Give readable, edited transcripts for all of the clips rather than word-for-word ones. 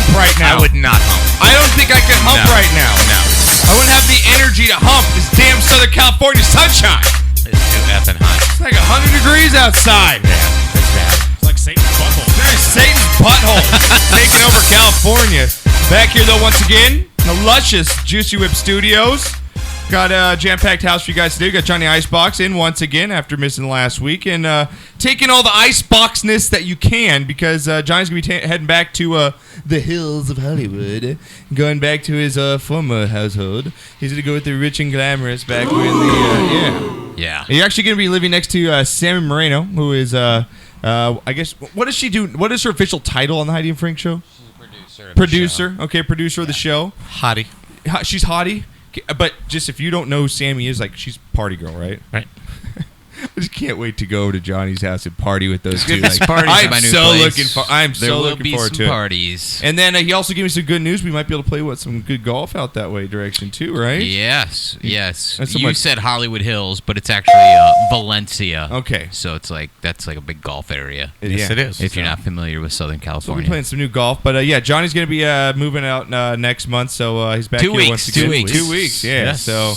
hump right now. I would not hump. I don't think I could hump right now. No. I wouldn't have the energy to hump this damn Southern California sunshine. It's too effing hot. It's like 100 degrees outside. Yeah, it's bad. It's like Satan's butthole. There's Satan's butthole taking over California. Back here, though, once again, in the luscious Juicy Whip Studios. Got a jam-packed house for you guys today. Got Johnny Icebox in once again after missing last week. And taking all the iceboxness that you can because Johnny's going to be heading back to the hills of Hollywood. Going back to his former household. He's going to go with the rich and glamorous back when the... Yeah. You're actually going to be living next to Sammy Moreno, who is... I guess, what does she do? What is her official title on the Heidi and Frank show? She's a producer. Producer. Okay, producer of the show. Hottie. She's hottie. But just if you don't know who Sammy is, like, she's party girl, right? Right. I just can't wait to go to Johnny's house and party with those two. Like, I'm so looking forward to it. Parties. And then he also gave me some good news. We might be able to play some good golf out that way direction too, right? Yes. So you said Hollywood Hills, but it's actually Valencia. Okay. So it's like that's like a big golf area. Yes, it is. If you're not familiar with Southern So California. we'll be playing some new golf. But yeah, Johnny's going to be moving out next month, so he's back 2 here weeks. once again. 2 weeks. 2 weeks, yeah. Yes. So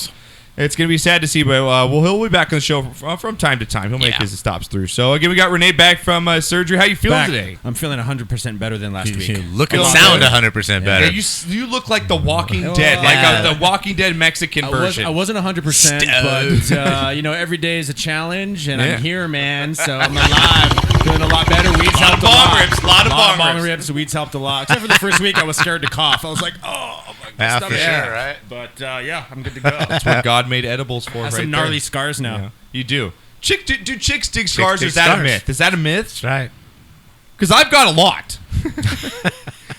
it's going to be sad to see, but he'll be back on the show from time to time. He'll make his stops through. So again, we got Renee back from surgery. How you feeling today? I'm feeling 100% better than last week. You look and sound 100% better. Yeah, you look like the Walking Dead, like the Walking Dead Mexican version. I wasn't 100%, but every day is a challenge, and I'm here, man. So I'm alive, doing a lot better. Weeds helped a lot. A lot of bong rips. Weeds helped a lot. Except for the first week, I was scared to cough. I was like, oh my for stomach. sure, right? But I'm good to go. That's what God made edibles for. I have right some gnarly there. scars now. Yeah, you do. Do chicks dig scars? dig Is that scars. a myth? Is that a myth? That's right. Because I've got a lot.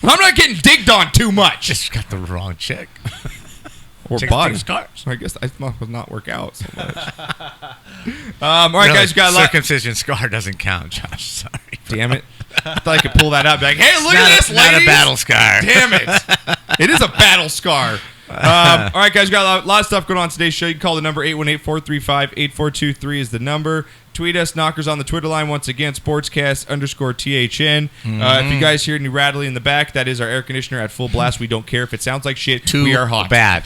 I'm not getting digged on too much. Just got the wrong chick. Or Chicks body dig scars. I guess I must not work out so much. All right, guys, you got a lot. Circumcision scar doesn't count, Josh. Sorry. Damn it. I thought I could pull that out. Be like, hey, look at this, Not ladies. a battle scar. Damn it. It is a battle scar. All right, guys, we got a lot of stuff going on today's show. You can call the number 818-435-8423 is the number. Tweet us, Knockers, on the Twitter line once again, sportscast_THN. If you guys hear any rattling in the back, that is our air conditioner at full blast. We don't care if it sounds like shit. We are hot. Bad.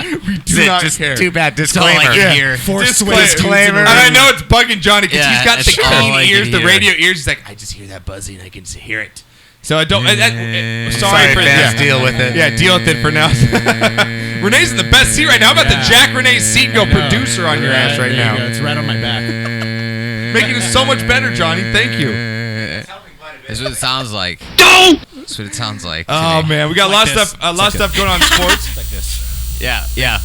We do not just care. too bad. That's all I Disclaimer. can hear. Disclaimer. And I know it's bugging Johnny because he's got the all I keen can ears, the hear. radio ears. He's like, I just hear that buzzing. I can hear it. So I don't. Sorry for fans, deal with it. Yeah, deal with it for now. Renee's in the best seat right now. I'm about to jack Renee's seat and go producer on your ass right now. It's right on my back. Making it so much better, Johnny. Thank you. That's what it sounds like. That's what it sounds like. Oh man, we got a lot of stuff. A lot of stuff going on in sports. Like this. Yeah.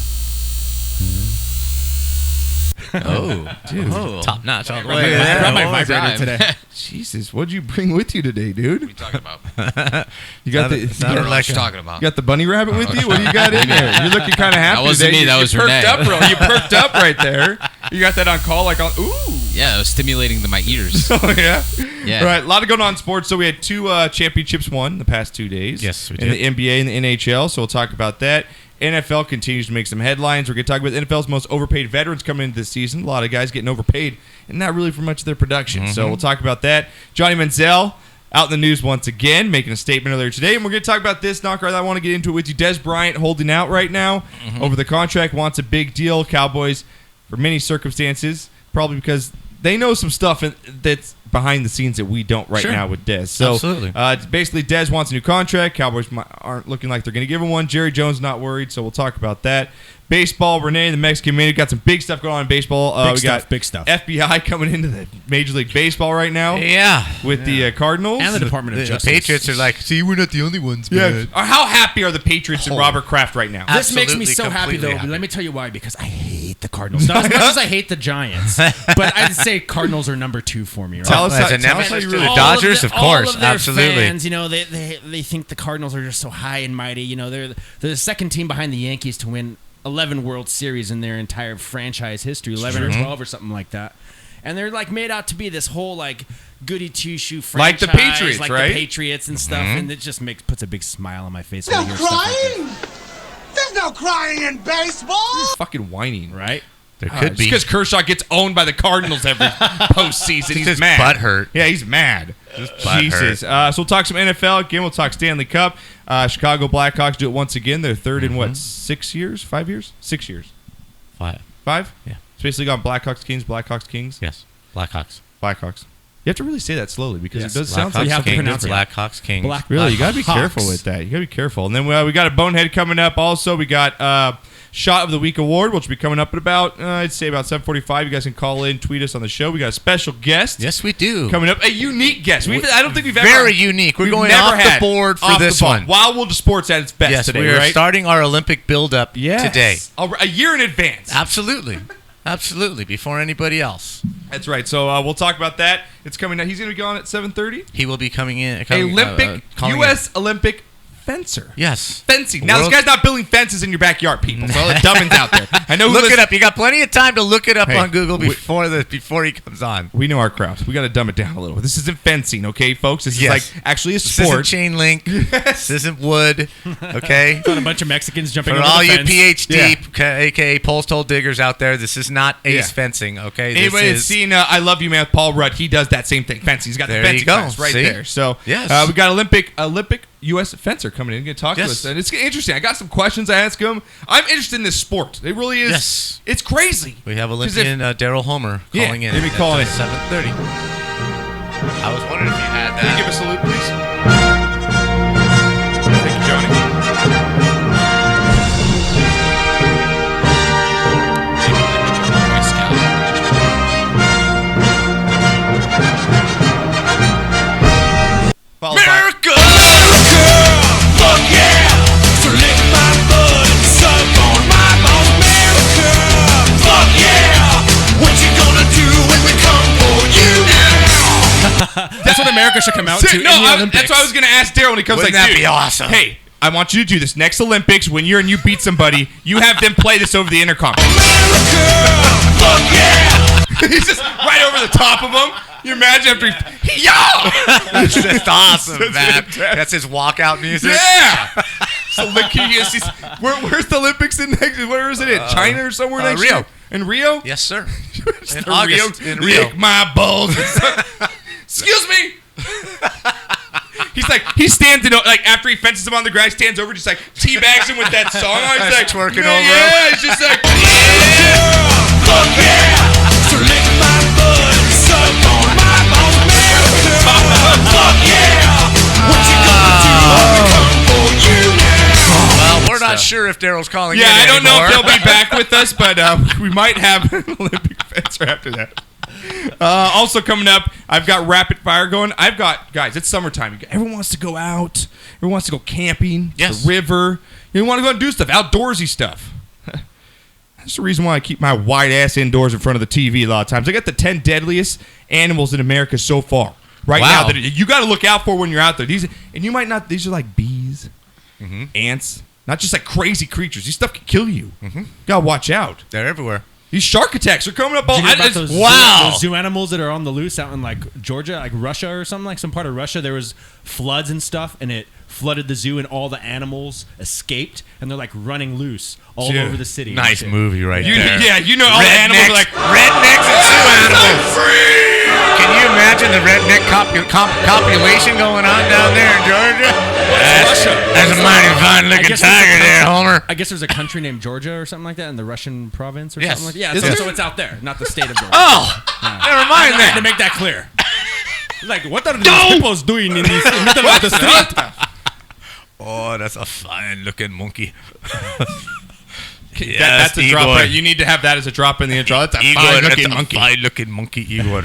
Oh, dude. Top notch all the way. I brought my vibrator today. Jesus, what'd you bring with you today, dude? What are you talking about? You got I don't know what you're talking about. You got the bunny rabbit with you? What do you got in there? You're looking kind of happy. That wasn't today. me, that was you perked Renee. up, bro. You perked up right there. You got that on call, like on. Ooh. Yeah, it was stimulating my ears. Oh yeah. Yeah. All right, a lot of going on in sports. So we had two championships won in the past 2 days. Yes, we in did. the NBA and the NHL. So we'll talk about that. NFL continues to make some headlines. We're going to talk about the NFL's most overpaid veterans coming into this season. A lot of guys getting overpaid and not really for much of their production. So we'll talk about that. Johnny Manziel out in the news once again, making a statement earlier today. And we're going to talk about this, Knocker. I want to get into it with you. Des Bryant holding out right now over the contract, wants a big deal. Cowboys, for many circumstances, probably because they know some stuff that's behind the scenes that we don't right now with Dez. So absolutely. Basically, Dez wants a new contract. Cowboys aren't looking like they're going to give him one. Jerry Jones not worried, so we'll talk about that. Baseball, Renee, the Mexican Minute, got some big stuff going on in baseball. Big stuff. FBI coming into the Major League Baseball right now. Yeah. With the Cardinals. And the Department of The Justice. Patriots are like, see, we're not the only ones, man. How happy are the Patriots and Robert Kraft right now? This makes me Absolutely, so happy, completely though. happy. Let me tell you why. Because I hate the Cardinals. Not as much as I hate the Giants. But I'd say Cardinals are number 2 for me. Right? Tell us As how a nemesis you to really the Dodgers, of course. All of their Absolutely. fans, they think the Cardinals are just so high and mighty. They're the second team behind the Yankees to win 11 World Series in their entire franchise history, 11 or 12 or something like that. And they're like made out to be this whole like goody two-shoe franchise, Like the Patriots, like right? the Patriots and stuff, and it just puts a big smile on my face. No when I hear stuff like crying! There's no crying in baseball! fucking whining. that. Right? There could be. Because Kershaw gets owned by the Cardinals every postseason. He's mad. Butt hurt. Yeah, he's mad. Jesus. So we'll talk some NFL. Again, we'll talk Stanley Cup. Chicago Blackhawks do it once again. They're third in what, 6 years? 5 years? 6 years. 5. 5? Yeah. It's basically gone Blackhawks, Kings, Blackhawks, Kings. Yes. Blackhawks. Blackhawks. You have to really say that slowly because Yes. it does sound like you have to something pronounce it. Blackhawks, Kings. Really, you got to be Blackhawks. careful with that. You got to be careful. And then we got a Bonehead coming up. Also, we got Shot of the Week award, which will be coming up at about I'd say about 7:45. You guys can call in, tweet us on the show. We got a special guest. Yes, we do. Coming up, a unique guest. I don't think we've ever Very unique. We're going off the board for this one. Wild World of Sports at its best Yes, today. we are right? starting our Olympic build-up today. A year in advance. Absolutely. Absolutely. Before anybody else. That's right. So we'll talk about that. It's coming out. He's going to be on at 7:30. He will be coming in. U.S. Olympic fencer. Yes. Fencing. Now, this guy's not building fences in your backyard, people. So all the dumbins out there. I know. Look it up. You got plenty of time to look it up Hey, on Google before he comes on. We know our craft. We got to dumb it down a little. This isn't fencing, okay, folks? This is like actually a This isn't sport. chain link. This isn't wood. Okay. Got a bunch of Mexicans jumping For over all the you fence. PhD, aka post hole diggers out there, this is not ace fencing. Okay. Anybody that's seen I Love You Man with Paul Rudd, he does that same thing. Fencing. He's got There the you fencing go. class right See? there. So Yes. we got Olympic U.S. fencer coming in. Going to talk to Yes. us, and it's interesting. I got some questions I ask him. I'm interested in this sport. It really is. Yes. It's crazy. We have Olympian Daryl Homer calling in. Maybe calling in. 7:30. I was wondering if you had that. Can you give us a salute, please? Thank you, Johnny. Followed by America! Fuck yeah! So lick my butt and suck on my balls, America! Fuck yeah! What you gonna do when we come for you now? That's what America should come out to in the Olympics. that's what I was going to ask Daryl when he comes. Wouldn't like, that dude, be awesome? Hey, I want you to do this next Olympics when you're and you beat somebody. You have them play this over the intercom. America! Fuck yeah! He's just right over the top of them. You imagine after That's awesome, man. That's his walkout music. Yeah. So where's the Olympics in next? Where is it in? China or somewhere next Rio. year? In Rio? Yes, sir. In August, Rio. in Rio. Lick my balls. Excuse me. He stands in after he fences him on the ground, he stands over, just like teabags him with that song on. He's like Twerking yeah, over him. Yeah, he's just like Fuck yeah! So lick my butt and suck on my balls, America! Fuck yeah! What you gonna do when we come for you now? Well, we're not sure if Daryl's calling in I don't know if anymore. he'll be back with us, but we might have an Olympic fencer after that. Also coming up, I've got rapid fire going. Guys, it's summertime. Everyone wants to go out. Everyone wants to go camping. Yes. The river. You want to go and do stuff, outdoorsy stuff. That's the reason why I keep my white ass indoors in front of the TV a lot of times. I got the 10 deadliest animals in America so far. Right Wow. now that you got to look out for when you're out there. These are like bees, ants, not just like crazy creatures. These stuff can kill you. Gotta watch out. They're everywhere. These shark attacks are coming up all. Did you hear about those wow. those zoo animals that are on the loose out in like Georgia, like Russia or something, like some part of Russia? There was floods and stuff, and it flooded the zoo, and all the animals escaped, and they're like running loose all Yeah. over the city. Nice movie right You, there. yeah, you know all the animals are like rednecks and zoo animals. Can you imagine the redneck copulation going on down there in Georgia? That's a mighty fine-looking guess tiger there, Homer. I guess there's a country named Georgia or something like that in the Russian province or Yes. something like that. Yeah, Is so, there? so it's out there, not the state of Georgia. Oh, never mind I had to that. make that clear. Like, what are these hippos doing in the middle of the street? Oh, that's a fine-looking monkey. that's a drop. Right? You need to have that as a drop in the intro. That's a Igor, fine-looking that's monkey. a fine-looking monkey, Igor.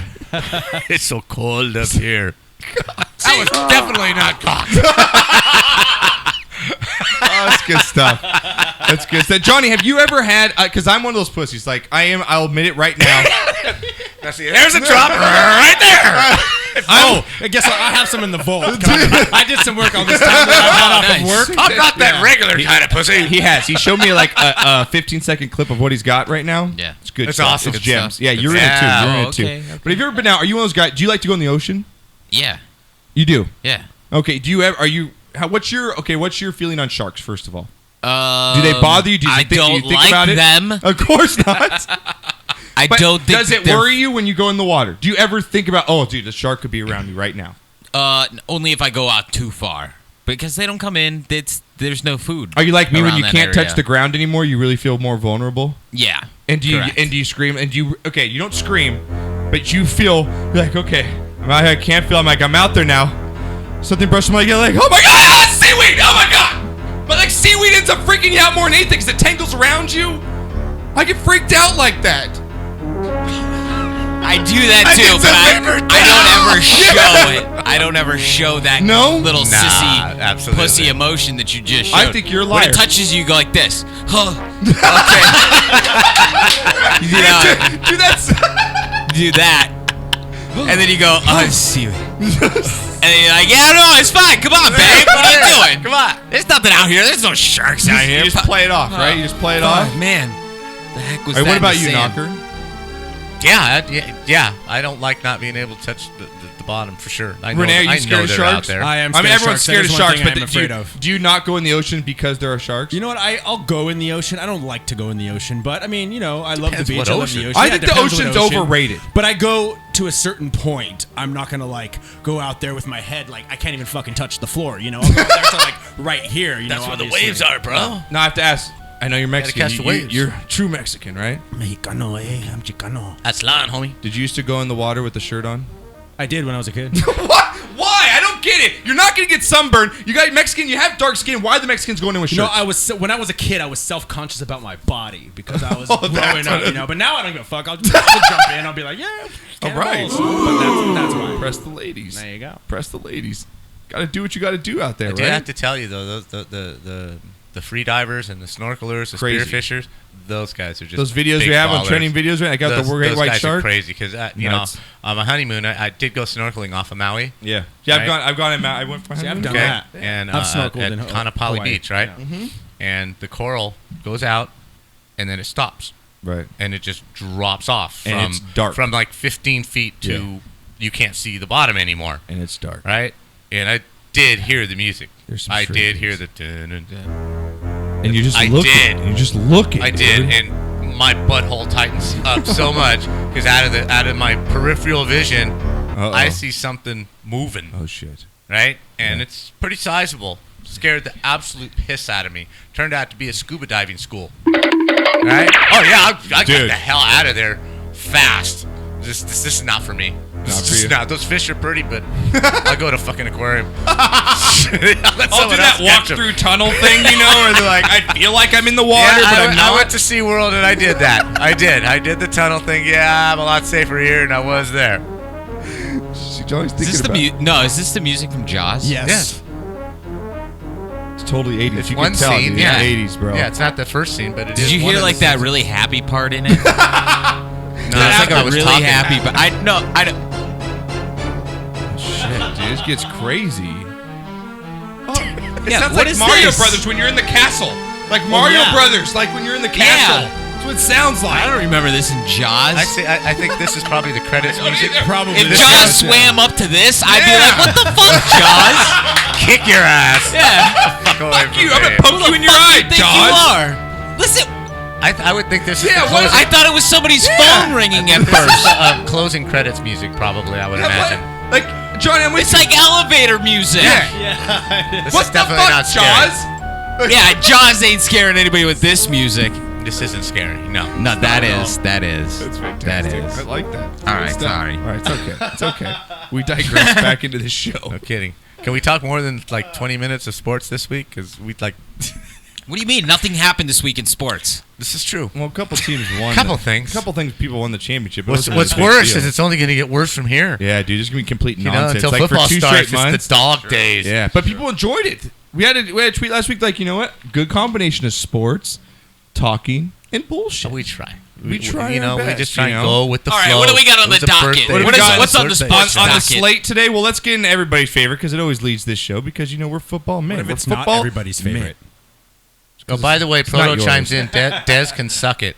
It's so cold up here. That was definitely not cocked. Oh, that's good stuff. That's good stuff. Johnny, have you ever had? Because I'm one of those pussies. Like I am. I'll admit it right now. There's a drop right there. Oh, I guess I have some in the vault. I did some work on this time that I got off of work. I'm not that regular kind of pussy. He has. He showed me like a 15-second clip of what he's got right now. Yeah. It's good. It's stuff. awesome. It's Good gems. stuff. Yeah, Good you're in it too. stuff. You're in it Okay, too. okay. But have you ever been out? Are you one of those guys? Do you like to go in the ocean? Yeah. You do. Yeah. Okay. Do you ever? Are you? What's your feeling on sharks? First of all, Do do they bother you? Do you I think, don't do you think like about it? them. Of course not. But don't think does it worry you when you go in the water? Do you ever think about, oh, dude, the shark could be around me right now? Only if I go out too far. Because they don't come in. There's no food. Are you like me when you can't touch area. the ground anymore? You really feel more vulnerable? Yeah. And do you scream? And you don't scream, but you feel like, okay, I'm out here, I can't feel. I'm out there now. Something brushed my leg, like, oh my god, seaweed! Oh my god! But like seaweed ends up freaking you out more than anything because it tangles around you. I get freaked out like that. I do that too, but I don't ever show it. I don't ever show that little sissy absolutely. pussy emotion that you just showed. I think you're a liar. When it touches you, you go like this. Huh. Okay. Do that. Do that. And then you go, oh, seaweed. And then you're like, yeah, no, it's fine. Come on, babe. What are you doing? Come on. There's nothing out here. There's no sharks out here. You just play it off, right? You just play it off. Man. The heck was Hey, that? what about in the you, sand? Knocker? Yeah. I don't like not being able to touch the bottom for sure. I know, Renee, are you I scared know of they're sharks? out there. I am. I mean, everyone's scared of sharks, but I'm afraid of. do you not go in the ocean because there are sharks? You know what? I'll go in the ocean. I don't like to go in the ocean, but I mean, I love the Depends beach. what I love ocean. the ocean. I Yeah, think it the depends what ocean's ocean. overrated. But I go to a certain point. I'm not gonna like go out there with my head like I can't even fucking touch the floor. I'll go out there to like right here. That's where the obviously. waves are, bro. No, I have to ask. I know you're Mexican. catch the waves. You're true Mexican, right? Mexicano, I'm Chicano. That's lying, homie. Did you used to go in the water with the shirt on? I did when I was a kid. What? Why? I don't get it. You're not gonna get sunburned. You got Mexican. You have dark skin. Why are the Mexicans going in with shirts? When I was a kid, I was self-conscious about my body because I was Oh, growing that's up, what it- But now I don't give a fuck. I'll jump in. I'll be like, yeah, All right. But that's why. Press the ladies. There you go. Press the ladies. Got to do what you got to do out there, I do right? have to tell you though, the free divers and the snorkelers, the Crazy. spearfishers, those guys are just Those videos big we have on ballers. training videos, right? I got Those the great white guys shark. are crazy because Nuts. on my honeymoon I did go snorkeling off of Maui. Yeah, Right? I've gone in. I went for See, I've honeymoon. done Okay, that. and I've snorkeled at in Kaanapali Hawaii. Beach, right? Yeah. And the coral goes out, and then it stops, Right. and it just drops off And from it's dark. from like 15 feet to you can't see the bottom anymore, And it's dark. right? And I did hear the music. There's some I strange did hear music. the dun-dun-dun. And you just I look. did. You just look at I it. did, dude. and my butthole tightens up so much because out of my peripheral vision, Uh-oh. I see something moving, Oh shit. right? And it's pretty sizable. Scared the absolute piss out of me. Turned out to be a scuba diving school, right? Oh yeah, I got Dude. the hell out of there fast. This is not for me. for you. Those fish are pretty, but I'll go to a fucking aquarium. I'll do that walk-through tunnel thing, where they're like, I feel like I'm in the water, but I'm I not. went to SeaWorld and I did that. I did the tunnel thing. Yeah, I'm a lot safer here than I was there. Johnny's Is this is this the music from Jaws? Yes. It's totally 80s. It's you one can tell, scene, dude. yeah. 80s, bro. Yeah, it's not the first scene, but it is. Did you one hear of like the that scenes. really happy part in it? No, it's like I was really talking. happy, but I don't. Shit, dude, this gets crazy. It Yeah, sounds what like is Mario this? Brothers when you're in the castle. Like Mario yeah. Brothers, like when you're in the castle. Yeah. That's what it sounds like. I don't remember this in Jaws. Actually, I think this is probably the credits music. Probably. If this Jaws is- swam up to this, I'd be Yeah. like, "What the fuck, Jaws? Kick your ass. Yeah, Fuck away Fuck from you, I'm me. gonna poke you in your eye, you think Jaws. you are? Listen, I would think this is Yeah, the what- closing, I thought it was somebody's phone ringing at this is first. the, closing credits music, probably. I would Yeah, imagine. Like, Johnny, I'm with It's you. like elevator music. Yeah. This What is the definitely fuck, not scary. Jaws? Yeah, Jaws ain't scaring anybody with this music. This isn't scary. No. No, that is. That's fantastic. That is. I like that. All right, Good stuff. sorry. All right, it's okay. It's okay. We digress back into the show. No kidding. Can we talk more than like 20 minutes of sports this week? Because we like. What do you mean? Nothing happened this week in sports. This is true. Well, a couple teams won. Couple things. A couple things. People won the championship. It What's wasn't a big worse deal. is it's only going to get worse from here. Yeah, dude, it's gonna be complete You know, nonsense. until Like football for 2 starts, straight months. it's the dog days. Yeah, but people enjoyed it. We had a tweet last week, like, you know what? Good combination of sports, talking, and bullshit. We try. We try You know, our we best, just try you and know? go with the All right, flow. what do we got on It was the a docket? birthday. What do we What is- got? what's on the Birthday. sports on the docket? slate today? Well, let's get into everybody's favorite because it always leads this show because, we're football men. What if We're it's not football everybody's men. favorite? Oh, by the way, not Proto yours. chimes in. Dez can suck it.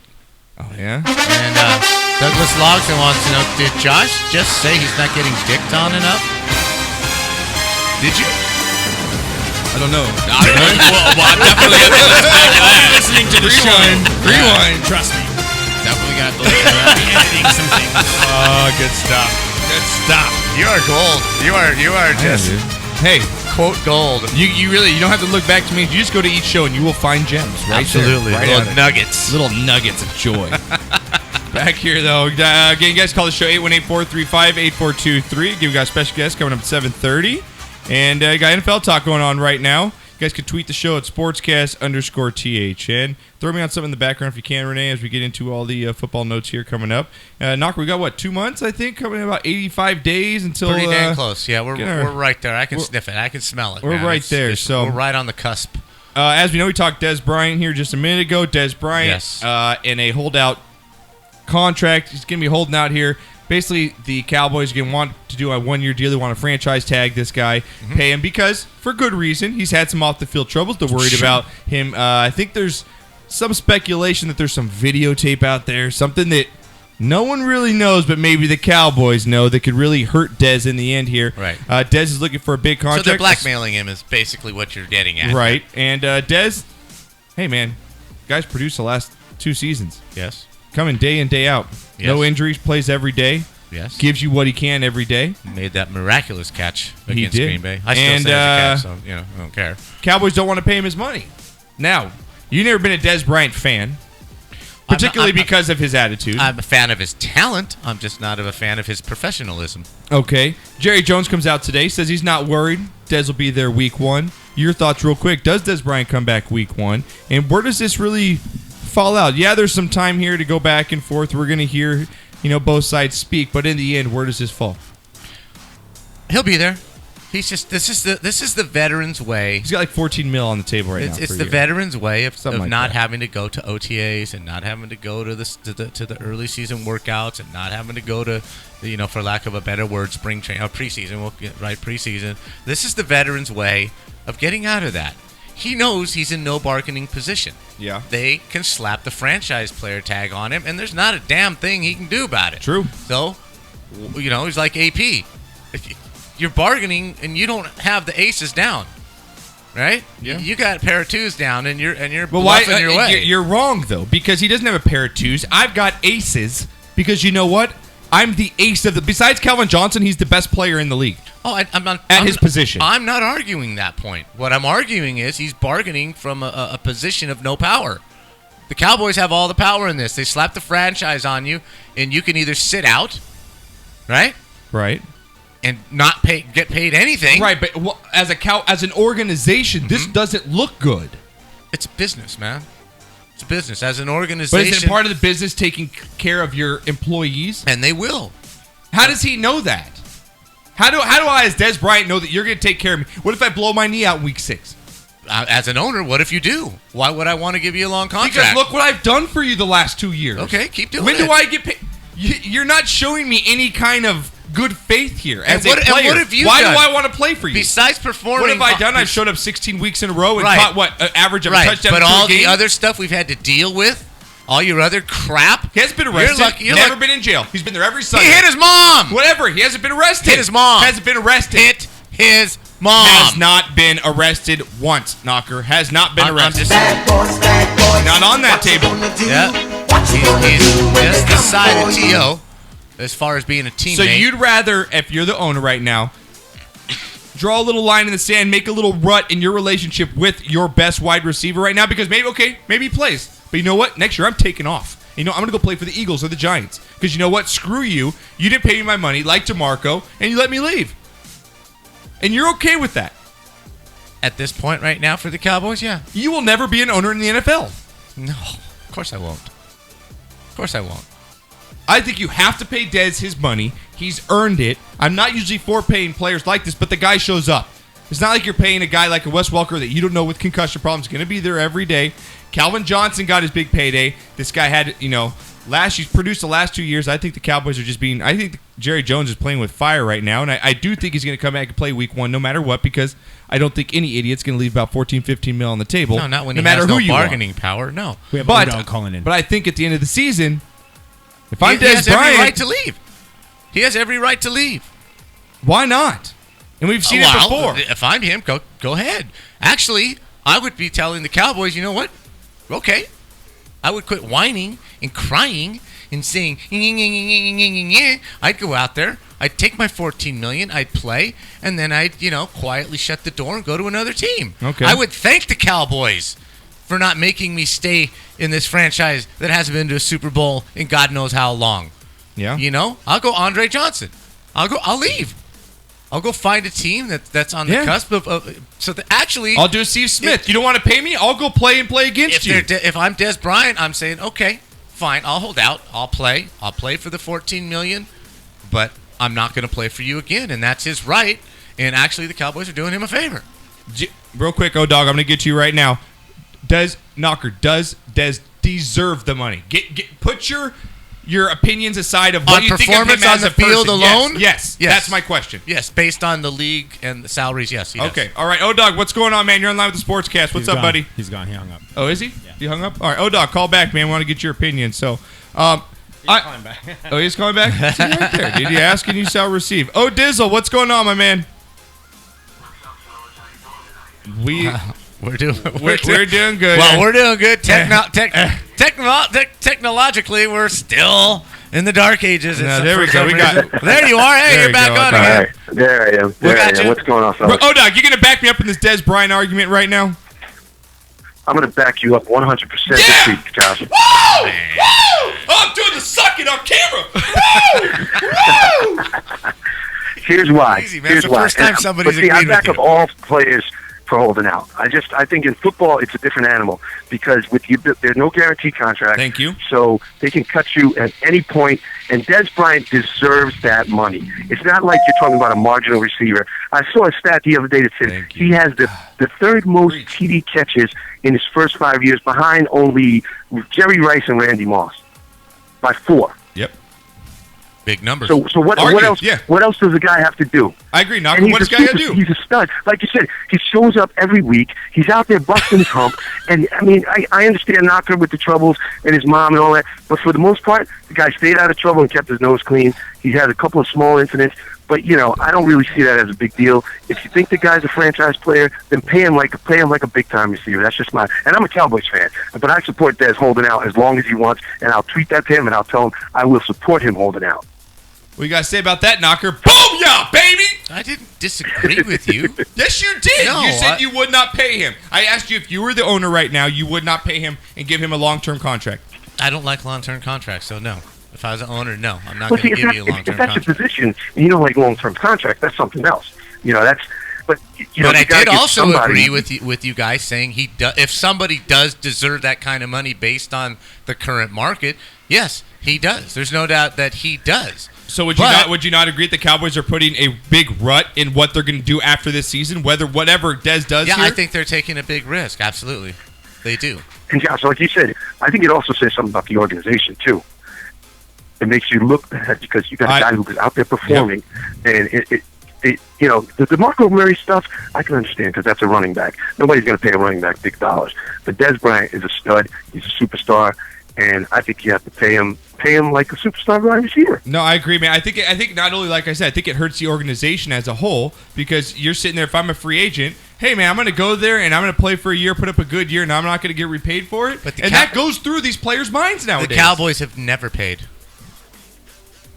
Oh, yeah? And Douglas Logson wants to know, did Josh just say he's not getting dicked on enough? Did you? I don't know. well, I'm definitely listening to the show. Rewind. Trust me. Definitely definitely gonna have to look at that. Editing some things. Oh, good stuff. Good stuff. You are gold. You are just Hey, quote gold. you don't have to look back to me. You just go to each show and you will find gems. Right Absolutely. there, right Little out nuggets. Little nuggets of joy. Back here, though. Again, you guys call the show 818-435-8423. Give you guys special guests coming up at 7:30. And got NFL talk going on right now. You guys can tweet the show at sportscast_THN. Throw me on something in the background if you can, Renee, as we get into all the football notes here coming up. Knocker, we got, what, 2 months, I think? Coming in about 85 days until... Pretty damn close. Yeah, we're right there. I can sniff it. I can smell it. We're man. right there. So we're right on the cusp. as we know, we talked Des Bryant here just a minute ago. Des Bryant Yes. In a holdout contract. He's going to be holding out here. Basically, the Cowboys are going to want to do a one-year deal. They want to franchise tag this guy, pay him, because, for good reason, he's had some off-the-field troubles. They're worried about him. I think there's some speculation that there's some videotape out there, something that no one really knows, but maybe the Cowboys know, that could really hurt Dez in the end here. Right. Dez is looking for a big contract. So they're blackmailing him is basically what you're getting at. Right. And Dez, hey, man, guys produced the last 2 seasons. Yes. Coming day in, day out. Yes. No injuries, plays every day. Yes. Gives you what he can every day. Made that miraculous catch He against did. Green Bay. I still say it's a catch, so I don't care. Cowboys don't want to pay him his money. Now, you've never been a Des Bryant fan, particularly because of his attitude. I'm a fan of his talent. I'm just not a fan of his professionalism. Okay. Jerry Jones comes out today, says he's not worried. Des will be there week 1. Your thoughts real quick. Does Des Bryant come back week 1? And where does this really fall out? Yeah, there's some time here to go back and forth. We're going to hear, both sides speak, but in the end, where does this fall? He'll be there. He's just this is the veteran's way. He's got like $14 million on the table right now. It's for a the year. veteran's way of Something like not that. having to go to OTAs and not having to go to the early season workouts and not having to go to for lack of a better word, spring training, preseason. We'll get right preseason. This is the veteran's way of getting out of that. He knows he's in no bargaining position. Yeah. They can slap the franchise player tag on him, and there's not a damn thing he can do about it. True. So, he's like AP. You're bargaining, and you don't have the aces down, right? Yeah. You got a pair of 2s down, and you're Well, bluffing your way. You're wrong, though, because he doesn't have a pair of 2s. I've got aces, because you know what? I'm the ace of the... Besides Calvin Johnson, he's the best player in the league. Oh, I'm not his position. I'm not arguing that point. What I'm arguing is he's bargaining from a position of no power. The Cowboys have all the power in this. They slap the franchise on you, and you can either sit out, right, Right. and not get paid anything. Right, but as an organization, this doesn't look good. It's business, man. It's business. As an But organization, is it part of the business taking care of your employees? and they will. How does he know that? How do I, as Des Bryant, know that you're going to take care of me? What if I blow my knee out in week 6? As an owner, what if you do? Why would I want to give you a long contract? Because look what I've done for you the last 2 years. Okay, keep doing When it. do I get paid? You're not showing me any kind of good faith here as a player. And what have you Why done? do I want to play for you? Besides performing, What have I done? I've showed up 16 weeks in a row and Right. caught, an average of a right, touchdown but per all game? the other stuff we've had to deal with, all your other crap. He hasn't been arrested. You're Never lucky. been in jail. He's been there every Sunday. He hit his mom. Whatever. He hasn't been arrested. Hit his mom. Hasn't been arrested. Hit his mom. Has not been arrested once, Knocker. Has not been I'm arrested. just Not on that table. yeah. He's just the side of T.O. as far as being a teammate. So you'd rather, if you're the owner right now, draw a little line in the sand, make a little rut in your relationship with your best wide receiver right now, because maybe he plays. But you know what? Next year I'm taking off. I'm going to go play for the Eagles or the Giants. Because you know what? Screw you. You didn't pay me my money like DeMarco, and you let me leave. And you're okay with that. At this point right now for the Cowboys, yeah. You will never be an owner in the NFL. No, of course I won't. Of course I won't. I think you have to pay Dez his money. He's earned it. I'm not usually for paying players like this, but the guy shows up. It's not like you're paying a guy like a Wes Welker that you don't know with concussion problems is going to be there every day. Calvin Johnson got his big payday. This guy had, he's produced the last 2 years. I think the Cowboys are just being, I think Jerry Jones is playing with fire right now, and I do think he's going to come back and play week 1 no matter what, because I don't think any idiot's going to leave about $14-15 million on the table. No, not when no he matter has who no you bargaining power. No. We have But, Odell calling in. but I think at the end of the season, if I'm He Dez has every Bryant, right to leave. He has every right to leave. why not? And we've seen it before. If I'm him, go ahead. Actually, I would be telling the Cowboys, you know what? Okay. I would quit whining and crying and saying, I'd go out there, I'd take my $14 million, I'd play, and then I'd, quietly shut the door and go to another team. Okay. I would thank the Cowboys for not making me stay in this franchise that hasn't been to a Super Bowl in God knows how long. Yeah. I'll go Andre Johnson. I'll leave. I'll go find a team that's on the cusp of actually. I'll do Steve Smith. You don't want to pay me? I'll go play against you. If I'm Des Bryant, I'm saying, okay, fine, I'll hold out. I'll play for the $14 million, but I'm not going to play for you again, and that's his right. And actually, the Cowboys are doing him a favor. Real quick, dog, I'm going to get to you right now. Does Des deserve the money? Put your opinions aside of what you think of him performance on as the a person. field alone? Yes, that's my question. Yes, based on the league and the salaries, yes. He does. Okay, all right. Dog, what's going on, man? You're on line with the Sportscast. What's up, buddy? He's gone. He hung up. Oh, is he? Yeah. You hung up? All right, dog, call back, man. We want to get your opinion. So, He's calling back. Oh, he's calling back? See right there. Did you ask and you shall receive. Oh, Dizzle, what's going on, my man? We're doing good. Well, we're doing good. Technologically, we're still in the dark ages. There we go. There you are. Hey, you're back on again. All right. There I am. What's going on, fellas? Dog, you going to back me up in this Des Bryant argument right now? I'm going to back you up 100% this week, Josh. Woo! Woo! Oh, I'm doing the sucking on camera. Woo! Here's why. Easy, man. Here's It's the why. first time somebody's I agreed back with up you. all players for holding out. I think in football it's a different animal because with you there's no guarantee contract. Thank you. So they can cut you at any point, and Des Bryant deserves that money. It's not like you're talking about a marginal receiver. I saw a stat the other day that said he has the third most TD catches in his first 5 years, behind only Jerry Rice and Randy Moss by 4. Yep. Big numbers. So what else? Yeah. What else does a guy have to do? I agree. Knock. And What does guy got to do? He's a stud. Like you said, he shows up every week. He's out there busting his hump. And, I mean, I understand Knocker with the troubles and his mom and all that. But for the most part, the guy stayed out of trouble and kept his nose clean. He had a couple of small incidents. But, I don't really see that as a big deal. If you think the guy's a franchise player, then pay him like a big-time receiver. That's just and I'm a Cowboys fan. But I support Des holding out as long as he wants. And I'll tweet that to him, and I'll tell him I will support him holding out. What you got to say about that, Knocker? Boom, yeah, baby! I didn't disagree with you. Yes, you did. No, you said you would not pay him. I asked you if you were the owner right now, you would not pay him and give him a long-term contract. I don't like long-term contracts, so no. If I was an owner, no. I'm not going to give you a long-term if that's contract. your position and you don't like long-term contract, that's something else. But But you I gotta did give also somebody- agree with you guys saying if somebody does deserve that kind of money based on the current market, yes, he does. There's no doubt that he does. So would you not agree that the Cowboys are putting a big rut in what they're going to do after this season, whatever Des does Yeah, here? I think they're taking a big risk. Absolutely. They do. And Josh, like you said, I think it also says something about the organization too. It makes you look bad because you got a guy who's out there performing, and the DeMarco Murray stuff I can understand because that's a running back. Nobody's going to pay a running back big dollars, but Des Bryant is a stud. He's a superstar, and I think you have to pay him like a superstar wide receiver. No, I agree, man. I think not only, like I said, I think it hurts the organization as a whole because you're sitting there. If I'm a free agent, hey man, I'm going to go there and I'm going to play for a year, put up a good year, and I'm not going to get repaid for it. But that goes through these players' minds nowadays. The Cowboys have never paid.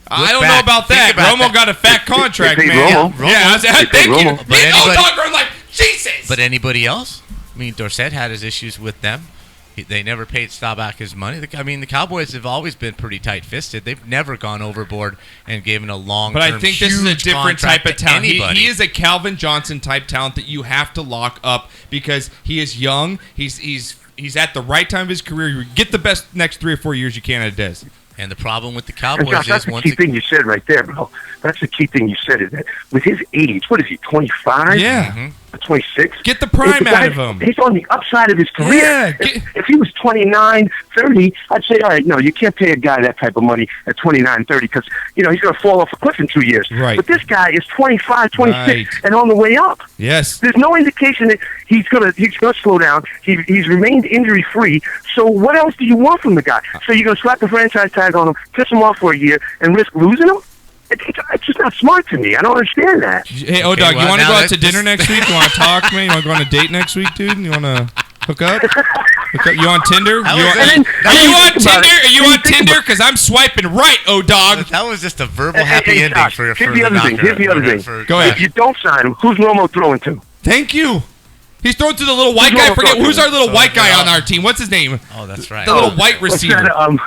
I don't know about that. Romo got a fat contract, They paid man. Romo. Yeah, thank you. Romo. But anybody- I'm like, Jesus. But anybody else? I mean, Dorsett had his issues with them. They never paid Staubach his money. The Cowboys have always been pretty tight-fisted. They've never gone overboard and given a long-term, But I think this is a huge different type contract of to talent. anybody. He is a Calvin Johnson type talent that you have to lock up because he is young. He's at the right time of his career. You get the best next 3 or 4 years you can out of Des. And the problem with the And Cowboys Josh, that's is the once key thing you said right there, bro. That's the key thing you said is that with his age, what is he, 25? Yeah. 26? Get the prime If the out guy- of him. He's on the upside of his career. Yeah, If he was 29, 30, I'd say, all right, no, you can't pay a guy that type of money at 29, 30 because, he's going to fall off a cliff in 2 years. Right. But this guy is 25, 26 Right. and on the way up. Yes. There's no indication that he's gonna slow down. He's remained injury free. So what else do you want from the guy? So you're gonna slap the franchise tag on him, piss him off for a year, and risk losing him? It's just not smart to me. I don't understand that. Hey, Okay, Dog, you well, want to now go out this- to dinner next week? You want to talk, man? You want to go on a date next week, dude? You want to hook up? You on Tinder? That You was on, it. are you on Think about Tinder? it. Are you Think on about Tinder? it. Because I'm swiping right, dog. That was just a verbal Hey, happy hey, ending Josh, for here's the the other thing. knocker. Here's the other thing. Go ahead. If you don't sign him, who's Romo throwing to? Thank you. He's throwing to the little white Who's guy. Romo Forget throwing who's to? our little So, white guy yeah. on our team. What's his name? Oh, that's right. The little white What's receiver. that,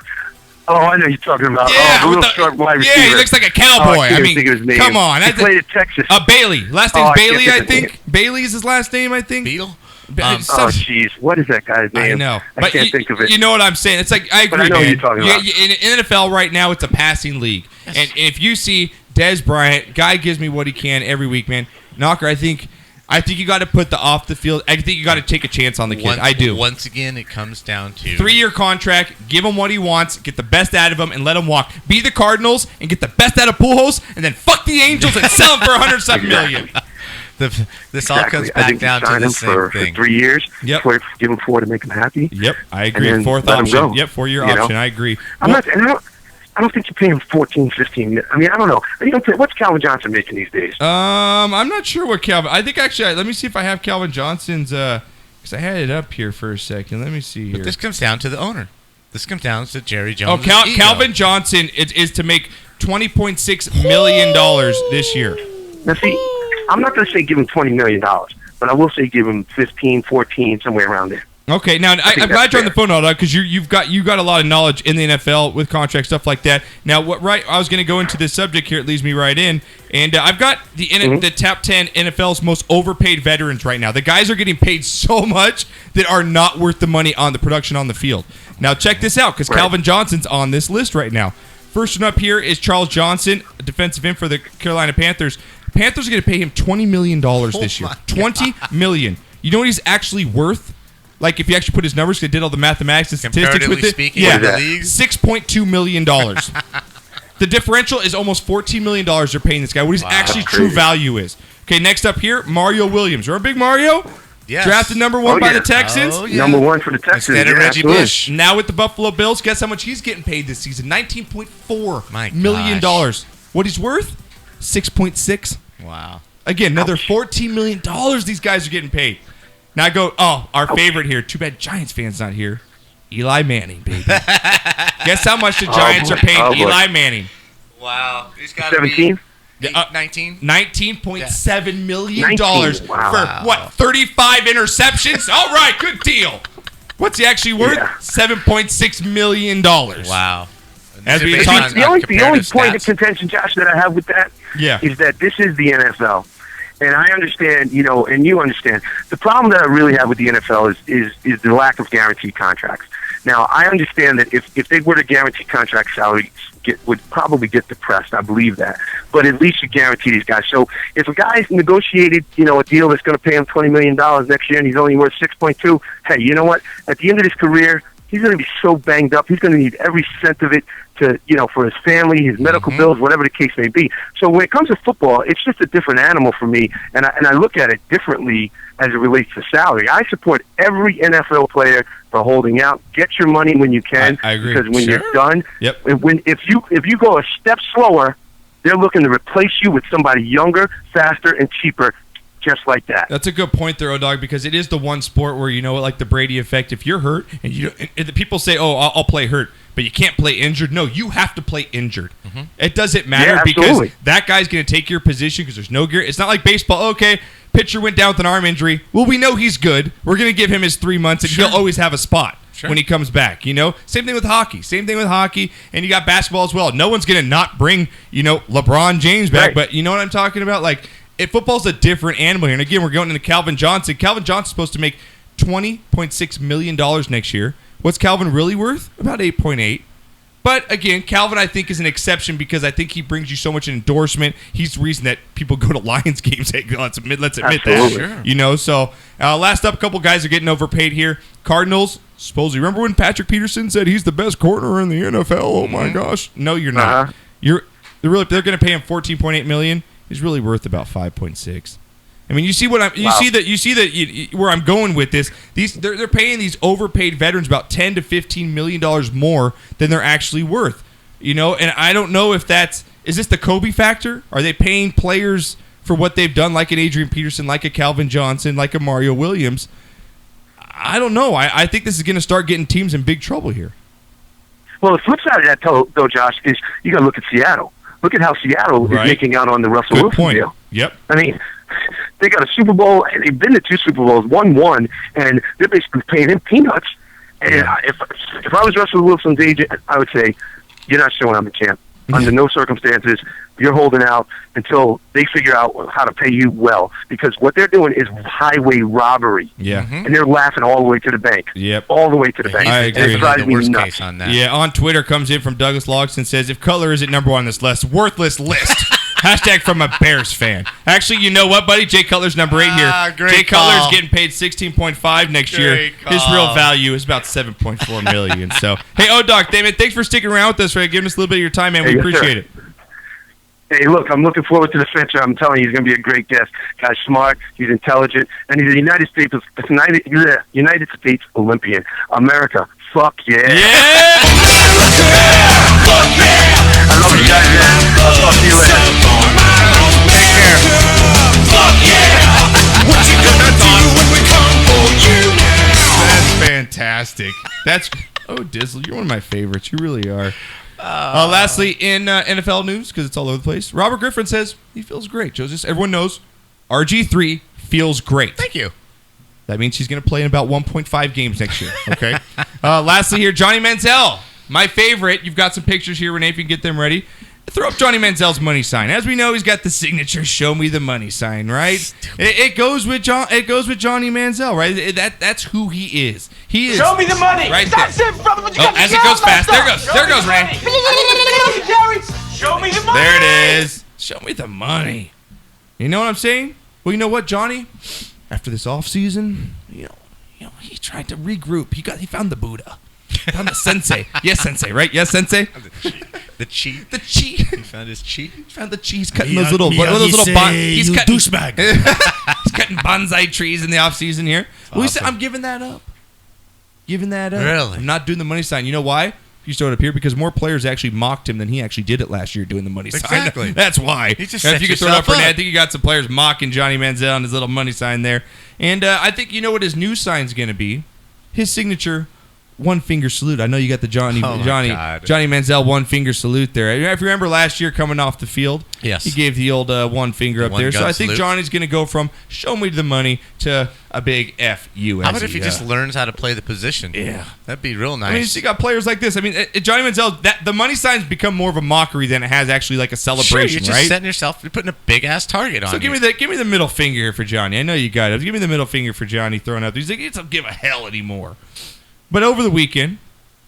I know you're talking about. Yeah, the with little short wide receiver. yeah, he looks like a cowboy. Oh, I can't mean, think of his name. come on. He played at Texas. Bailey. Last name's I can't Bailey, think I of his think. Bailey is his last name, I think. Beetle? Oh, jeez. What is that guy's name? I know. I can't think of it. You know what I'm saying? It's like, I agree, But I know what man. you're talking about. In NFL right now, it's a passing league. And if you see Des Bryant, guy gives me what he can every week, man. Knocker, I think you got to put the off the field. I think you got to take a chance on the kid. I do. Once again, it comes down to 3-year contract, give him what he wants, get the best out of him, and let him walk. Be the Cardinals and get the best out of Pujols, and then fuck the Angels and sell him for $100 million. This all comes I back think down you to sign the him same for thing. 3 years. Yep. Give him 4 to make him happy. Yep, I And agree. then Fourth let him option. go. Yep, 4-year You know? option. I agree. I don't think you pay him 14, 15. I mean, I don't know. What's Calvin Johnson making these days? I'm not sure what Calvin. I think actually, let me see if I have Calvin Johnson's. Because I had it up here for a second. Let me see here. But this comes down to the owner. This comes down to Jerry Jones. Calvin Johnson is to make $20.6 million this year. Now, see, I'm not going to say give him $20 million, but I will say give him 15, 14, somewhere around there. Okay, now I'm glad you're on the phone, Aldo, because you got a lot of knowledge in the NFL with contract stuff like that. Now, I was going to go into this subject here. It leads me right in, and I've got the top 10 NFL's most overpaid veterans right now. The guys are getting paid so much that are not worth the money on the production on the field. Now, check this out, because Calvin Johnson's on this list right now. First one up here is Charles Johnson, a defensive end for the Carolina Panthers. Panthers are going to pay him $20 million this year. $20 million. You know what he's actually worth? Like, if you actually put his numbers, because I did all the mathematics and statistics with it. Speaking, yeah, the league? $6.2 million. The differential is almost $14 million they're paying this guy. What his actually true value is. Okay, next up here, Mario Williams. Remember Big Mario? Yes. Drafted number 1 by the Texans. Oh, yeah. Number 1 for the Texans. Instead of Reggie absolutely. Bush. Now with the Buffalo Bills, guess how much he's getting paid this season? $19.4 My million. gosh. What he's worth? 6.6. Wow. Again, another $14 million these guys are getting paid. Now I go, our favorite here. Too bad Giants fans not here. Eli Manning, baby. Guess how much the Giants are paying Eli Manning? Wow. He's got 17? 19? $19.7 million 19. for, what, 35 interceptions? All right, good deal. What's he actually worth? Yeah. $7.6 million. Wow. As we Based talked- on The only comparative point of stats. contention, Josh, that I have with that is that this is the NFL. And I understand, and you understand. The problem that I really have with the NFL is the lack of guaranteed contracts. Now, I understand that if they were to guarantee contract salaries, would probably get depressed. I believe that. But at least you guarantee these guys. So if a guy's negotiated, a deal that's going to pay him $20 million next year and he's only worth 6.2, hey, you know what? At the end of his career, he's going to be so banged up. He's going to need every cent of it to, for his family, his medical bills, whatever the case may be. So when it comes to football, it's just a different animal for me, and I look at it differently as it relates to salary. I support every NFL player for holding out. Get your money when you can. I agree. Because when you're done, Yep. if you go a step slower, they're looking to replace you with somebody younger, faster, and cheaper. Just like that. That's a good point there, O-Dog, because it is the one sport where, like the Brady effect, if you're hurt, and the people say, I'll play hurt, but you can't play injured. No, you have to play injured. It doesn't matter because that guy's going to take your position because there's no gear. It's not like baseball. Okay, pitcher went down with an arm injury. Well, we know he's good. We're going to give him his 3 months, and he'll always have a spot when he comes back. Same thing with hockey. And you got basketball as well. No one's going to not bring, LeBron James back, but you know what I'm talking about? Like, if football's a different animal here, and again, we're going into Calvin Johnson. Calvin Johnson's supposed to make $20.6 million next year. What's Calvin really worth? About 8.8. But again, Calvin, I think, is an exception because I think he brings you so much endorsement. He's the reason that people go to Lions games. Hey, let's admit that. Sure. So last up, a couple guys are getting overpaid here. Cardinals, supposedly. Remember when Patrick Peterson said he's the best corner in the NFL? Oh my gosh. No, you're not. They're going to pay him $14.8 million. He's really worth about 5.6. I mean, you see what you see that where I'm going with this. They're paying these overpaid veterans about $10 to $15 million more than they're actually worth. And I don't know if is this the Kobe factor? Are they paying players for what they've done, like an Adrian Peterson, like a Calvin Johnson, like a Mario Williams? I don't know. I think this is going to start getting teams in big trouble here. Well, the flip side of that, though, Josh, is you got to look at Seattle. Look at how Seattle is making out on the Russell Good Wilson point. deal. Yep. I mean, they got a Super Bowl, and they've been to 2 Super Bowls, won one, and they're basically paying him peanuts. And if I was Russell Wilson's agent, I would say, you're not showing up in camp. Under no circumstances, you're holding out until they figure out how to pay you well. Because what they're doing is highway robbery. Yeah. And they're laughing all the way to the bank. Yep. All the way to the bank. I And agree. it drives the me worst nuts. case on that. Yeah, on Twitter comes in from Douglas Logston, says, if Cutler isn't number 1 on this list, worthless list. Hashtag from a Bears fan. Actually, you know what, buddy? Jay Cutler's number 8 here. Great Jay call. Cutler's getting paid $16.5 next year. Great His call. real value is about $7.4 million. So, hey, O-Doc, Damon, thanks for sticking around with us, for giving us a little bit of your time, man. We Hey, yes, appreciate sir. it. Hey, look, I'm looking forward to the future. I'm telling you, he's going to be a great guest. Guy's smart, he's intelligent, and he's a United States Olympian. America, fuck yeah. Yeah! Fuck yeah! I love you guys, man. I'll talk to you later. Take care. Fuck yeah! What you gonna do when we come for you now? That's fantastic. That's Dizzle, you're one of my favorites. You really are. Lastly, in NFL news, because it's all over the place, Robert Griffin says he feels great. Joseph, everyone knows RG3 feels great. Thank you. That means he's going to play in about 1.5 games next year. Okay. Lastly, here, Johnny Manziel, my favorite. You've got some pictures here, Renee, if you can get them ready. Throw up Johnny Manziel's money sign. As we know, he's got the signature "Show me the money" sign, right? It goes with It goes with Johnny Manziel, right? That's who he is. He is. Show me the money. Right That's there. it, brother. But you Oh, got to as it yell goes about fast. There stuff. goes. There goes, Ray. Show me the money. There it is. Show me the money. You know what I'm saying? Well, you know what, Johnny? After this offseason, you know, he tried to regroup. He found the Buddha. Found the sensei. Yes, sensei, right? Yes, sensei? The cheat. The cheese. He found his cheat. Found the cheese cutting those little he's cutting douchebag. he's cutting bonsai trees in the offseason here. Well, he said, awesome. I'm giving that up. Giving that up. Really? I'm not doing the money sign. You know why? You showed up here because more players actually mocked him than he actually did it last year doing the money sign. Exactly. That's why. You just And set if you could throw it up yourself for Ned, up. I think you got some players mocking Johnny Manziel and his little money sign there. And I think you know what his new sign's going to be? His signature one finger salute. I know you got the Johnny Oh my God. Manziel one finger salute there. If you remember last year coming off the field, Yes. he gave the old one finger up one there. So gun I think salute. Johnny's going to go from show me the money to a big F you. How about if he just learns how to play the position? Yeah. That'd be real nice. I mean, you got players like this. I mean, Johnny Manziel, the money sign's become more of a mockery than it has actually like a Sure, celebration, you're just right? setting yourself. You're putting a big ass target on. So give me the middle finger here for Johnny. I know you got it. Give me the middle finger for Johnny throwing up. He's like, he doesn't give a hell anymore. But over the weekend,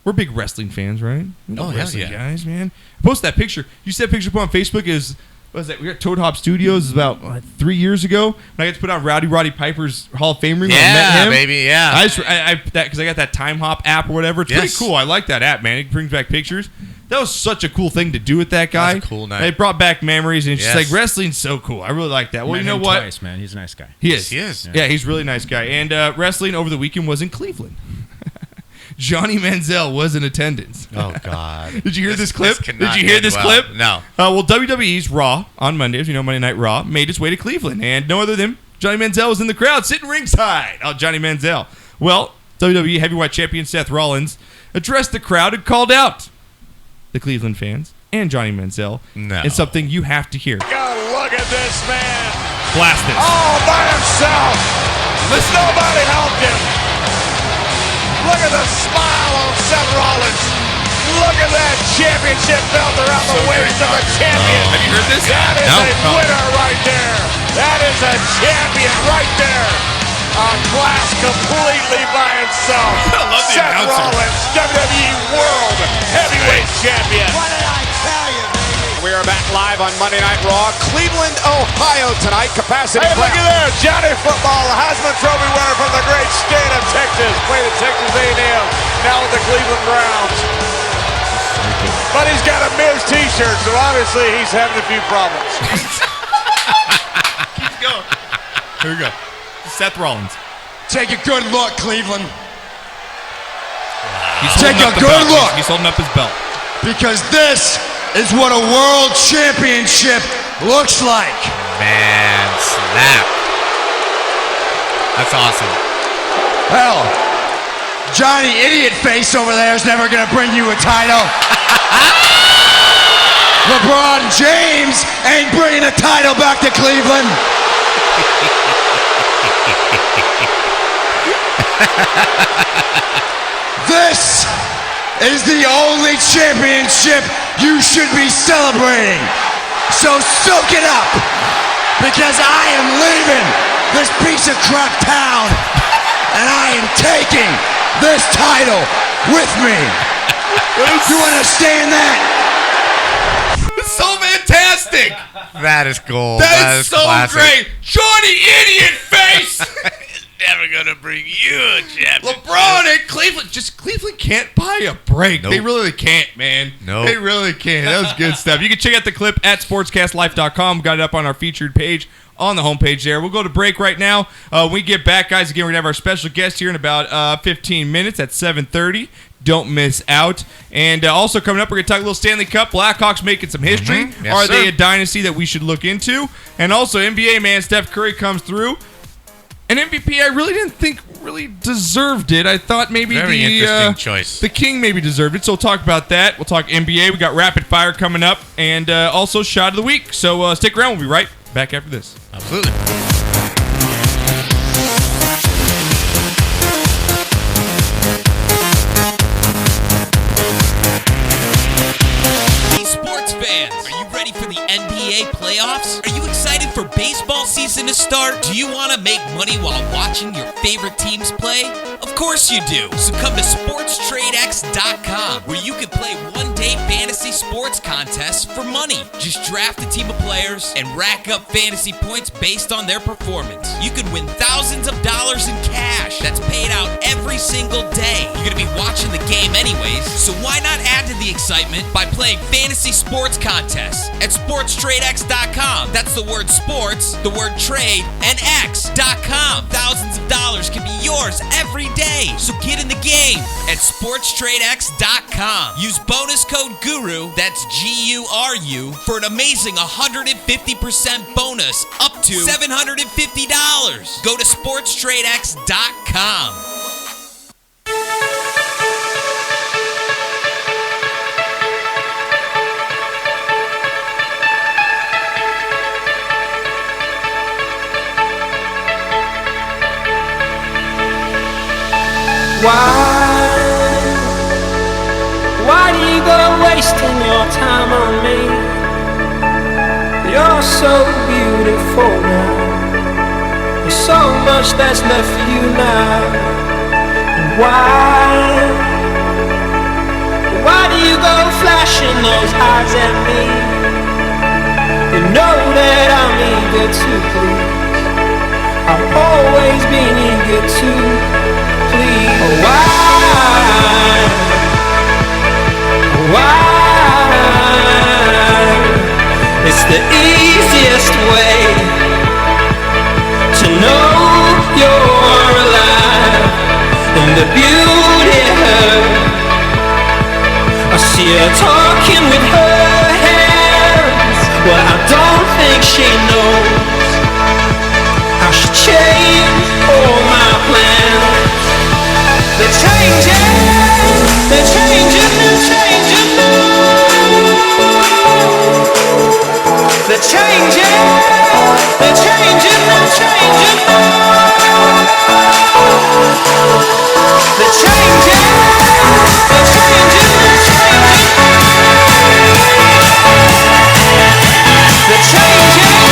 we're big wrestling fans, right? Oh, hell wrestling yeah. guys, man. Post that picture. You said picture put on Facebook is what was that? We got Toad Hop Studios about 3 years ago. And I got to put on Roddy Piper's Hall of Fame ring. when I met Yeah, him. baby, yeah. I because I got that Time Hop app or whatever. It's pretty Yes. cool. I like that app, man. It brings back pictures. That was such a cool thing to do with that guy. That was a cool night. It brought back memories, and it's just Yes. like wrestling's so cool. I really like that. Well, Met you know him what? Twice, man. He's a nice guy. He is. He is. Yeah, he's a really nice guy. And wrestling over the weekend was in Cleveland. Johnny Manziel was in attendance. Oh God! Did you hear this clip? Did cannot you hear end this well. clip? No. Well, WWE's Raw on Monday, as you know, Monday Night Raw, made its way to Cleveland. And no other than Johnny Manziel was in the crowd, sitting ringside. Oh, Johnny Manziel. Well, WWE Heavyweight Champion Seth Rollins addressed the crowd and called out the Cleveland fans and Johnny Manziel. No. And something you have to hear. God, look at this man. Blast this. All by himself. Listen. Nobody helped him. Look at the smile on Seth Rollins. Look at that championship belt around the waist of a champion. Have you heard this? That is No. a winner right there. That is a champion right there. A class completely by himself. I love the Seth announcer. Rollins, WWE World Heavyweight Champion. What did I tell you, baby? We are back live on Monday Night Raw, Cleveland, Ohio tonight. Capacity. Hey, look at there, Johnny Football, the Heisman Trophy winner from the great state of Texas. Played at Texas A&M, now with the Cleveland Browns. But he's got a Miz T-shirt, so obviously he's having a few problems. Keep going. Here we go. Seth Rollins. Take a good look, Cleveland, He's Take holding up a the good belt. look. He's holding up his belt. because this is what a world championship looks like. Man, slap. That's awesome. Hell, Johnny Idiot Face over there is never going to bring you a title. LeBron James ain't bringing a title back to Cleveland. This is the only championship you should be celebrating. So soak it up, because I am leaving this piece of crap town, and I am taking this title with me. You understand that? It's so fantastic. That is gold. That is so classic. great. Johnny Idiot Face. Never gonna bring you a championship. LeBron and Cleveland. Just Cleveland can't buy a break. Nope. They really can't, man. Nope. They really can't. That was good stuff. You can check out the clip at sportscastlife.com. Got it up on our featured page on the homepage there. We'll go to break right now. When we get back, guys, again, we're going to have our special guest here in about 15 minutes at 7:30. Don't miss out. And also coming up, we're going to talk a little Stanley Cup. Blackhawks making some history. Yes, Are they sir. a dynasty that we should look into? And also NBA, man, Steph Curry comes through. An MVP I really didn't think really deserved it. I thought maybe Very interesting choice. the King maybe deserved it. So we'll talk about that. We'll talk NBA. We got Rapid Fire coming up. And also Shot of the Week. So stick around. We'll be right back after this. Absolutely. Hey, sports fans, are you ready for the NBA playoffs? Are you excited for baseball season to start? Do you want to make money while watching your favorite teams play? Of course you do. So come to SportsTradeX.com, where you can play one-day fantasy sports contests for money. Just draft a team of players and rack up fantasy points based on their performance. You could win thousands of dollars in cash that's paid out every single day. You're going to be watching the game anyways, so why not add to the excitement by playing fantasy sports contests at SportsTradeX.com. That's the word sports, the word trade, and X.com. Thousands of dollars can be yours every day. So get in the game at SportsTradeX.com. Use bonus code GURU, that's GURU, for an amazing 150% bonus up to $750. Go to SportsTradeX.com. Why do you go wasting your time on me? You're so beautiful now. There's so much that's left for you now. And why do you go flashing those eyes at me? You know that I'm eager to please. I've always been eager to please. Why? It's the easiest way to know you're alive, and the beauty hurts. I see her talking with her hands. Well, I don't think she knows how she changed all my plans. They're changing, they're changing, they're changing now. They're changing, they're changing, they're changing now. They're changing, they're changing, they're changing now. They're changing,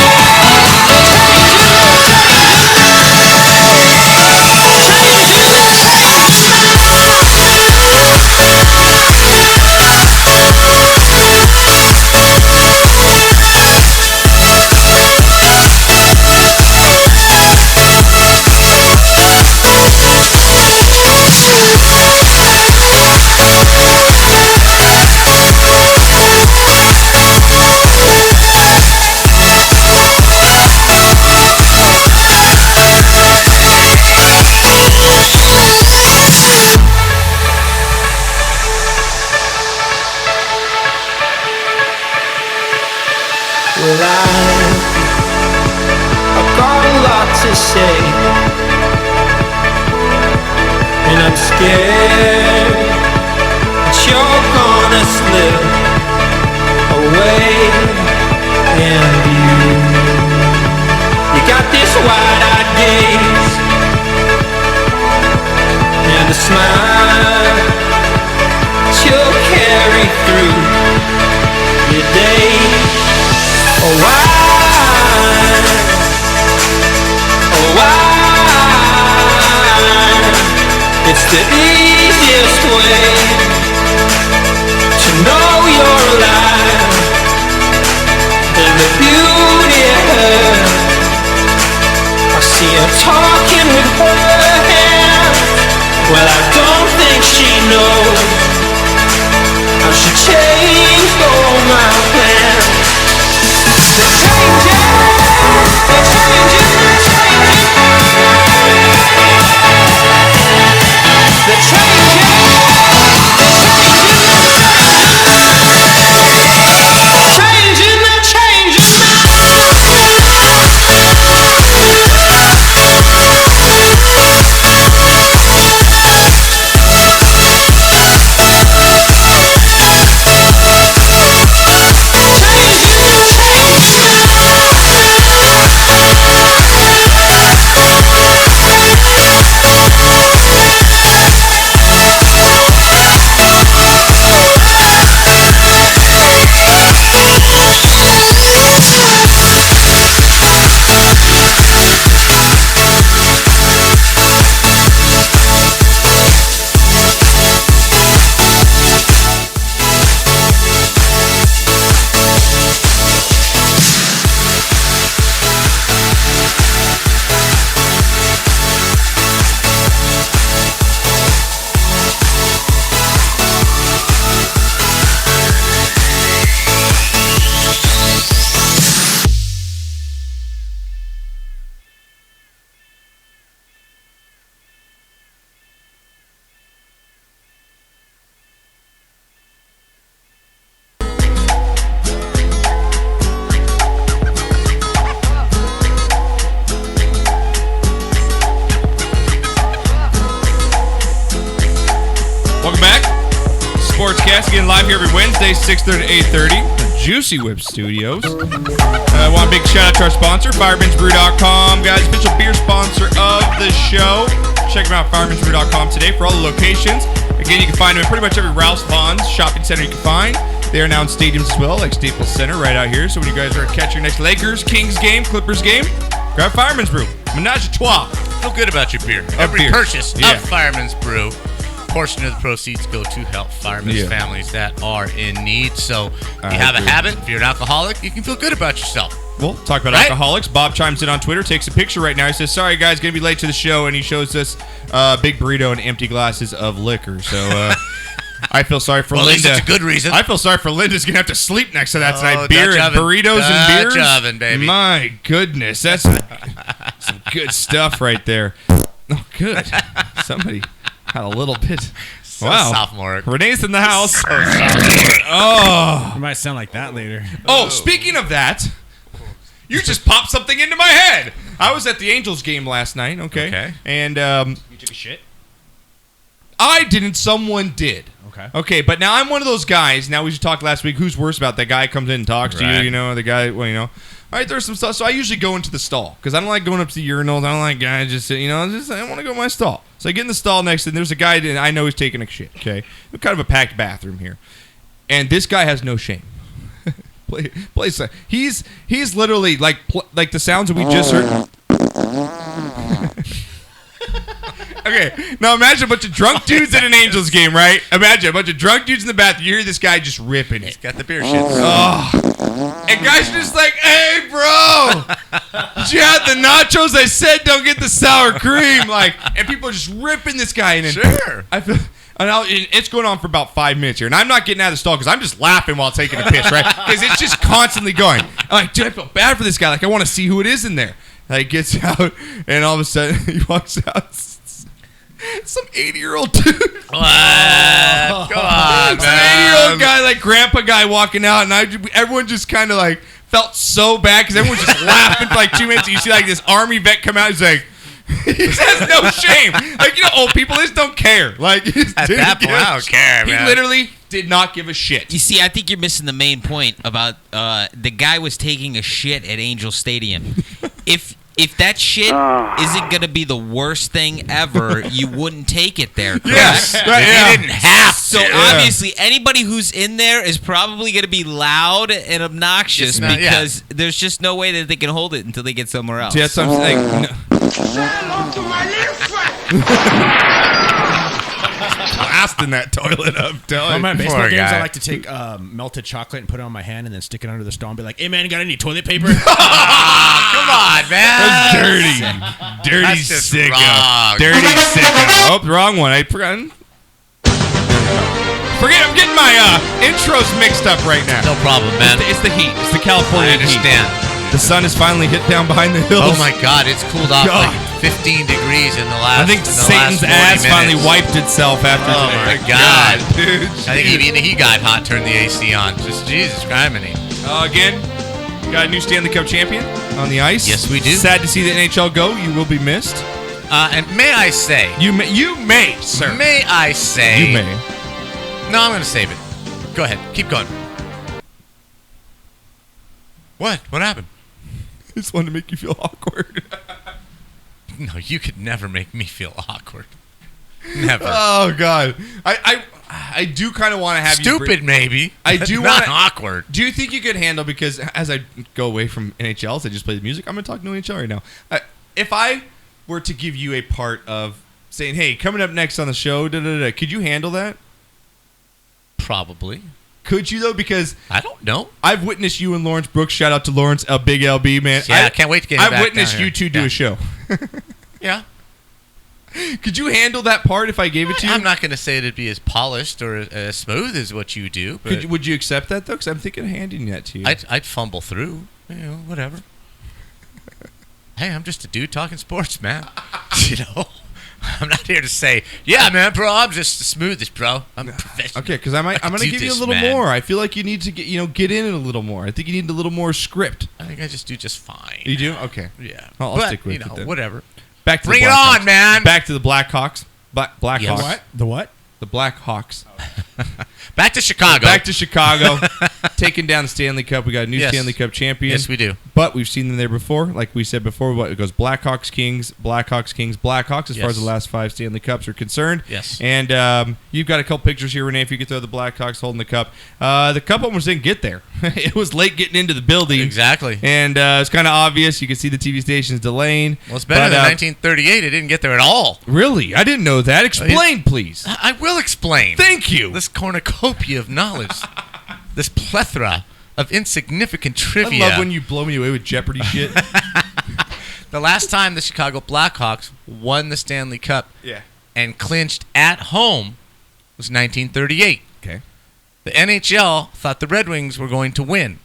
well, I've got a lot to say, And I'm scared that you're gonna slip away. And you got this wide-eyed gaze and a smile you'll carry through your day. Oh, why? It's the easiest way to know you're alive. And the beauty of her, I see her talking with her hand. Well, I don't think she knows how she changed all my plans. They're changing, they're changing, they're changing. They're changing, Sportsast again live here every Wednesday, 6:30 to 8:30, the Juicy Whip Studios. I want a big shout out to our sponsor, fireman'sbrew.com. Guys, official beer sponsor of the show. Check them out, fireman'sbrew.com today for all the locations. Again, you can find them in pretty much every Ralph's Vaughn's shopping center you can find. They are now in stadiums as well, like Staples Center right out here. So when you guys are catching your next Lakers, Kings game, Clippers game, grab Fireman's Brew. Menage a trois. Feel good about your beer. Every purchase of Fireman's Brew, portion of the proceeds go to help firemen's families that are in need. So if you have a habit, if you're an alcoholic, you can feel good about yourself. Well, talk about alcoholics. Bob chimes in on Twitter, takes a picture right now. He says, sorry, guys, going to be late to the show. And he shows us big burrito and empty glasses of liquor. So I feel sorry for Linda. At least it's a good reason. I feel sorry for Linda's going to have to sleep next to that tonight. Beer and burritos and beers. Dutch oven, baby. My goodness. That's some good stuff right there. Oh, good. Somebody had a little bit. So wow. Sophomore. Renee's in the house. So sophomore. Oh. It might sound like that later. Oh, speaking of that, you just popped something into my head. I was at the Angels game last night, okay? And you took a shit? I didn't. Someone did. Okay, but now I'm one of those guys. Now we just talked last week. Who's worse about that guy comes in and talks to you, you know, the guy, well, you know. All right, there's some stuff. So I usually go into the stall because I don't like going up to the urinals. I don't like guys just, you know, I want to go to my stall. So I get in the stall next, and there's a guy that I know he's taking a shit, okay? Kind of a packed bathroom here. And this guy has no shame. He's literally like the sounds that we just heard. Okay, now imagine a bunch of drunk dudes at an Angels game, right? Imagine a bunch of drunk dudes in the bathroom. You hear this guy just ripping it. He's got the beer shit. Oh. And guys are just like, hey, bro, did you have the nachos? I said don't get the sour cream. Like, and people are just ripping this guy in. Sure. I feel... And it's going on for about 5 minutes here. And I'm not getting out of the stall because I'm just laughing while taking a piss, right? Because it's just constantly going. I'm like, dude, I feel bad for this guy. Like, I want to see who it is in there. Like, gets out, and all of a sudden, he walks out. Some 80-year-old dude. What? Come on, man. Some 80-year-old guy, like grandpa guy walking out. And everyone just kind of like felt so bad because everyone's just laughing for like 2 minutes. And you see like this army vet come out. He's like, He has no shame. Like, old people just don't care. Like, At that point, I don't care, man. He literally did not give a shit. You see, I think you're missing the main point about the guy was taking a shit at Angel Stadium. If that shit isn't going to be the worst thing ever, you wouldn't take it there, correct? Yes. Right, You didn't have to. So obviously, anybody who's in there is probably going to be loud and obnoxious because there's just no way that they can hold it until they get somewhere else. See, that's what I'm saying. Blasting that toilet up. On my baseball Poor games, guy. I like to take melted chocolate and put it on my hand and then stick it under the stall and be like, "Hey man, got any toilet paper?" Come on, man. That's dirty. Dirty That's just sicko. wrong. Dirty sicko. Oh, wrong one. I forgot. I'm getting my intros mixed up right now. No problem, man. It's the heat. It's the California I understand. heat. The sun has finally hit down behind the hills. Oh my God, it's cooled off God. like 15 degrees in the last. I think Satan's ass finally wiped itself after Oh today. my God, dude. I think even he got hot. Turned the AC on. Just Jesus criminy. Again, got a new Stanley Cup champion on the ice. Yes, we do. Sad to see the NHL go. You will be missed. And may I say? You may, sir. May I say? You may. No, I'm going to save it. Go ahead. Keep going. What? What happened? I just wanted to make you feel awkward. No, you could never make me feel awkward. Never. Oh God, I do kind of want to have Stupid, maybe. I do not want awkward. Do you think you could handle, because as I go away from NHL, as I just play the music, I'm going to talk no NHL right now. If I were to give you a part of saying, "Hey, coming up next on the show," could you handle that? Probably. Could you though? Because I don't know. I've witnessed you and Lawrence Brooks. Shout out to Lawrence, a big LB man. Yeah, I can't wait to get him I've back witnessed down you here. two do Yeah. a show. Yeah. Could you handle that part if I gave it to you? I'm not going to say it'd be as polished or as smooth as what you do. But Would you accept that though? Because I'm thinking of handing that to you. I'd fumble through. Whatever. Hey, I'm just a dude talking sports, man. I'm not here to say, yeah, man, bro, I'm just the smoothest, bro. I'm a professional. Okay, because I'm going to give you a little more. I feel like you need to get in it a little more. I think you need a little more script. I think I just do just fine. You do? Okay. Yeah. I'll But, stick with it then. whatever. Back to Bring the it Blackhawks. on, man. Back to the Blackhawks. Blackhawks. Yes. What? The what? The Blackhawks. Back to Chicago. Back to Chicago. Taking down the Stanley Cup. We got a new Yes. Stanley Cup champion. Yes, we do. But we've seen them there before. Like we said before, it goes Blackhawks, Kings, Blackhawks, Kings, Blackhawks as far Yes. as the last 5 Stanley Cups are concerned. Yes. And you've got a couple pictures here, Renee, if you could throw the Blackhawks holding the cup. The cup almost didn't get there. It was late getting into the building. Exactly. And it's kind of obvious. You can see the TV stations delaying. Well, it's better than 1938. It didn't get there at all. Really? I didn't know that. Explain, please. I will explain. Thank you. This cornucopia of knowledge. This plethora of insignificant trivia. I love when you blow me away with Jeopardy shit. The last time the Chicago Blackhawks won the Stanley Cup and clinched at home was 1938. Okay. The NHL thought the Red Wings were going to win,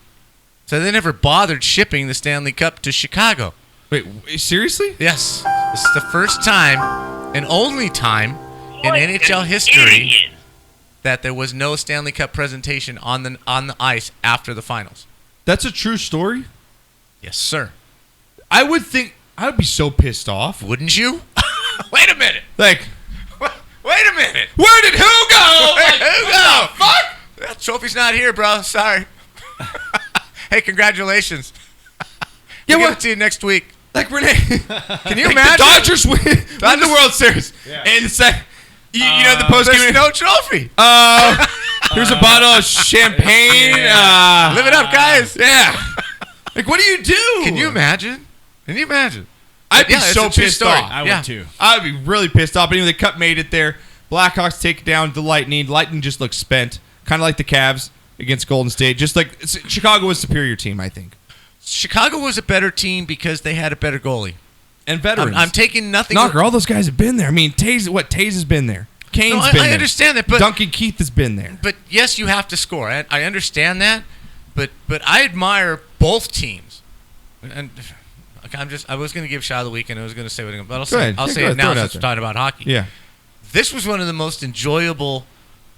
so they never bothered shipping the Stanley Cup to Chicago. Wait, seriously? Yes. This is the first time and only time in NHL history that there was no Stanley Cup presentation on the ice after the finals. That's a true story? Yes, sir. I would think I would be so pissed off. Wouldn't you? Wait a minute. Like, Wait a minute. where did who go? Wait, Like, who go? Fuck. That trophy's not here, bro. Sorry. Hey, congratulations. Yeah, We'll what? give it to you next week. Like, Renee, Can you like imagine? the Dodgers win the World Series. And you know the post There's game. no trophy. Here's a bottle of champagne. Live it up, guys. Yeah. Like, what do you do? Can you imagine? Can you imagine? I'd be Yeah, it's so a true pissed story. off. I Yeah. would too. I'd be really pissed off. But anyway, the Cup made it there. Blackhawks take down the Lightning. Lightning just looks spent, kind of like the Cavs against Golden State. Just like Chicago was a superior team, I think, Chicago was a better team because they had a better goalie. and veterans. I'm taking nothing. Knocker. All those guys have been there. I mean, Taze has been there. Kane's No, been I there. understand that, but Duncan Keith has been there. But yes, you have to score. I understand that, but I admire both teams. And I was going to give shot of the week, and I was going to say what I'm, but I'll say ahead. I'll Yeah, say go it ahead. Throw now it out since we're there. talking about hockey. Yeah. This was one of the most enjoyable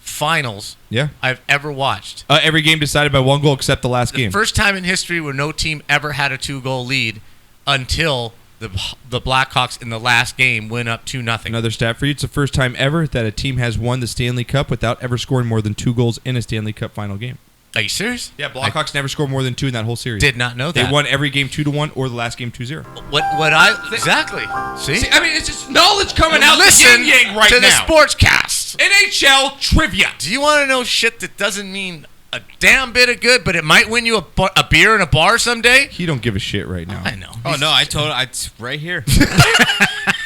finals Yeah. I've ever watched. Every game decided by one goal except the last game. First time in history where no team ever had a 2-goal lead until the Blackhawks in the last game went up 2-0. Another stat for you. It's the first time ever that a team has won the Stanley Cup without ever scoring more than 2 goals in a Stanley Cup final game. Are you serious? Yeah, Blackhawks never scored more than 2 in that whole series. Did not know that. They won every game 2-1 or the last game 2-0. Exactly. See, I mean, it's just knowledge coming out Listen the yin-yang right to now. the Sportscast. NHL trivia. Do you want to know shit that doesn't mean a damn bit of good, but it might win you a beer in a bar someday? He don't give a shit right now. I know. Oh no, it's right here.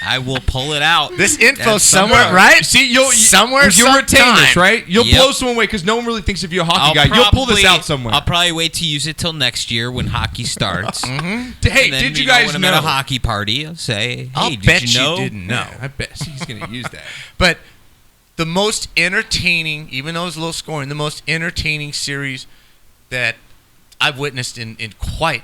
I will pull it out. This info That's somewhere, right? See, you'll retain this, right? You'll Yep. blow someone away because no one really thinks of you a hockey guy. You'll pull this out somewhere. I'll probably wait to use it till next year when hockey starts. Hey, And then, did you guys when I'm know? at a hockey party, I'll say, I'll hey, did bet you know? didn't know. I bet he's going to use that. But the most entertaining, even though it's low scoring, the most entertaining series that I've witnessed in quite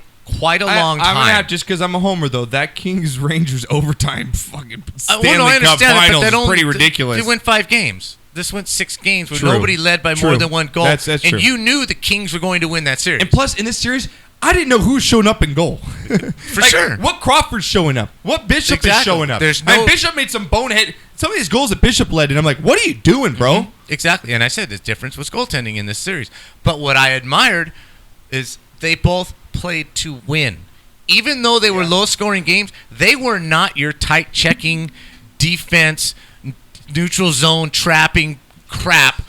a long time. I'm going to have, just because I'm a homer, though, that Kings-Rangers overtime fucking Stanley I Cup understand finals it, but is pretty ridiculous. They went 5 games. This went 6 games where True. nobody led by True. more than 1 goal. That's and true. you knew the Kings were going to win that series. And plus, in this series, I didn't know who was showing up in goal. For sure. What Crawford's showing up? What Bishop is showing up? There's And Bishop made some bonehead. Some of these goals that Bishop led, and I'm like, what are you doing, bro? Mm-hmm. Exactly. And I said the difference was goaltending in this series. But what I admired is they both played to win. Even though they were low-scoring games, they were not your tight-checking defense, neutral zone trapping crap.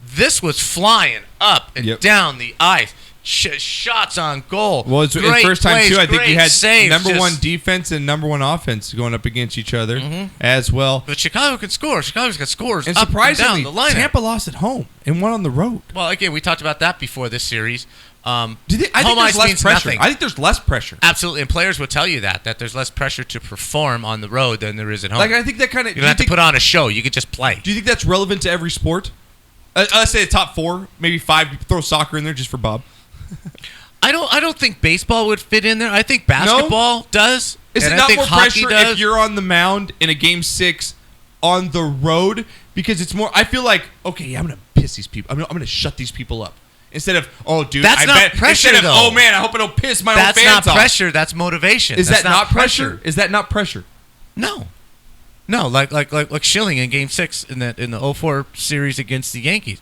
This was flying up and down the ice. Shots on goal. Well, it's Great first time, plays, too. I think you great had saves, number 1 just- defense and number 1 offense going up against each other as well. But Chicago can score. Chicago's got scores And up surprisingly, and down the lineup. Tampa lost at home and won on the road. Well, again, we talked about that before this series. I think home there's ice less means pressure. nothing. I think there's less pressure. Absolutely, and players will tell you that there's less pressure to perform on the road than there is at home. Like, I think that kind of... You don't have to put on a show. You could just play. Do you think that's relevant to every sport? Let's say the top 4, maybe 5. Throw soccer in there just for Bob. I don't think baseball would fit in there. I think basketball does. Is and it I not think more hockey pressure does. if you're on the mound in a game 6 on the road? Because it's more... I feel like, okay, yeah, I'm going to piss these people. I'm going to shut these people up. Instead of, oh, dude, That's not pressure, Instead of, though. oh, man, I hope I don't piss my own That's fans not off. pressure. That's motivation. Is That's that not pressure? Is that not pressure? No, like Schilling in Game 6 in the 0-4 series against the Yankees.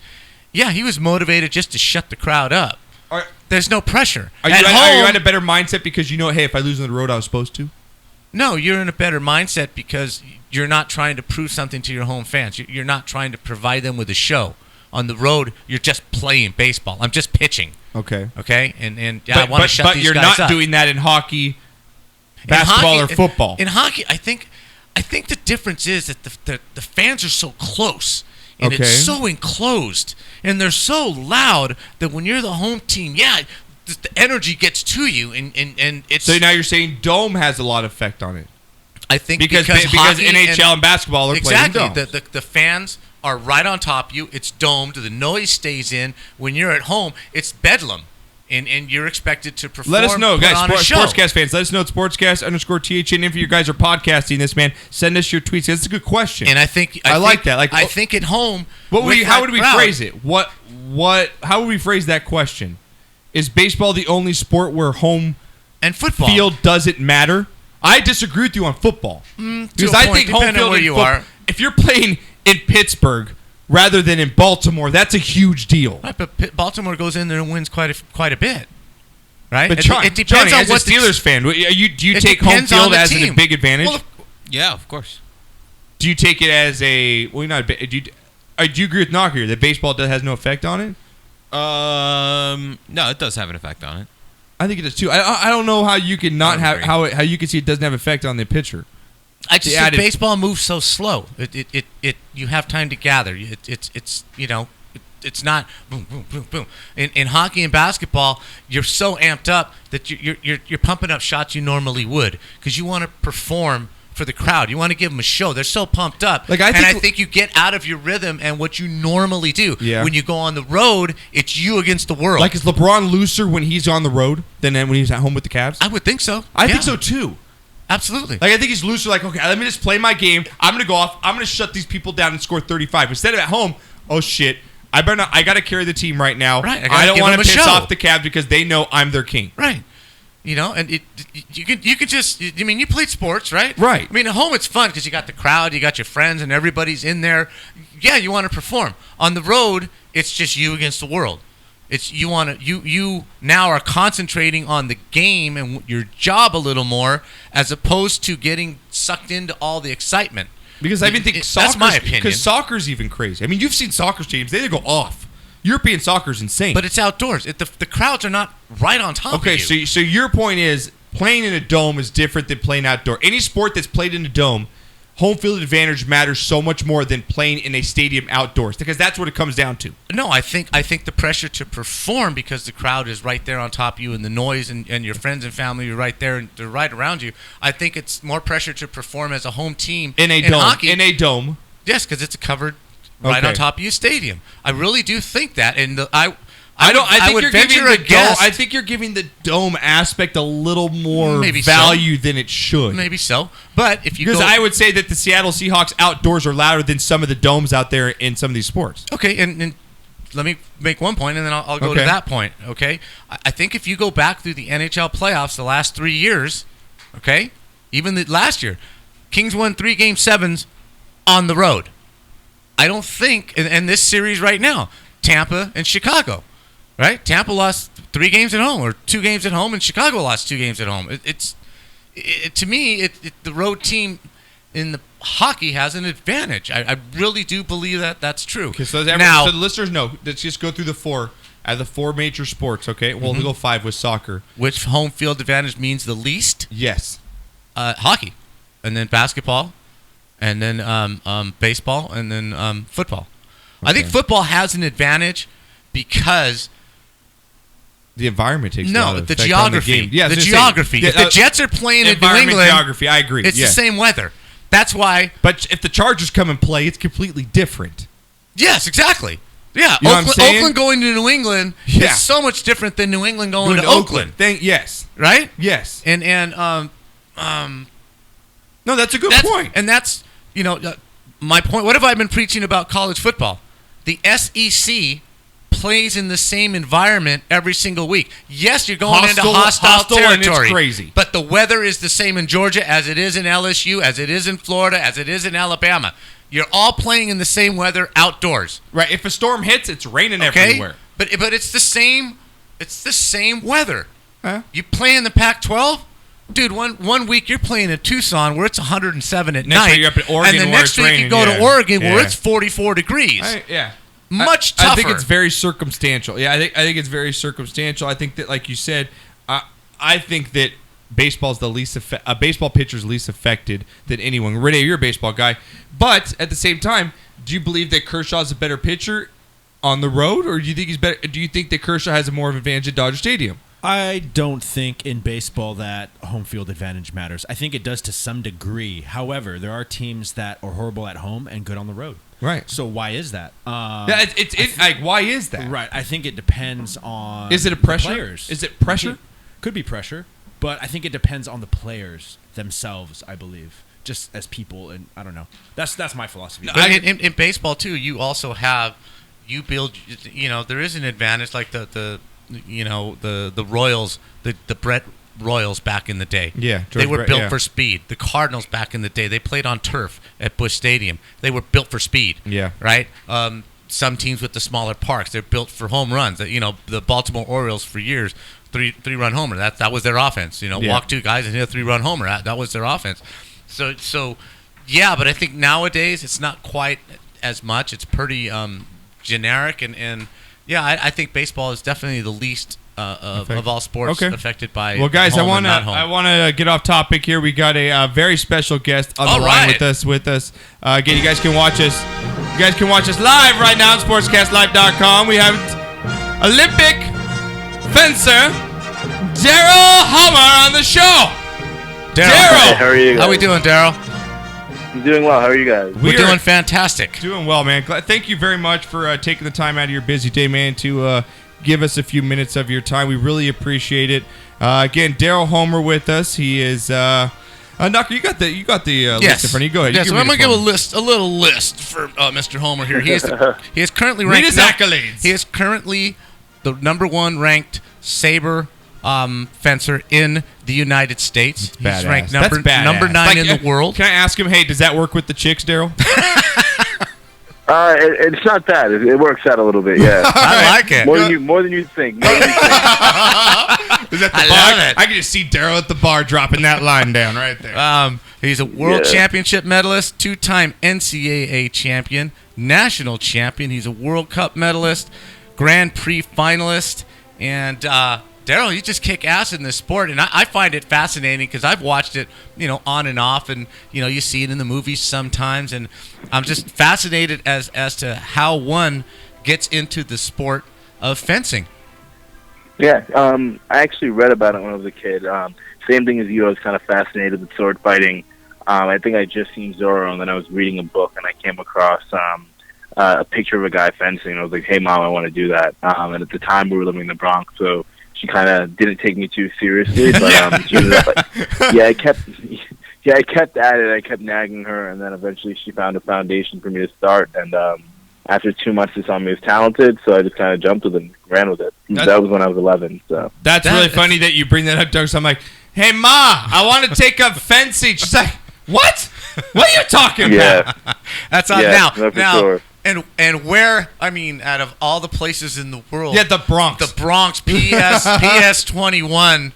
Yeah, he was motivated just to shut the crowd up. There's no pressure. Are you in a better mindset because you know, hey, if I lose on the road, I was supposed to? No, you're in a better mindset because you're not trying to prove something to your home fans. You're not trying to provide them with a show. On the road, you're just playing baseball. I'm just pitching. Okay. And I want to shut but these you're guys not up. doing that in hockey, basketball, or football. In hockey, I think the difference is that the fans are so close and Okay. it's so enclosed and they're so loud that when you're the home team, the energy gets to you and it's. So now you're saying dome has a lot of effect on it. I think because hockey NHL and basketball are exactly playing domes. the fans are right on top of you. It's domed. The noise stays in. When you're at home, it's bedlam, and you're expected to perform. Let us know, put guys. on a show. Sportscast fans, let us know at Sportscast_THN. If you guys are podcasting this, man, send us your tweets. That's a good question. And I think like that. Like, I think at home, how would we phrase it? How would we phrase that question? Is baseball the only sport where home and football field doesn't matter? I disagree with you on football because I think home field where you are. If you're playing in Pittsburgh rather than in Baltimore, that's a huge deal. Right, but Baltimore goes in there and wins quite a bit, right? But it depends Johnny, on as what a Steelers fan, do you it take home depends on field the as team. a big advantage? Well, Yeah, of course. Do you take it as a not? Do you agree with Knocker that baseball has no effect on it? No, it does have an effect on it. I think it does too. I don't know how you can not have how you can see it doesn't have effect on the pitcher. I just think baseball moves so slow. It you have time to gather. It's not boom boom boom boom. In hockey and basketball, you're so amped up that you're pumping up shots you normally would because you want to perform for the crowd. You want to give them a show. They're so pumped up. I think you get out of your rhythm and what you normally do. Yeah. When you go on the road, it's you against the world. Like, is LeBron looser when he's on the road than when he's at home with the Cavs? I would think so. I think so too. Absolutely. Like, I think he's looser. Like, okay, let me just play my game. I'm gonna go off. I'm gonna shut these people down and score 35. Instead of at home, oh shit, I better not. I gotta carry the team right now. Right. I don't want to piss show. off the Cavs because they know I'm their king. Right. You know, and you could just. I mean, you played sports, right? Right. I mean, at home it's fun because you got the crowd, you got your friends, and everybody's in there. Yeah, you want to perform. On the road, it's just you against the world. It's you now are concentrating on the game and your job a little more, as opposed to getting sucked into all the excitement. Because I even think that's my opinion. Because soccer's even crazy. I mean, you've seen soccer teams; they go off. European soccer's insane. But it's outdoors. The crowds are not right on top of you. Okay, so your point is playing in a dome is different than playing outdoor. Any sport that's played in a dome, home field advantage matters so much more than playing in a stadium outdoors, because that's what it comes down to. No, I think the pressure to perform, because the crowd is right there on top of you, and the noise and your friends and family are right there and they're right around you. I think it's more pressure to perform as a home team in a dome. Hockey. In a dome. Yes, because it's a covered right on top of your stadium. I really do think that, and I think you're giving the dome aspect a little more maybe value than it should. Maybe so, but if you because I would say that the Seattle Seahawks outdoors are louder than some of the domes out there in some of these sports. Okay, and let me make one point, and then I'll go to that point. Okay, I think if you go back through the NHL playoffs the last 3 years, okay, even the last year, Kings won 3 Game 7s on the road. I don't think, and this series right now, Tampa and Chicago, right? Tampa lost 3 games at home, or 2 games at home, and Chicago lost 2 games at home. To me, the road team in the hockey has an advantage. I really do believe that that's true. Okay, so the listeners know. Let's just go through the 4 major sports. Okay, we'll go 5 with soccer. Which home field advantage means the least? Yes, hockey, and then basketball. And then baseball, and then football. Okay. I think football has an advantage because the environment takes the geography. The geography. If the Jets are playing in New England, geography, I agree. It's the same weather. That's why. But if the Chargers come and play, it's completely different. Yes, exactly. Yeah, you know Oakland going to New England is so much different than New England going to Oakland. Yes. Right. Yes. And no, that's a good point. And that's. My point, what have I been preaching about college football? The SEC plays in the same environment every single week. Yes, you're going into hostile territory. And it's crazy. But the weather is the same in Georgia as it is in LSU, as it is in Florida, as it is in Alabama. You're all playing in the same weather outdoors. Right. If a storm hits, it's raining everywhere. But it's the same weather. Huh? You play in the Pac-12? Dude, one week you're playing in Tucson where it's 107 at night. You're up in Oregon, and the next week you go to Oregon where it's 44 degrees. Much tougher. I think it's very circumstantial. Yeah, I think it's very circumstantial. I think that, like you said, I think that baseball's a baseball pitcher's least affected than anyone. Renee, you're a baseball guy, but at the same time, do you believe that Kershaw's a better pitcher on the road, or do you think he's better? Do you think that Kershaw has a more of an advantage at Dodger Stadium? I don't think in baseball that home field advantage matters. I think it does to some degree. However, there are teams that are horrible at home and good on the road. Right. So why is that? Why is that? Right. I think it depends on. Is it a pressure? Players. Is it pressure? Could be pressure, but I think it depends on the players themselves. I believe, just as people, and I don't know. That's my philosophy. In baseball too, you also have build. There is an advantage like the Royals, the Brett Royals back in the day. Yeah, they were built for speed. The Cardinals back in the day, they played on turf at Busch Stadium. They were built for speed. Yeah, right. Some teams with the smaller parks, they're built for home runs. The Baltimore Orioles for years, three-run homer. That was their offense. Walk 2 guys and hit a 3-run homer. That was their offense. So yeah, but I think nowadays it's not quite as much. It's pretty generic and. Yeah, I think baseball is definitely the least of all sports affected by. Well, guys, I want to get off topic here. We got a very special guest on the line with us. Again, you guys can watch us. You guys can watch us live right now on SportscastLive.com. We have Olympic fencer Daryl Hummer on the show. Daryl, how are you guys? How we doing, Daryl? I'm doing well. How are you guys? We're doing fantastic. Doing well, man. Thank you very much for taking the time out of your busy day, man, to give us a few minutes of your time. We really appreciate it. Again, Daryl Homer with us. He is Knocker. You got the list in front of you. Go ahead. Yes, so I'm going to give a little list for Mr. Homer here. He is currently ranked. Read his accolades. He is currently the #1 ranked saber fencer in the United States. He's badass. ranked That's badass. number 9 in the world. Can I ask him, hey, does that work with the chicks, Daryl? It's not that. It works out a little bit, yeah. I like it. More than you think. More than you think. Is that the I bar? love it. I can just see Daryl at the bar dropping that line down right there. He's a world Yeah. championship medalist, 2-time NCAA champion, national champion. He's a World Cup medalist, Grand Prix finalist, and Daryl, you just kick ass in this sport, and I find it fascinating because I've watched it, on and off, and you see it in the movies sometimes, and I'm just fascinated as to how one gets into the sport of fencing. Yeah, I actually read about it when I was a kid. Same thing as you. I was kind of fascinated with sword fighting. I think I just seen Zorro, and then I was reading a book, and I came across a picture of a guy fencing. And I was like, "Hey, Mom, I want to do that." And at the time, we were living in the Bronx, so she kind of didn't take me too seriously. But she ended up, I kept at it. I kept nagging her, and then eventually she found a foundation for me to start. And after 2 months, she saw me as talented, so I just kind of jumped with it and ran with it. That was when I was 11. So That's really funny that you bring that up, Doug. So I'm like, hey, Ma, I want to take up fencing. She's like, what? What are you talking about? That's on Yeah, now. no, for Now, sure. and where? I mean, out of all the places in the world, Yeah, the Bronx. PS 21,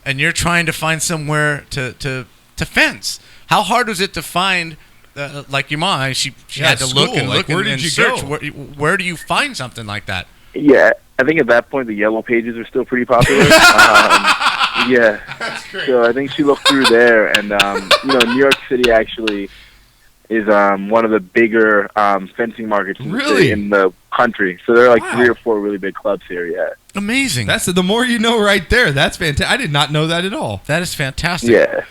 and you're trying to find somewhere to fence. How hard was it to find? Like your mom, she had to look and look where and did you search. go? Where do you find something like that? yeah, I think at that point the yellow pages were still pretty popular. Yeah, That's great. so I think she looked through there, and New York City actually is one of the bigger fencing markets Really? in the country. So there are like Wow. 3 or 4 really big clubs here. Yeah. Amazing. That's the more you know right there. That's fantastic. I did not know that at all. That is fantastic. Yeah.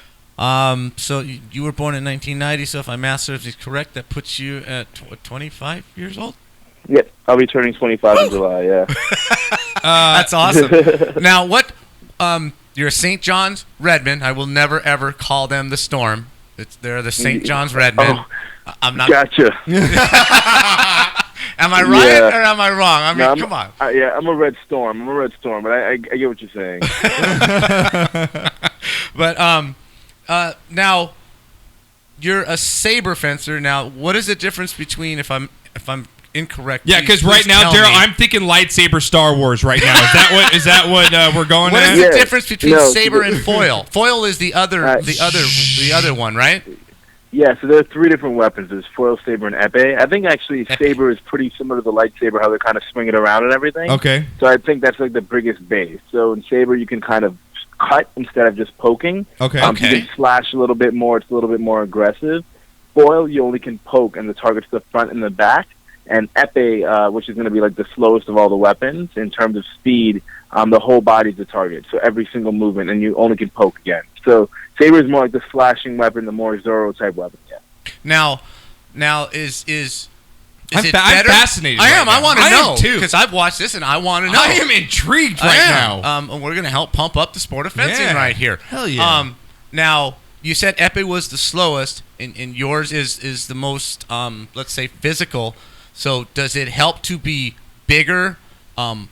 So you were born in 1990. So if my math serves is correct, that puts you at 25 years old. Yep. I'll be turning 25 in July. Yeah. That's awesome. Now, what? You're a St. John's Redmen. I will never ever call them the Storm. They're the St. John's Redmen. Oh, I'm not. Gotcha. Am I right Yeah. or am I wrong? I mean, No, come on. I'm a Red Storm. But I get what you're saying. But now you're a saber fencer. Now, what is the difference between if I'm incorrect? Yeah, please- because right please now, tell Daryl, me. I'm thinking lightsaber Star Wars right now. Is that what we're going What at? is Yeah. the difference between No, saber and foil? Foil is the other one, right? Yeah, so there are 3 different weapons. There's foil, saber, and epee. I think actually saber is pretty similar to the lightsaber, how they kind of swing it around and everything. Okay. So I think that's like the biggest base. So in saber, you can kind of cut instead of just poking. Okay. You can slash a little bit more. It's a little bit more aggressive. Foil, you only can poke, and the target's the front and the back. And epee, which is going to be like the slowest of all the weapons in terms of speed, the whole body's the target. So every single movement, and you only can poke again. So saber is more like the slashing weapon, the more Zorro type weapon. Yeah. Now is I'm it I'm better? fascinated. I am. right I now. want to I know am too. because I've watched this and I want to know. I am intrigued I right am. now. And we're going to help pump up the sport of fencing Yeah. right here. Hell yeah. Now, you said epee was the slowest, and yours is the most, let's say, physical. So does it help to be bigger,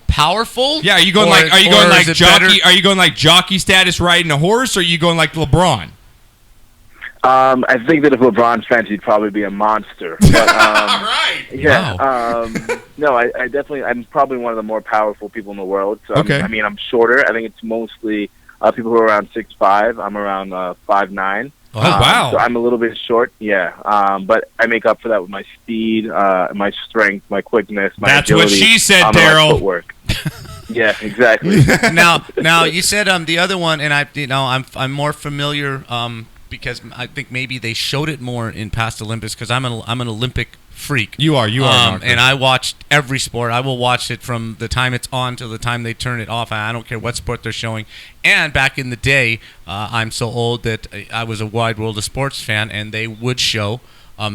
powerful? Yeah, are you going Or- like or is it jockey? better- Are you going like jockey status riding a horse, or are you going like LeBron? I think that if LeBron's fence, he'd probably be a monster. But, Right. yeah. No, I definitely. I'm probably one of the more powerful people in the world. So Okay. I'm shorter. I think it's mostly people who are around 6'5". I'm around 5'9". Oh, wow. So I'm a little bit short. Yeah. But I make up for that with my speed, my strength, my quickness, my That's what agility. she said, and my Daryl. footwork. Yeah, exactly. now you said the other one, and I'm more familiar because I think maybe they showed it more in past Olympics because I'm an Olympic freak. You are, Marcus. And I watched every sport. I will watch it from the time it's on till the time they turn it off. I don't care what sport they're showing. And back in the day, I'm so old that I was a Wide World of Sports fan, and they would show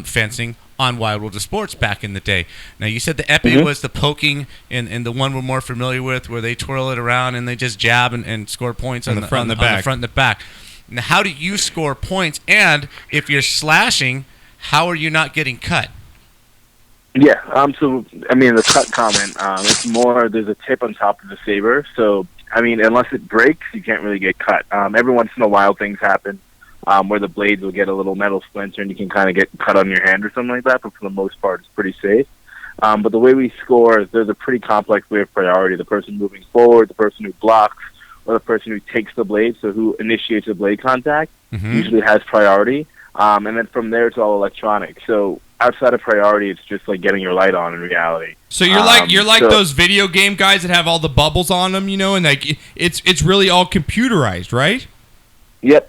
fencing on Wide World of Sports back in the day. Now, you said the epee was the poking, and the one we're more familiar with where they twirl it around and they just jab and score points on the front and the back. Now, how do you score points? And if you're slashing, how are you not getting cut? Yeah, so, the cut comment, it's more, there's a tip on top of the saber, so I mean, unless it breaks, you can't really get cut. Every once in a while, things happen where the blades will get a little metal splinter and you can kind of get cut on your hand or something like that, but for the most part, it's pretty safe. But the way we score is there's a pretty complex way of priority. The person moving forward, the person who blocks, or the person who takes the blade, so who initiates the blade contact, usually has priority. And then from there, it's all electronic. So outside of priority, it's just like getting your light on in reality. So you're like those video game guys that have all the bubbles on them, you know, and like it's really all computerized, right? Yep.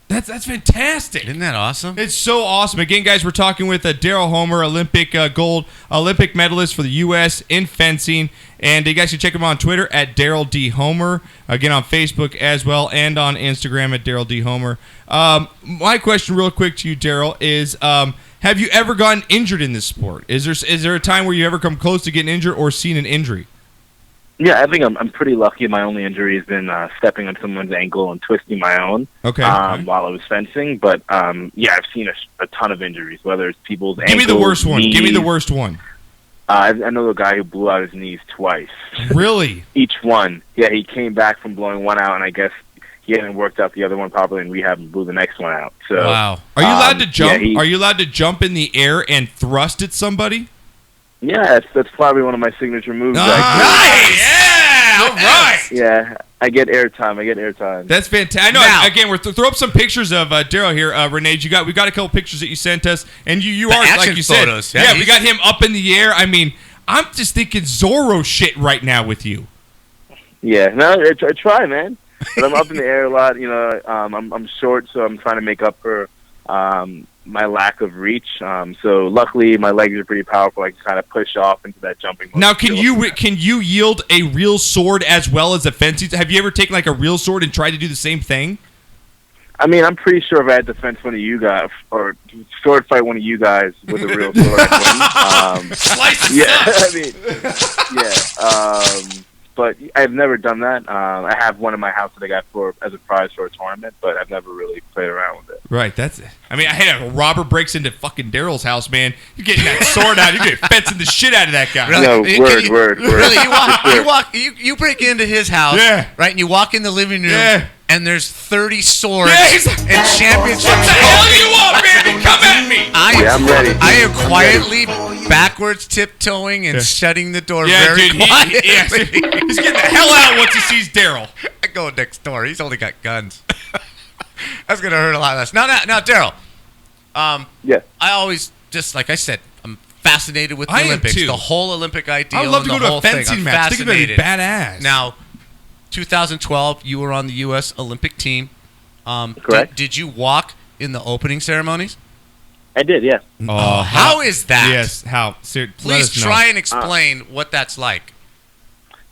That's fantastic. Isn't that awesome? It's so awesome. Again, guys, we're talking with Daryl Homer, Olympic gold Olympic medalist for the U.S. in fencing. And you guys can check him on Twitter at Daryl D. Homer. Again, on Facebook as well, and on Instagram at Daryl D. Homer. My question real quick to you, Daryl, is have you ever gotten injured in this sport? Is there a time where you ever come close to getting injured or seen an injury? Yeah, I think I'm pretty lucky. My only injury has been stepping on someone's ankle and twisting my own while I was fencing. But, yeah, I've seen a ton of injuries, whether it's people's ankles, Give me the worst one. knees. Give me the worst one. I know a guy who blew out his knees twice. Really? Each one. Yeah, he came back from blowing one out, and I guess he hadn't worked out the other one properly in rehab and blew the next one out. So, wow. Are you allowed to jump? Yeah, Are you allowed to jump in the air and thrust at somebody? Yeah, that's probably one of my signature moves. Nice! Yeah! All right! Yeah, I get airtime. That's fantastic. I know. Now, again, we're throw up some pictures of Daryl here, Renee. We got a couple pictures that you sent us, and you are like you photos. said. Yeah, we got him up in the air. I mean, I'm just thinking Zorro shit right now with you. Yeah, no, I try, man. But I'm up in the air a lot. You know, I'm short, so I'm trying to make up for my lack of reach. So luckily, my legs are pretty powerful. I can kind of push off into that jumping. Now, can you yield a real sword as well as a fencing? Have you ever taken like a real sword and tried to do the same thing? I mean, I'm pretty sure if I had to fence one of you guys or sword fight one of you guys with a real sword, I'd win. But I've never done that. I have one in my house that I got as a prize for a tournament, but I've never really played around with it. Right. I had a robber breaks into fucking Daryl's house, man. You're getting that sword out. You're getting fencing the shit out of that guy. Really? No, word. Really, you break into his house, right? And you walk in the living room, and there's 30 swords and championships. What the hell do you want, man? Come at me! I'm ready. I am quietly backwards tiptoeing and shutting the door very quietly. He's getting the hell out once he sees Daryl. I go next door. He's only got guns. That's going to hurt a lot less. Now, Daryl. I always, just like I said, I'm fascinated with the Olympics. Too. The whole Olympic ideal. I'd love to go to a fencing thing. match. I think it'd be badass. Now, 2012, you were on the U.S. Olympic team. Correct. Did you walk in the opening ceremonies? I did, yeah. Oh, how is that? Yes, how? Please try and explain what that's like.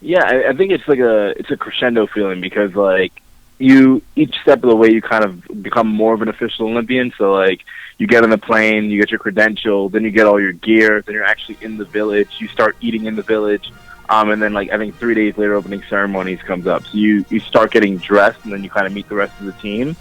Yeah, I think it's a crescendo feeling because like each step of the way you kind of become more of an official Olympian. So like you get on the plane, you get your credential, then you get all your gear, then you're actually in the village. You start eating in the village, and then like I think 3 days later, opening ceremonies comes up. So you start getting dressed, and then you kind of meet the rest of the team.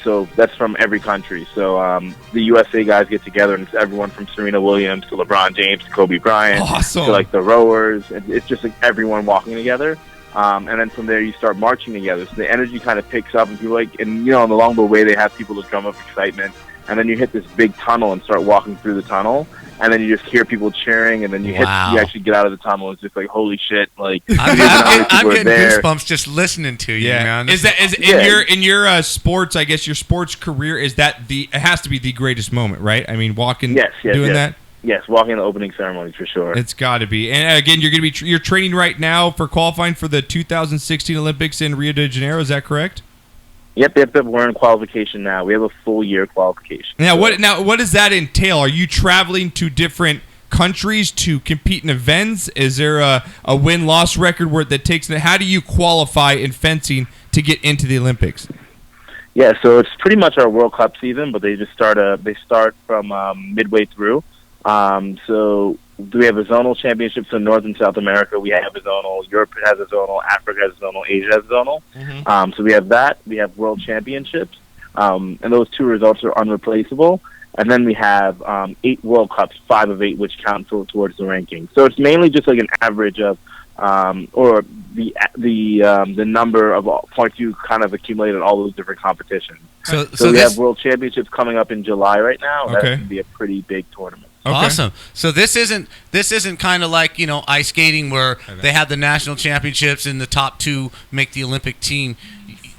So that's from every country. So the USA guys get together, and it's everyone from Serena Williams to LeBron James to Kobe Bryant to like the rowers. It's just like everyone walking together. And then from there, you start marching together. So the energy kind of picks up, and people along the way, they have people to drum up excitement. And then you hit this big tunnel and start walking through the tunnel. And then you just hear people cheering, and then you actually get out of the tunnel. It's just like, holy shit! Like I'm getting goosebumps just listening to you, man. In your sports? I guess your sports career it has to be the greatest moment, right? I mean, walking, doing that. Yes, walking in the opening ceremonies for sure. It's got to be. And again, you're training right now for qualifying for the 2016 Olympics in Rio de Janeiro. Is that correct? Yep. We're in qualification now. We have a full year qualification. Now, what does that entail? Are you traveling to different countries to compete in events? Is there a win-loss record where that takes? How do you qualify in fencing to get into the Olympics? Yeah, so it's pretty much our World Cup season, but they just start from midway through. So we have a zonal championship. So North and South America, we have a zonal. Europe has a zonal. Africa has a zonal. Asia has a zonal. Mm-hmm. So we have that. We have World Championships, and those two results are unreplaceable. And then we have 8 World Cups, 5 of 8, which count towards the ranking. So it's mainly just like an average of or the number of points you kind of accumulate in all those different competitions. So we have World Championships coming up in July right now. That's going to be a pretty big tournament. Okay. Awesome. So this isn't kind of like, ice skating where they have the national championships and the top 2 make the Olympic team.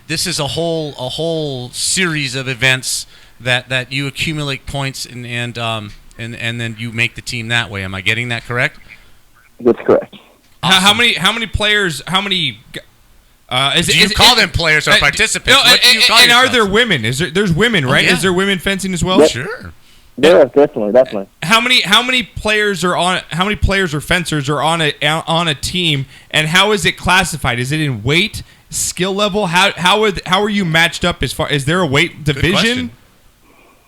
This is a whole series of events that you accumulate points and then you make the team that way. Am I getting that correct? That's correct. Awesome. How many players? How many? Do you call them players or participants? What do you call and yourself? are there women? There's women, right? Yeah. Is there women fencing as well? Yep. Sure. Yeah, definitely. How many players are on? How many players or fencers are on a team? And how is it classified? Is it in weight, skill level? How are you matched up as far? Is there a weight division?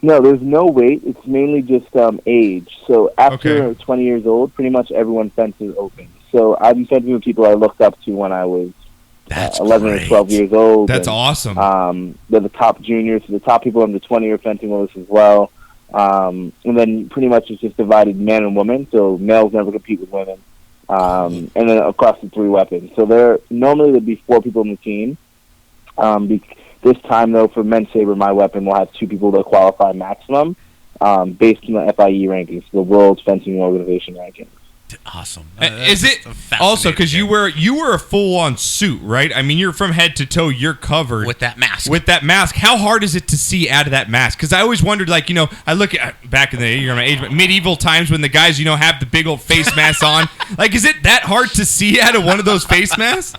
No, there's no weight. It's mainly just age. So after 20 years old, pretty much everyone fences open. So I've been fencing with people I looked up to when I was 11 or 12 years old. That's awesome. They're the top juniors. So the top people under 20 are fencing with us as well. And then pretty much it's just divided men and women. So males never compete with women. And then across the 3 weapons. So normally there'd be 4 people in the team. This time, though, for men's saber, my weapon will have 2 people that qualify maximum based on the FIE rankings, the World Fencing Organization rankings. Awesome. Is it also because you were a full-on suit, right? I mean, you're from head to toe. You're covered with that mask. How hard is it to see out of that mask? Because I always wondered, I look at back in the you're my age, but medieval times when the guys have the big old face masks on. Is it that hard to see out of one of those face masks?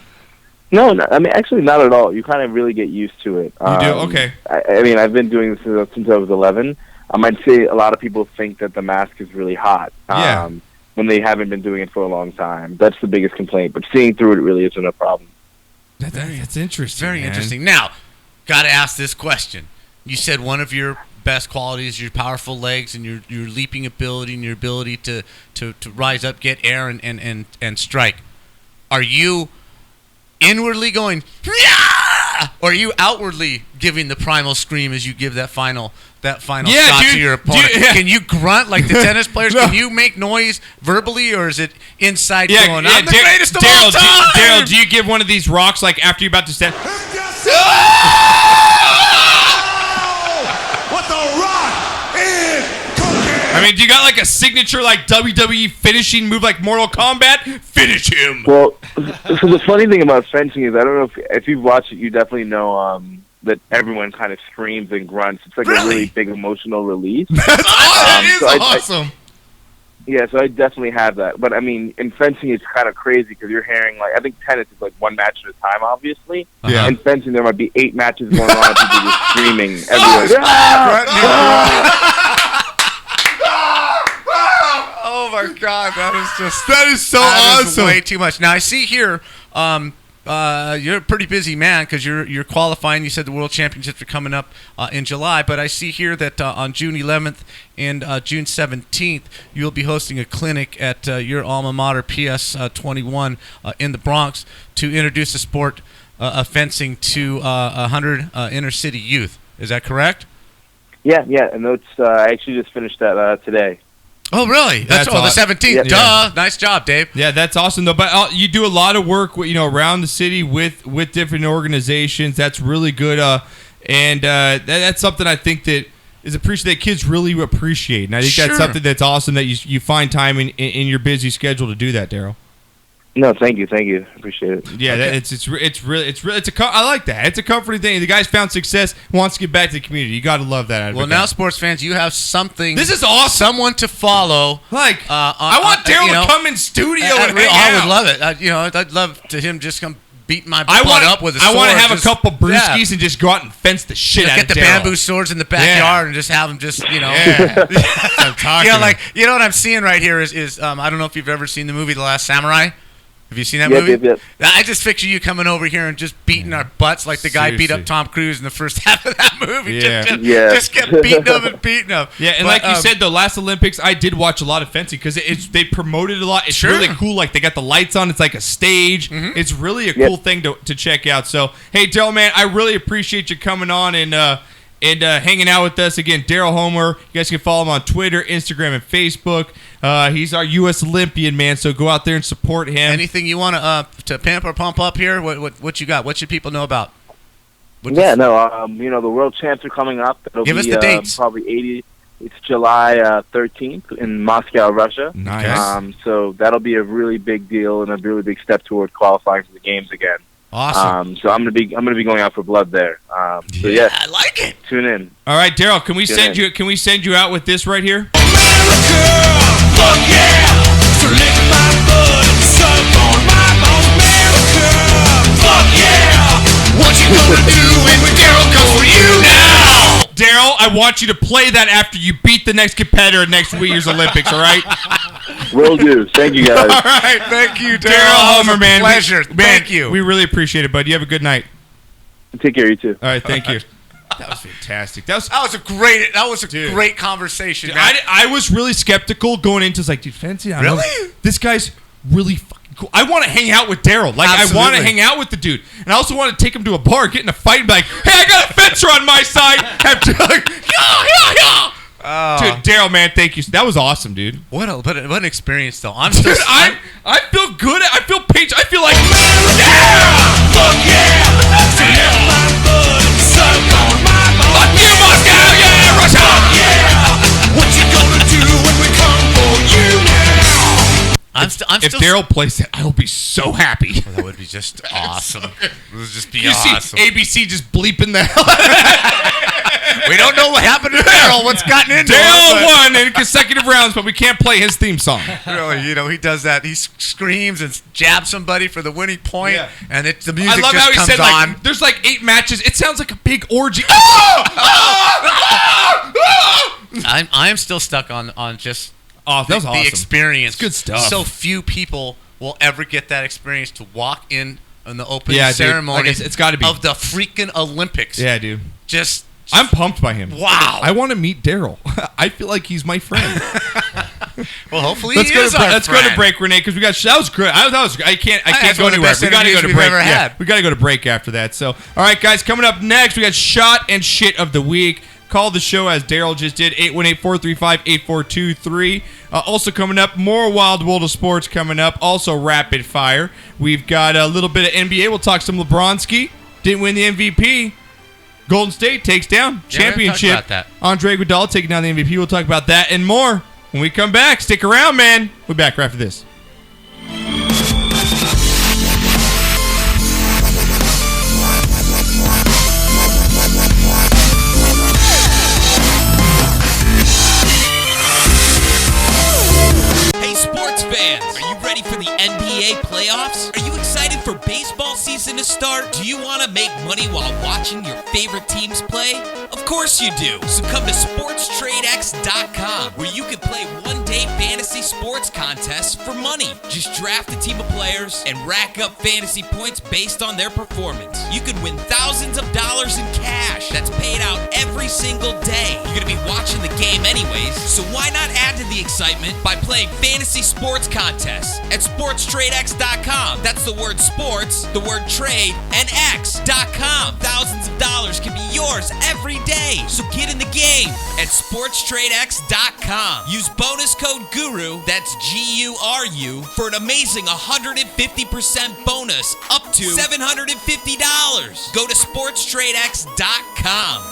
No, I mean, actually not at all. You kind of really get used to it. You do? Okay. I mean, I've been doing this since I was 11. I'd say a lot of people think that the mask is really hot when they haven't been doing it for a long time. That's the biggest complaint. But seeing through it really isn't a problem. That's interesting. Very interesting. Now, got to ask this question. You said one of your best qualities, your powerful legs and your leaping ability and your ability to rise up, get air, and strike. Are you inwardly going, yeah! Or are you outwardly giving the primal scream as you give that final shot to your opponent? Can you grunt like the tennis players? No. Can you make noise verbally, or is it inside going, I'm the greatest of all time? Daryl, do you give one of these rocks after you're about to stand? What the rock is cooking? I mean, do you got a signature WWE finishing move like Mortal Kombat? Finish him! Well, so the funny thing about fencing is I don't know if you've watched it, you definitely know that everyone kind of screams and grunts. It's a really big emotional release. That is awesome. So I definitely have that. But I mean, in fencing, it's kind of crazy because you're hearing I think tennis is one match at a time, obviously. Yeah. In fencing, there might be 8 matches going on, and people just screaming everywhere. Oh my God, that is so awesome. Way too much. Now I see here, you're a pretty busy man because you're qualifying. You said the World Championships are coming up in July, but I see here that on June 11th and June 17th you'll be hosting a clinic at your alma mater, PS 21 in the Bronx, to introduce the sport of fencing to 100 inner city youth. Is that correct? Yeah, and I actually just finished that today. Oh, really? That's the 17th. Yeah. Duh. Nice job, Dave. Yeah, that's awesome, though. But you do a lot of work, around the city with different organizations. That's really good. And that's something I think that is appreciated, that kids really appreciate. And I think that's something that's awesome that you find time in your busy schedule to do that, Daryl. No, thank you, appreciate it. Yeah, okay. It's really I like that. It's a comforting thing. The guy's found success, wants to get back to the community. You got to love that. Well, now, sports fans, you have something. This is awesome. Someone to follow. I want Daryl to come in studio and hang out. I would love it. I'd love to him just come beat my butt up with a sword. I want to have a couple brewskis and just go out and fence the shit out of Daryl. Get the bamboo swords in the backyard and just have them Yeah. I'm talking what I'm seeing right here is I don't know if you've ever seen the movie The Last Samurai. Have you seen that movie? Yep. I just picture you coming over here and just beating our butts like the guy beat up Tom Cruise in the first half of that movie. Yeah. Just kept beating him and beating him. Yeah, and like you said, the last Olympics, I did watch a lot of fencing because they promoted a lot. It's really cool. They got the lights on. It's like a stage. Mm-hmm. It's really a cool thing to check out. So, hey, Daryl, man, I really appreciate you coming on and and hanging out with us. Again, Daryl Homer. You guys can follow him on Twitter, Instagram, and Facebook. He's our U.S. Olympian, man, so go out there and support him. Anything you want to pimp or pump up here? What you got? What should people know about? The world champs are coming up. It'll Give us be, the dates. Probably 80. It's July 13th in Moscow, Russia. Nice. So that'll be a really big deal and a really big step toward qualifying for the games again. Awesome. So I'm gonna be going out for blood there. I like it. Tune in. All right, Daryl, can we Tune send you out with this right here? America, fuck yeah! So lick my blood and suck on my bones. America, fuck yeah! What you gonna do when Daryl comes for you now? Daryl, I want you to play that after you beat the next competitor at next year's Olympics, all right? Will do. Thank you, guys. All right. Thank you, Daryl Homer, man. Pleasure. Thank you. We really appreciate it, bud. You have a good night. Take care, you too. All right, thank you. That was fantastic. That was a great conversation. Dude, Man. I was really skeptical going into it's like, dude, fancy. Really? This guy's really fucking cool. I want to hang out with Daryl. Like, Absolutely. I want to hang out with the dude. And I also want to take him to a bar, get in a fight, and be like, hey, I got a fencer on my side. Have to, like, Dude, Daryl, man, thank you. That was awesome, dude. What an experience, though. I'm still. Dude, I feel good. I feel patient. I feel like, Fuck yeah! So lick my blood and suck on my bones. fuck you, Moscow, yeah, Russia. Yeah! What you gonna do when we come for you now? If Daryl plays it, I will be so happy. That would be just awesome. It would just be You awesome. see ABC just bleeping the hell. We don't know what happened to Daryl. What's gotten into Daryl won in consecutive rounds, but we can't play his theme song. Really, he does that. He screams and jabs somebody for the winning point, and the music I love just how he comes said, on. like, there's like 8 matches. It sounds like a big orgy. I am still stuck on just that was awesome. the experience. It's good stuff. So few people will ever get that experience to walk in on the opening Yeah, dude. ceremony Like, it's gotta be. of the freaking Olympics. Yeah, dude. I'm pumped by him. Wow. I want to meet Daryl. I feel like he's my friend. Well, hopefully let's he is our Let's friend. go to break, Renee, because that was good. I can't That's go one of the anywhere. best We got to go to interviews we've break. ever Yeah, had. we got to go to break after that. So, all right, guys, coming up next, we got shot and shit of the week. Call the show as Daryl just did, 818-435-8423. Also coming up, more Wild World of Sports coming up. Also rapid fire. We've got a little bit of NBA. We'll talk some LeBronski. Didn't win the MVP. Golden State takes down championship. Talk about that. Andre Iguodala taking down the MVP. We'll talk about that and more when we come back. Stick around, man. We'll be back right after this. Hey, sports fans, are you ready for the NBA playoffs? Are you excited for baseball season to start? Do you want to make money while watching your favorite teams play? Of course you do. So come to SportsTradeX.com, where you can play one-day fantasy sports contests for money. Just draft a team of players and rack up fantasy points based on their performance. You could win thousands of dollars in cash that's paid out every single day. You're going to be watching the game anyways, so why not add to the excitement by playing fantasy sports contests at SportsTradeX.com. That's the word sports, the word trade, and X.com. Thousands of dollars can be yours every day. So get in the game at SportsTradeX.com. Use bonus code GURU, that's GURU, for an amazing 150% bonus up to $750. Go to SportsTradeX.com.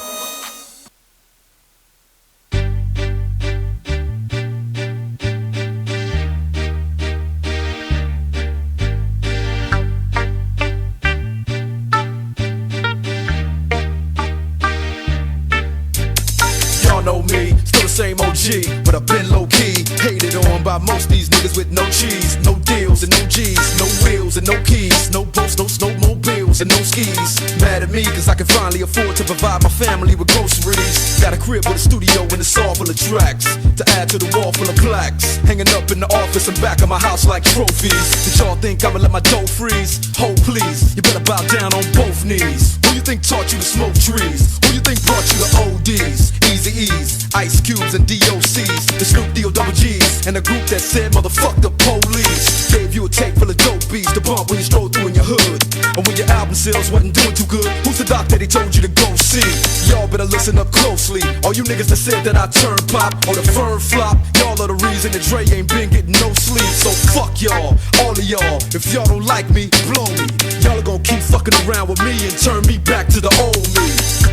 Y'all know me, still the same OG, but I've been low-key. Hated on by most these niggas with no cheese, no deals and no G's, no wheels and no keys, no boats, no snowmobiles and no skis. Mad at me cause I can finally afford to provide my family with groceries. Got a crib with a studio and it's all full of tracks to add to the wall full of plaques, hanging up in the office and back of my house like trophies. Did y'all think I'ma let my dough freeze? Hold please, you better bow down on both knees. Who you think taught you to smoke trees? Who you think brought you to ODs? Easy E's, Ice Cubes and DOCs, the Snoop D-O-double-G's, and a group that said motherfuck the police. Gave you a tape full of dope beats to bump when you stroll through in your hood, or when your album sales wasn't doing too good. Who's the doc that he told you to go see? MC. Y'all better listen up closely. All you niggas that said that I turn pop or the firm flop, y'all are the reason that Dre ain't been getting no sleep. So fuck y'all, all of y'all. If y'all don't like me, blow me. Y'all are gonna keep fucking around with me and turn me back to the old me.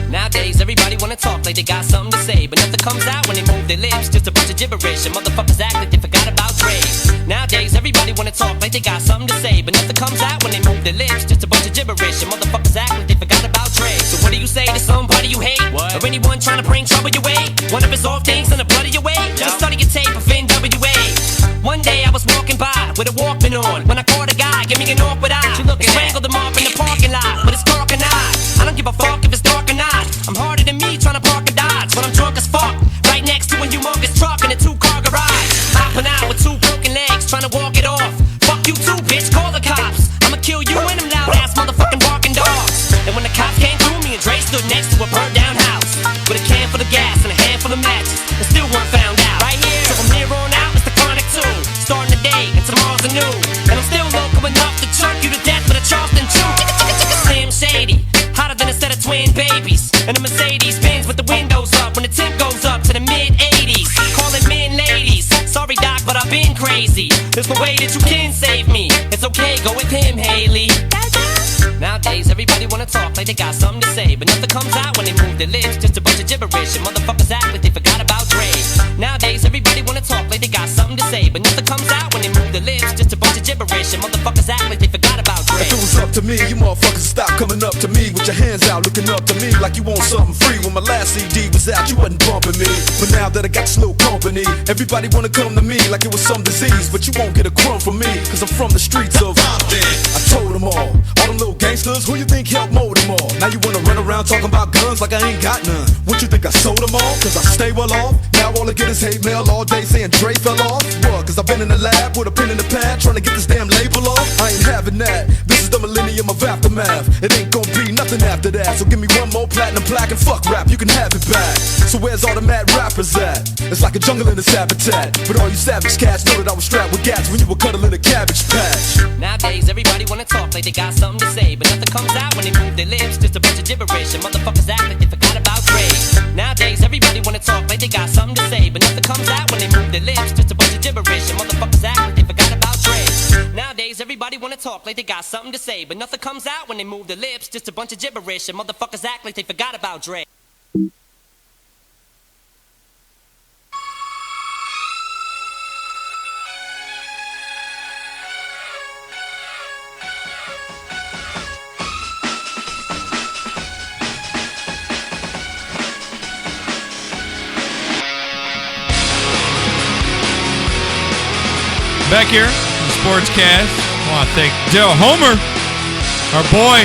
Nowadays, everybody wanna talk like they got something to say, but nothing comes out when they move their lips. Just a bunch of gibberish, and motherfuckers act like they forgot about Dre. Nowadays, everybody wanna talk like they got something to say, but nothing comes out when they move their lips. Just a bunch of gibberish, and motherfuckers act like they forgot about Dre. So what do you say to somebody you hate, or anyone trying to bring trouble your way? One of his off things in the blood of your way. Just study your tape of NWA. One day I was walking by with a Walkman on when I caught a guy, give me an awkward eye. Strangled him off in the parking lot with his dark and I don't give a fuck if it's dark or not. I'm harder than me trying to park a Dodge when I'm drunk as fuck. Right next to a humongous truck in a 2-car garage. Hopping out with 2 broken legs trying to walk it off. Fuck you too, bitch, call the cops. I'ma kill you and them loud ass motherfucking barking dogs. And when the cops came through, me and Dre stood next to a burned down house with a can full of gas and a handful of matches and still weren't found out. Right here, so from here on out, it's the chronic 2. Starting the day and tomorrow's a new. And I'm still local enough to choke you to death with a Charleston chew. Slim Shady, hotter than a set of twin babies. And a Mercedes Benz with the windows up when the temp goes up to the mid-80s. Calling men ladies, sorry doc, but I've been crazy. There's no way that you can save me. It's okay, go with him, Haley. Nowadays, everybody wanna talk like they got something to say, but nothing comes out when they move their lips. Just a bunch of gibberish, and motherfuckers act like they forgot about Dre. Nowadays, everybody wanna talk like they got something to say, but nothing comes out when they move their lips. Just a bunch of gibberish, and motherfuckers act like they forgot about Dre. If it was up to me, you motherfuckers stop coming up to me with your hands out, looking up to me like you want something free. When my last CD was out, you wasn't bumping me, but now that I got this little company, everybody wanna come to me like it was some disease, but you won't get a crumb from me, cause I'm from the streets of Compton. I told them all them little gangsters, who you think helped mold them all? Now you wanna run around talking about guns like I ain't got none. What you think I sold them all? Cause I stay well off. Now all I get is hate mail all day saying Dre fell off. What? Cause I've been in the lab with a pen in the pad trying to get this damn label off. I ain't having that. This is the millennium of aftermath. It ain't gonna be nothing after that. So give me one more platinum plaque and fuck rap, you can have it back. So where's all the mad rappers at? It's like a jungle in its habitat. But all you savage cats know that I was strapped with gats when you were cuddling a cabbage patch. Nowadays, everybody wanna talk like they got something to say, but nothing comes out when they move their lips. Just a bunch of gibberish, and motherfuckers act like they forgot about Dre. Nowadays, everybody wanna talk like they got something to say, but nothing comes out when they move their lips. Just a bunch of gibberish, and motherfuckers act like they forgot about Dre. Nowadays, everybody wanna talk like they got something to say, but nothing comes out when they move their lips. Just a bunch of gibberish, and motherfuckers act like they forgot about Dre. Back here, the Sportscast. I want to thank Daryl Homer, our boy,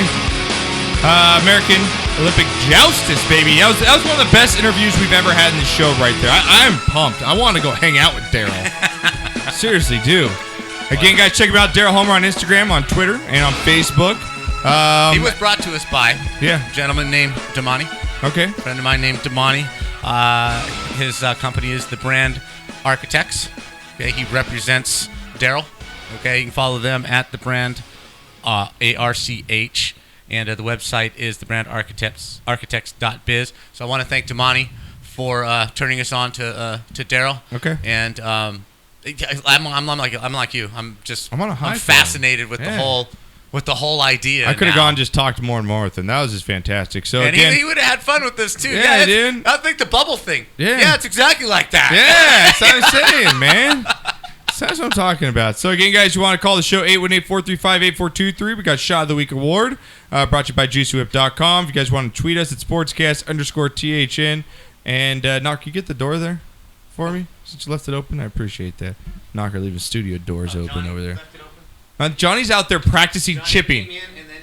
American Olympic Joustist, baby. That was one of the best interviews we've ever had in the show right there. I'm pumped. I want to go hang out with Daryl. Seriously, do. Again, guys, check him out, Daryl Homer on Instagram, on Twitter, and on Facebook. He was brought to us by a gentleman named Damani. Okay. A friend of mine named Damani. His company is the Brand Architects. Okay, he represents Daryl. Okay, you can follow them at the Brand ARCH, and the website is thebrandarchitects.biz. So I want to thank Damani for turning us on to Daryl. Okay. And I'm like you. I'm on a high I'm fascinated with the whole idea. I could have gone and just talked more and more with him. That was just fantastic. So and again, he would have had fun with this too. Yeah, dude. I think the bubble thing. Yeah, it's exactly like that. Yeah, that's what I'm saying, man. That's what I'm talking about. So again, guys, you want to call the show 818-435-8423. We got Shot of the Week Award brought to you by JuicyWhip.com. If you guys want to tweet us at sportscast_THN. And Knocker, you get the door there for me since you left it open. I appreciate that. Knocker, leave his studio doors open over there. Johnny's out there practicing chipping.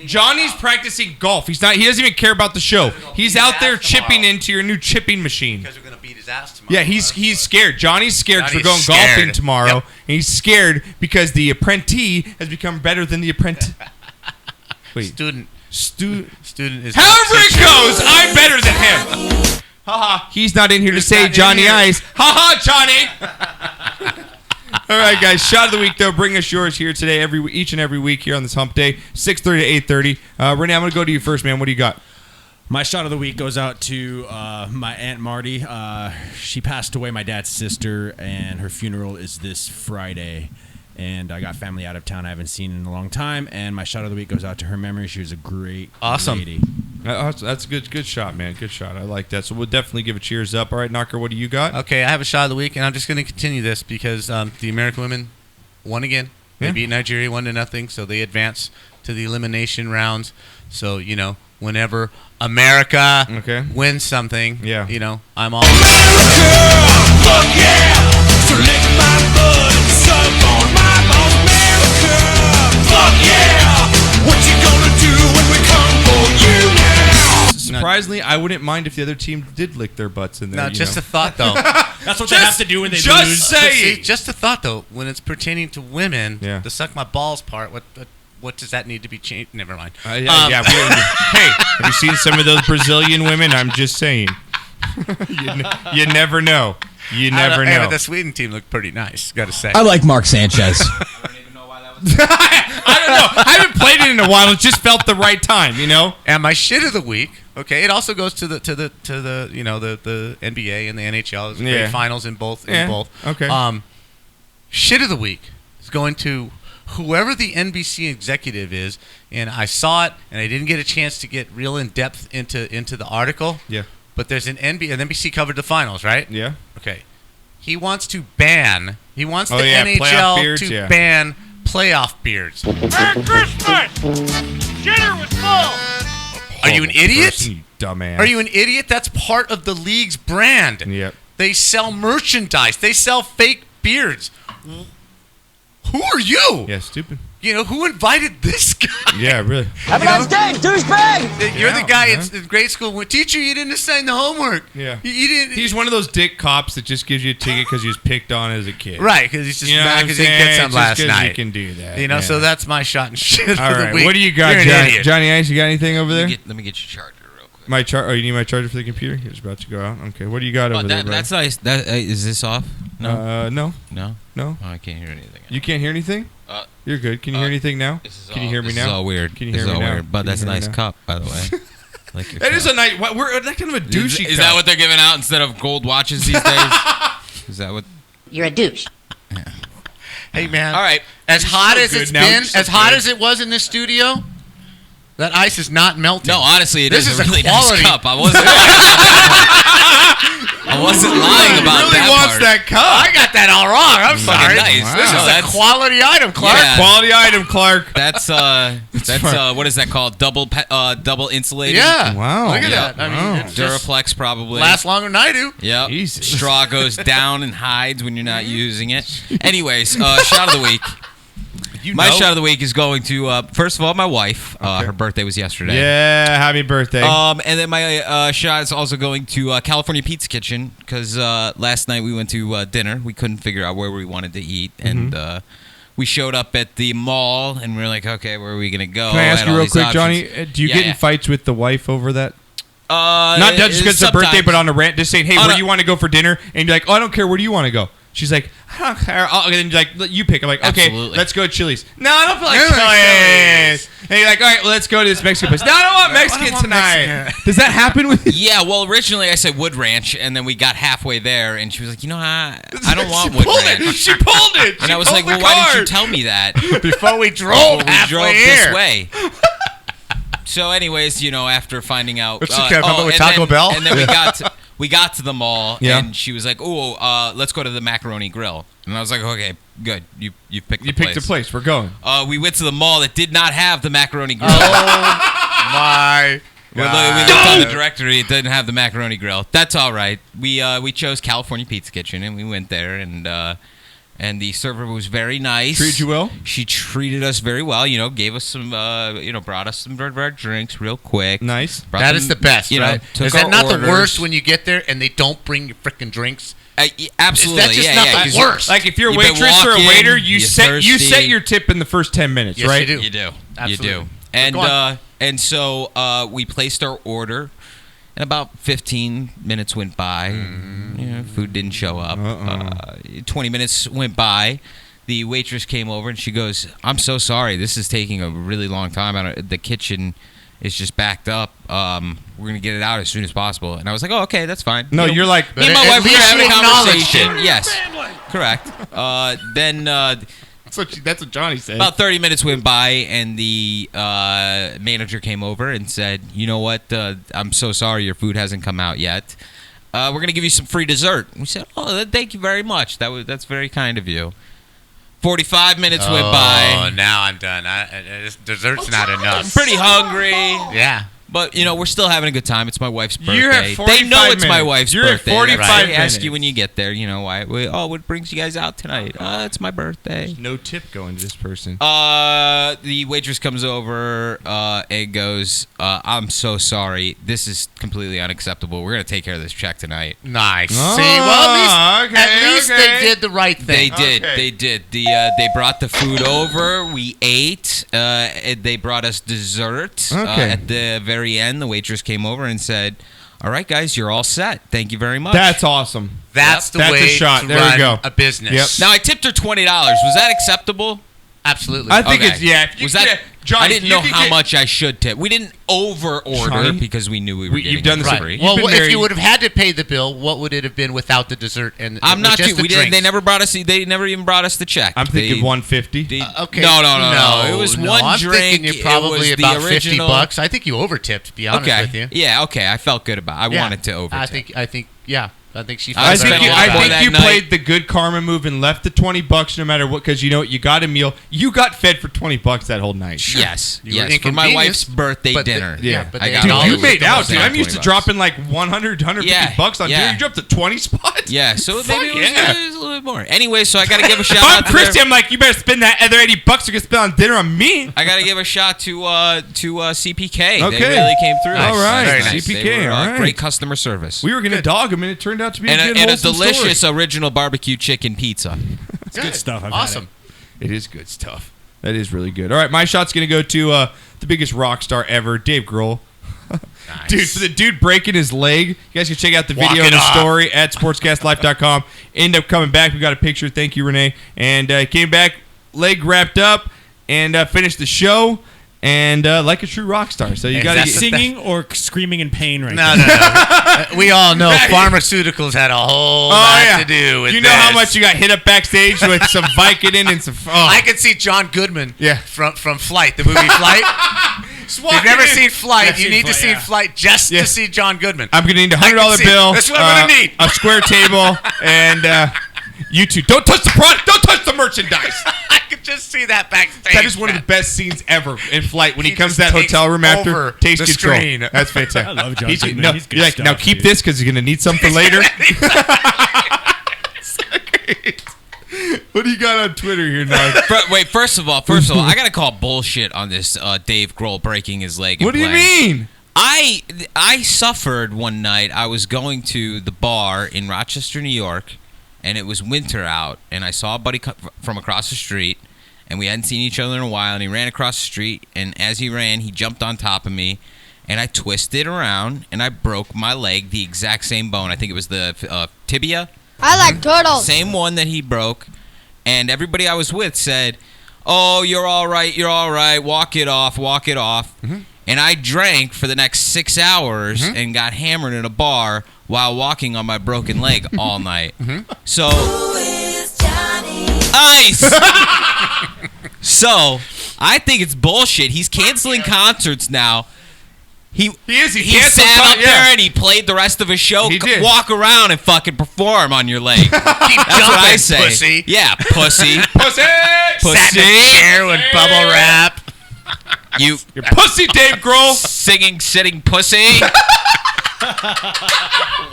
Johnny's practicing golf. He doesn't even care about the show. He's out there chipping into your new chipping machine. Because we're gonna beat his ass tomorrow. Yeah, he's scared. Johnny's scared because we're going golfing tomorrow. Yep. And he's scared because the apprentice has become better than the apprentice. Wait. Student is. However it goes, I'm better than him. Haha. He's not in here to say Johnny Ice. Haha, Johnny. All right, guys. Shot of the week, though. Bring us yours here today, each and every week here on this hump day, 6:30 to 8:30. Renee, I'm going to go to you first, man. What do you got? My shot of the week goes out to my Aunt Marty. She passed away, my dad's sister, and her funeral is this Friday. And I got family out of town I haven't seen in a long time. And my shot of the week goes out to her memory. She was a great lady. That's a good shot, man. Good shot. I like that. So we'll definitely give a cheers up. All right, Knocker, what do you got? Okay, I have a shot of the week, and I'm just going to continue this because the American women won again. They beat Nigeria 1-0, so they advance to the elimination rounds. So, whenever America wins something, I'm all America, fuck yeah! So lick my butt and suck on my balls. America, fuck yeah! What you gonna do when we come for you now? Surprisingly, I wouldn't mind if the other team did lick their butts in there. No, just a thought, though. That's what they have to do when they lose. Just saying. Just a thought, though. When it's pertaining to women, the suck my balls part, what does that need to be changed? Never mind. Hey, have you seen some of those Brazilian women? I'm just saying. You never know. You never know. Hey, but the Sweden team looked pretty nice, got to say. I like Mark Sanchez. I don't even know why that was. I don't know. I haven't played it in a while. It just felt the right time, And my shit of the week. Okay, it also goes to the the NBA and the NHL. There's great finals in both. Okay. Shit of the week is going to whoever the NBC executive is, and I saw it, and I didn't get a chance to get real in depth into the article. Yeah. But there's an NBC covered the finals, right? Yeah. Okay. He wants the NHL to ban playoff beards. Merry Christmas! Dinner was full! Are you an idiot? Person, you dumbass. Are you an idiot? That's part of the league's brand. Yep. They sell merchandise. They sell fake beards. Who are you? Yeah, stupid. Who invited this guy? Yeah, really. Have a nice day, douchebag! You're the guy in grade school. Teacher, you didn't assign the homework. Yeah. You didn't. He's one of those dick cops that just gives you a ticket because he was picked on as a kid. Right, because he's just mad because he didn't get some last night. You can do that. So that's my shot and shit All for right, the week. what do you got, Johnny Ice? You got anything over there? Let me get your charger real quick. My charger. Oh, you need my charger for the computer? It's about to go out. Okay, what do you got over there, bro? That's nice. Is this off? No. No? No. Oh, I can't hear anything. You can't hear anything? You're good. Can you hear anything now? Can you hear me now? This is all weird. Can you hear me now? Weird, but that's a nice cup, by the way. That is a nice. We're that kind of a douchey cup. Is that what they're giving out instead of gold watches these days? Is that what? You're a douche. Yeah. Hey man. All right. As hot as it's been, as hot as it was in this studio, that ice is not melting. No, honestly, this is a really quality nice cup. I wasn't lying about really that wants part. that cup. I got that all wrong. I'm sorry. Nice. Wow. This is a quality item, Clark. Yeah. Quality item, Clark. That's what is that called? Double insulated. Yeah. Wow. Look at that. I mean, it's Duraplex probably lasts longer than I do. Yep. Jesus. Straw goes down and hides when you're not using it. Anyways, shot of the week. My shot of the week is going to first of all my wife. Her birthday was yesterday. Yeah, happy birthday. And then my shot is also going to California Pizza Kitchen because last night we went to dinner. We couldn't figure out where we wanted to eat, and we showed up at the mall, and we were like, okay, where are we gonna go? Can I ask you real quick, Johnny? Do you get in fights with the wife over that? Not just because it's her birthday, but on a rant, just saying, hey, where do you want to go for dinner? And you're like, oh, I don't care. Where do you want to go? She's like, I don't care. And then you're like, you pick. I'm like, okay, let's go to Chili's. No, I don't feel like Chili's. And you're like, all right, well, let's go to this Mexican place. No, I don't want Mexican tonight. Does that happen with you? Yeah, well, originally I said Wood Ranch, and then we got halfway there, and she was like, I don't want Wood Ranch. She pulled it. And I was like, well, why didn't you tell me that? Before we drove this way. So anyways, after finding out. With Taco Bell? And then we got to the mall, and she was like, oh, let's go to the Macaroni Grill. And I was like, okay, good. You picked the place. You picked a place. We're going. We went to the mall that did not have the Macaroni Grill. Oh, my We looked on the directory. It didn't have the Macaroni Grill. That's all right. We chose California Pizza Kitchen, and we went there, and the server was very nice. Treated you well? She treated us very well. Gave us some, brought us some drinks real quick. Nice. That is the best, right? Is that not the worst when you get there and they don't bring your freaking drinks? Absolutely. Is that just not the worst? Like if you're a waitress or a waiter, you set your tip in the first 10 minutes, yes, right? You do. Absolutely. You do. And so we placed our order. And about 15 minutes went by. Food didn't show up. 20 minutes went by. The waitress came over and she goes, I'm so sorry. This is taking a really long time. The kitchen It's just backed up. We're gonna get it out as soon as possible." And I was like, "Oh, okay, that's fine." No, you're like, me and my wife were having a conversation. it. Yes, correct. Then that's what Johnny said. about 30 minutes went by, and the manager came over and said, "You know what? I'm so sorry, your food hasn't come out yet. We're gonna give you some free dessert." We said, "Oh, thank you very much. That's very kind of you." 45 minutes went by. Oh, now I'm done. Dessert's not enough. I'm pretty hungry. Yeah. But, we're still having a good time. It's my wife's birthday. You're at 45 they know it's my minutes. wife's You're at birthday. 45 That's why they minutes. ask you when you get there, why. What brings you guys out tonight? It's my birthday. No tip going to this person. The waitress comes over and goes, "I'm so sorry. This is completely unacceptable. We're going to take care of this check tonight." Nice. Oh, See, well, at least okay. they did the right thing. They did. They brought the food over. We ate. They brought us dessert. Okay. At the very end, the waitress came over and said, "All right, guys, you're all set. Thank you very much." That's awesome. That's the That's way a shot. to There run we go. a business. Yep. Now, I tipped her $20. Was that acceptable? Absolutely. I think Okay. it's, yeah. If you Was that? get- Johnny, I didn't you know could how get- much I should tip. We didn't over order Johnny, because we knew we were getting you've done it this for already. free. Well, been if married- you would have had to pay the bill, what would it have been without the dessert and I'm not just too. the We didn't. They drinks? never brought us. They never even brought us the check. I'm thinking 150. Okay. No. It was no, one I'm drink. thinking you're It probably was the about original- $50. I think you overtipped. To be honest Okay. with you. Yeah. Okay. I felt good about. I wanted to over. I think. Yeah. I think she. I I spent think a you, lot I more think that you night. played the good karma move and left the $20 no matter what, because you know what, you got a meal. You got fed for $20 that whole night. Yes. You were Yes. For my wife's inconvenienced, birthday but dinner. yeah, but I they got Dude, all you those made out, $20 dude. I'm used to $20. dropping like 100, 150 bucks on dinner. Yeah. You dropped to 20 spots? Yeah, so Fuck maybe it was, yeah. it was a little bit more. Anyway, so I got to give a shout If I'm out to Christy, their- I'm like, you better spend that other $80 you're going to spend on dinner on me. I got to give a shout to CPK. Okay. They really came through. All right. Very CPK, They were, all right. Great customer service. We were going to dog them, and it turned out to be a good, and a wholesome delicious story. original barbecue chicken pizza. It's good stuff. I've had Awesome. It is good stuff. That is really good. All right, my shot's going to go to the biggest rock star ever, Dave Grohl. Nice. Dude, for the dude breaking his leg, you guys can check out the Walk video it and the off. story at sportscastlife.com. End up coming back. We got a picture. Thank you, Renee. And came back, leg wrapped up, and finished the show. And like a true rock star. So you got to it. Singing or screaming in pain right now? No. We all know pharmaceuticals had a whole lot to do with You know how this. much you got hit up backstage with some Vicodin and some... Oh. I could see John Goodman from Flight, the movie Flight. If you've Walking never in. seen Flight, I've you seen need Flight, to see yeah. Flight just to see John Goodman. I'm going to need a I can $100 see- bill. That's what I'm going to need. A square table. And you two, don't touch the product. Don't touch the merchandise. I could just see that backstage. That is one of the best scenes ever in Flight when he comes to just that hotel takes room after. over Taste the control. screen. That's fantastic. I love John He's, Goodman. no, He's good you're like, stuff, now keep dude. this because you're going to need something later. So great. What do you got on Twitter here now? Wait, first of all, I got to call bullshit on this Dave Grohl breaking his leg. and What do you playing. mean? I suffered one night. I was going to the bar in Rochester, New York, and it was winter out, and I saw a buddy from across the street, and we hadn't seen each other in a while, and he ran across the street, and as he ran, he jumped on top of me, and I twisted around, and I broke my leg, the exact same bone. I think it was the tibia. I like turtles. Same one that he broke, and everybody I was with said, "Oh, you're all right, walk it off." Mm-hmm. And I drank for the next 6 hours and got hammered in a bar while walking on my broken leg all night. So, ice. So, I think it's bullshit. He's canceling concerts now. He is. He sat canceled up there and he played the rest of his show. He did. Walk around and fucking perform on your leg. That's what I jumping, say. pussy. Yeah, pussy. Pussy! Sat in a chair with bubble wrap. You're pussy, Dave Grohl. Sitting pussy.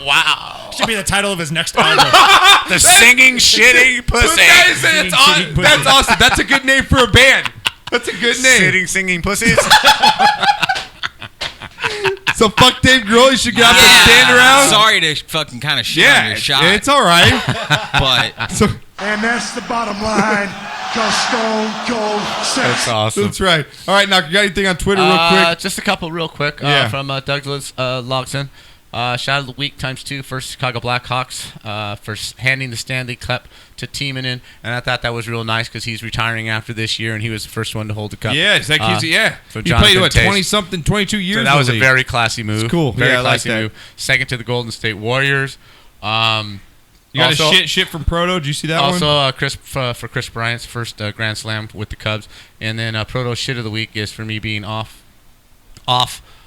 Wow. Should be the title of his next album. The singing, shitting pussy. That's awesome. That's a good name for a band. That's a good name. Sitting, singing pussies. So fuck Dave Grohl. You should get out there and stand around. Sorry to fucking kind of shit on your shot. It's all right. But So, And that's the bottom line, because Stone Cold says. That's awesome. that's right. All right, now, you got anything on Twitter real quick? Just a couple real quick Yeah. from Douglas Logson. Shot of the week ×2 for Chicago Blackhawks for handing the Stanley Cup to Timonen, and I thought that was real nice because he's retiring after this year, and he was the first one to hold the cup. Yeah, it's like So he played 20-something, 22 years. So that was a very classy move. It's cool. Very I like classy that. move. Second to the Golden State Warriors. You got also, a shit from Proto. Did you see that one? Also, for Chris Bryant's first Grand Slam with the Cubs, and then Proto shit of the week is for me being off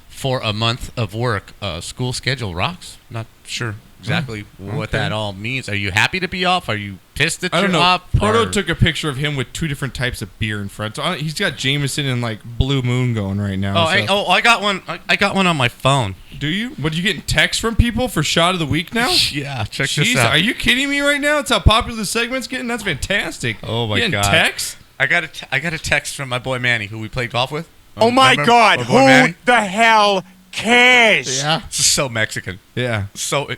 for a month of work. School schedule rocks. Not sure exactly what that all means. Are you happy to be off? Are you pissed that I don't you're know. off? Proto took a picture of him with 2 different types of beer in front. So he's got Jameson and like Blue Moon going right now. I got one. I got one on my phone. Do you? What, are you getting texts from people for shot of the week now? Yeah, check Jeez, this out. Are you kidding me right now? That's how popular the segment's getting. That's fantastic. Oh my God! Texts? I got a text from my boy Manny, who we played golf with. Oh my Remember? God! Our boy Who Manny? the hell cares? Yeah, this is so Mexican. Yeah, so.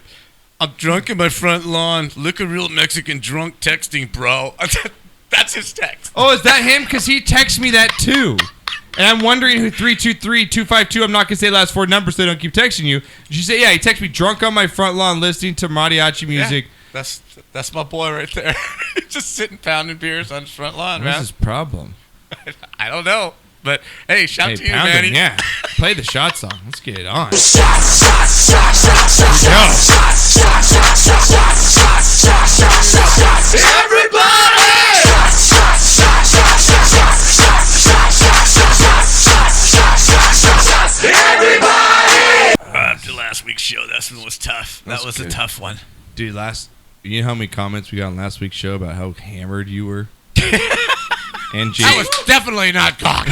I'm drunk in my front lawn. Look a real Mexican drunk texting, bro. That's his text. Oh, is that him? Because he texted me that too. And I'm wondering who 323-252, I'm not going to say the last 4 numbers so they don't keep texting you. Did you say, yeah, he texted me drunk on my front lawn listening to mariachi music. Yeah, that's my boy right there. Just sitting pounding beers on his front lawn, What's man. his problem? I don't know. But, hey, shout to you, pound Manny. him, yeah. Play the shot song. Let's get it on. After last week's show, that one was tough. That was a tough one. Dude, you know how many comments we got on last week's show about how hammered you were? And I was definitely not cocked.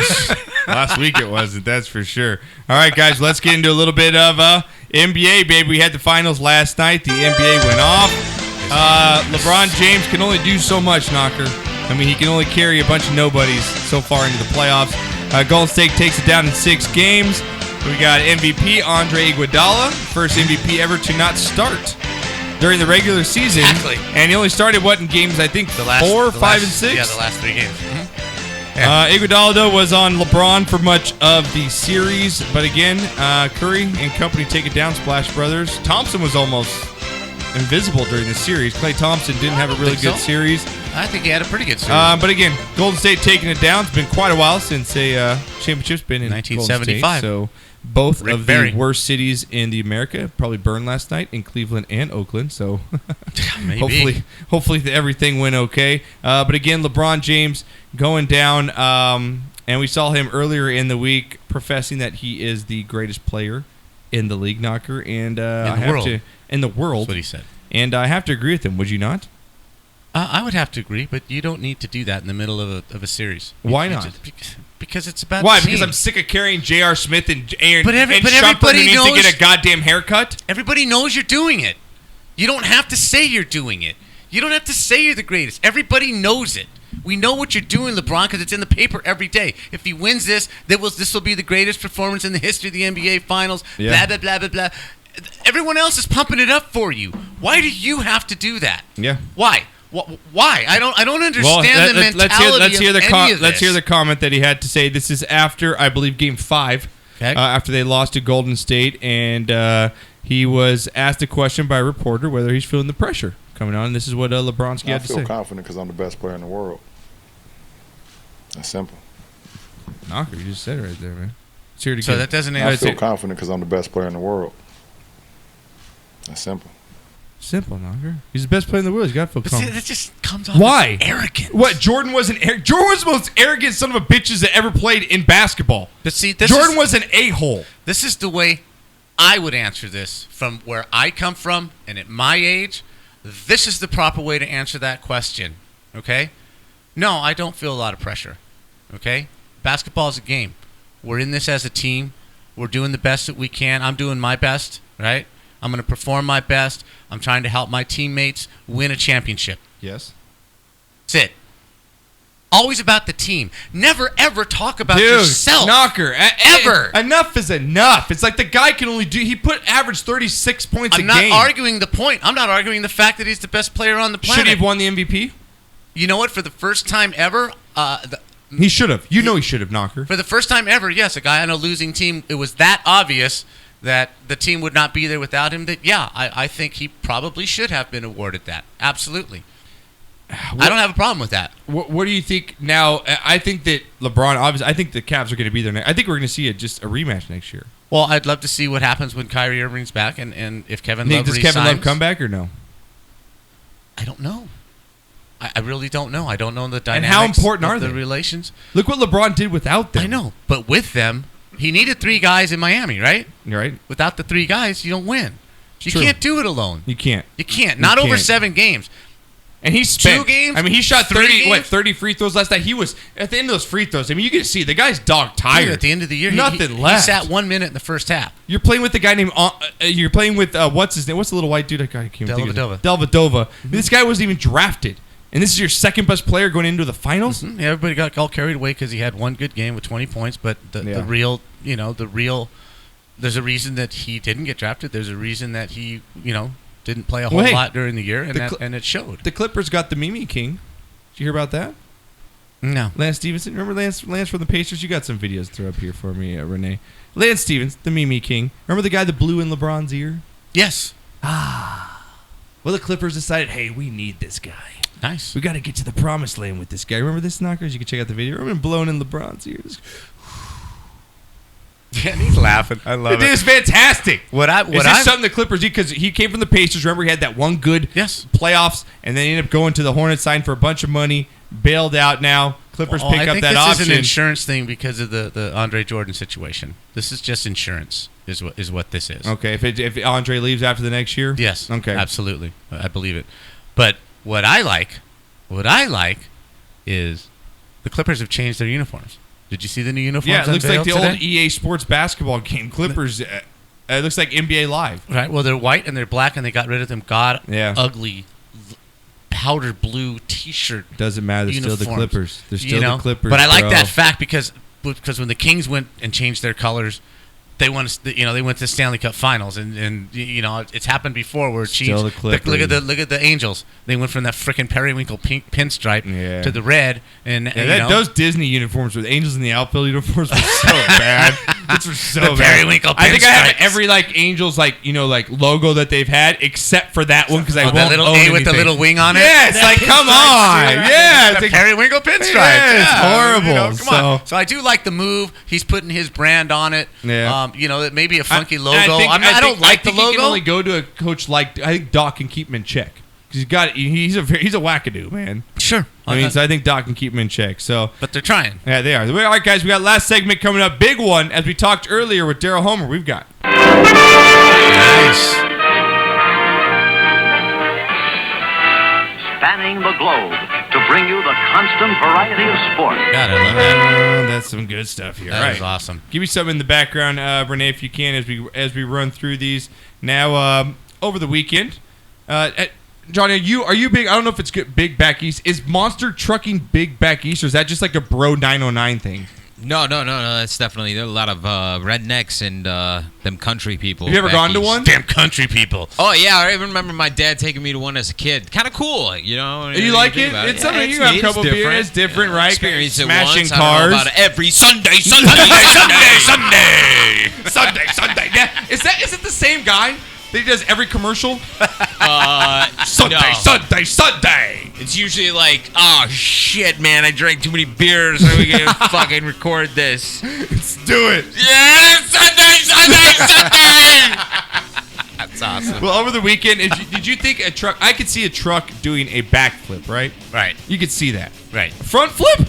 Last week it wasn't, that's for sure. All right, guys, let's get into a little bit of NBA, baby. We had the finals last night. The NBA went off. LeBron James can only do so much, Knocker. I mean, he can only carry a bunch of nobodies so far into the playoffs. Golden State takes it down in 6 games. We got MVP Andre Iguodala, first MVP ever to not start during the regular season. Exactly. And he only started, in games, I think, 4, 5, and 6? Yeah, the last 3 games. Iguodala, though, was on LeBron for much of the series. But again, Curry and company take it down, Splash Brothers. Thompson was almost invisible during the series. Klay Thompson didn't have a really good series. I think he had a pretty good series. But again, Golden State taking it down. It's been quite a while since a championship's been in 1975. Golden State, so both Rick of Barry. the worst cities in the America probably burned last night in Cleveland and Oakland. So Maybe. hopefully everything went okay. But again, LeBron James going down, and we saw him earlier in the week professing that he is the greatest player in the league, Knocker, and in the world. That's what he said. And I have to agree with him. Would you not? I would have to agree, but you don't need to do that in the middle of a series. Why not? Because it's about Why? the Because team. I'm sick of carrying J.R. Smith and Aaron. But Shumpert, everybody who needs knows to get a goddamn haircut. Everybody knows you're doing it. You don't have to say you're doing it. You don't have to say you're the greatest. Everybody knows it. We know what you're doing, LeBron, because it's in the paper every day. If he wins this will be the greatest performance in the history of the NBA Finals. Yeah. Blah blah blah blah blah. Everyone else is pumping it up for you. Why do you have to do that? Yeah. Why? Why? I don't understand the mentality let's hear of the any of this. Let's hear the comment that he had to say. This is after, I believe, Game 5, after they lost to Golden State, and he was asked a question by a reporter whether he's feeling the pressure coming on. And this is what LeBronski had to say. I feel confident because I'm the best player in the world. That's simple. Knocker, you just said it right there, man. Let's hear it again. So that doesn't I feel confident because I'm the best player in the world. That's simple. Simple, Knocker. He's the best player in the world. He's got to feel But confident. see, that just comes off Why? as arrogant. What? Jordan was the most arrogant son of a bitches that ever played in basketball. But see, Jordan was an a-hole. This is the way I would answer this from where I come from and at my age. This is the proper way to answer that question. Okay? No, I don't feel a lot of pressure. Okay? Basketball is a game. We're in this as a team. We're doing the best that we can. I'm doing my best, right? I'm going to perform my best. I'm trying to help my teammates win a championship. Yes. That's it. Always about the team. Never, ever talk about Dude, yourself. Knocker. Ever. Enough is enough. It's like the guy can only do... He averaged 36 points a I'm game. not arguing the point. I'm not arguing the fact that he's the best player on the planet. Should he have won the MVP? You know what? For the first time ever... he should have. He should have, Knocker. For the first time ever, yes, a guy on a losing team, it was that obvious that the team would not be there without him, that, yeah, I think he probably should have been awarded that. Absolutely. I don't have a problem with that. What do you think now? I think that LeBron, obviously, I think the Cavs are going to be there. I think we're going to see just a rematch next year. Well, I'd love to see what happens when Kyrie Irving's back and if Kevin Love does Kevin Love come back or no? I don't know. I really don't know. I don't know the dynamics. And how important are the they? relations? Look what LeBron did without them. I know, but with them, he needed 3 guys in Miami, right? You're right. Without the 3 guys, you don't win. You True. can't do it alone. You can't. You can't. Not over 7 games. And he spent 2 games. I mean, he shot 3 30 free throws last night. He was at the end of those free throws. I mean, you can see the guy's dog tired. Dude, at the end of the year, nothing he left. sat 1 minute in the first half. You're playing with the guy named. You're playing with what's his name? What's the little white dude? I can't think of his name. Dellavedova. This guy wasn't even drafted, and this is your second best player going into the finals. Mm-hmm. Yeah, everybody got all carried away because he had 1 good game with 20 points. But the real, there's a reason that he didn't get drafted. There's a reason that he, didn't play a whole lot during the year, and it showed. The Clippers got the Mimi King. Did you hear about that? No. Lance Stevenson. Remember Lance from the Pacers? You got some videos to throw up here for me, Renee. Lance Stevens, the Mimi King. Remember the guy that blew in LeBron's ear? Yes. Well, the Clippers decided, hey, we need this guy. Nice. We got to get to the promised land with this guy. Remember this, Knockers? You can check out the video. Remember him blowing in LeBron's ears? Yeah, and he's laughing. I love it. It is fantastic. It's just something the Clippers did because he came from the Pacers. Remember, he had that one good playoffs, and then he ended up going to the Hornets, signed for a bunch of money, bailed out now. Clippers pick up that option. I think this is an insurance thing because of the Andre Jordan situation. This is just insurance is what this is. Okay, if Andre leaves after the next year? Yes. Okay. Absolutely. I believe it. But what I like is the Clippers have changed their uniforms. Did you see the new uniforms? Yeah, it looks like the today? old EA Sports basketball game. Clippers, it looks like NBA Live. Right. Well, they're white and they're black, and they got rid of them ugly powder blue T-shirt. Doesn't matter. They're still the Clippers. They're still the Clippers. But I like that fact because when the Kings went and changed their colors, they went to the Stanley Cup Finals, and it's happened before where it changed. Still the Clippers. Look at the Angels. They went from that freaking periwinkle pink pinstripe to the red, and those Disney uniforms with Angels in the outfield uniforms were so bad. Those were so the bad. periwinkle I think I have pinstripes. every Angels logo that they've had except for that one because I won't little own A anything. with the little wing on it. Yeah, it's like come on, yeah, the periwinkle pinstripe. Yeah, it's horrible. Come on. So I do like the move. He's putting his brand on it. Yeah. It may be a funky logo. I don't like the logo. He can only go to a coach I think Doc can keep him in check because he's a wackadoo, man. Sure. So I think Doc can keep him in check. So, but they're trying. Yeah, they are. All right, guys, we got last segment coming up, big one. As we talked earlier with Daryl Homer, we've got nice. Spanning the globe to bring you the constant variety of sport. God, I love that. That's some good stuff here. That is awesome. Give me something in the background, Renee, if you can, as we run through these. Now, over the weekend, Johnny, are you big? I don't know if it's good, big back east. Is monster trucking big back east, or is that just like a bro 909 thing? No. That's definitely there are a lot of rednecks and them country people. Have you ever gone to one? Damn country people. Oh yeah, I even remember my dad taking me to one as a kid. Kind of cool, You like it? It's something you have a couple beers. It's different, right? Experience it Smashing once. cars. I don't know about it every Sunday. Sunday. Yeah. Is it the same guy that he does every commercial? Sunday. It's usually like, oh shit, man, I drank too many beers. So we can fucking record this. Let's do it. Yeah, Sunday. That's awesome. Well, over the weekend, did you think a truck? I could see a truck doing a backflip, right? Right. You could see that. Right. Front flip?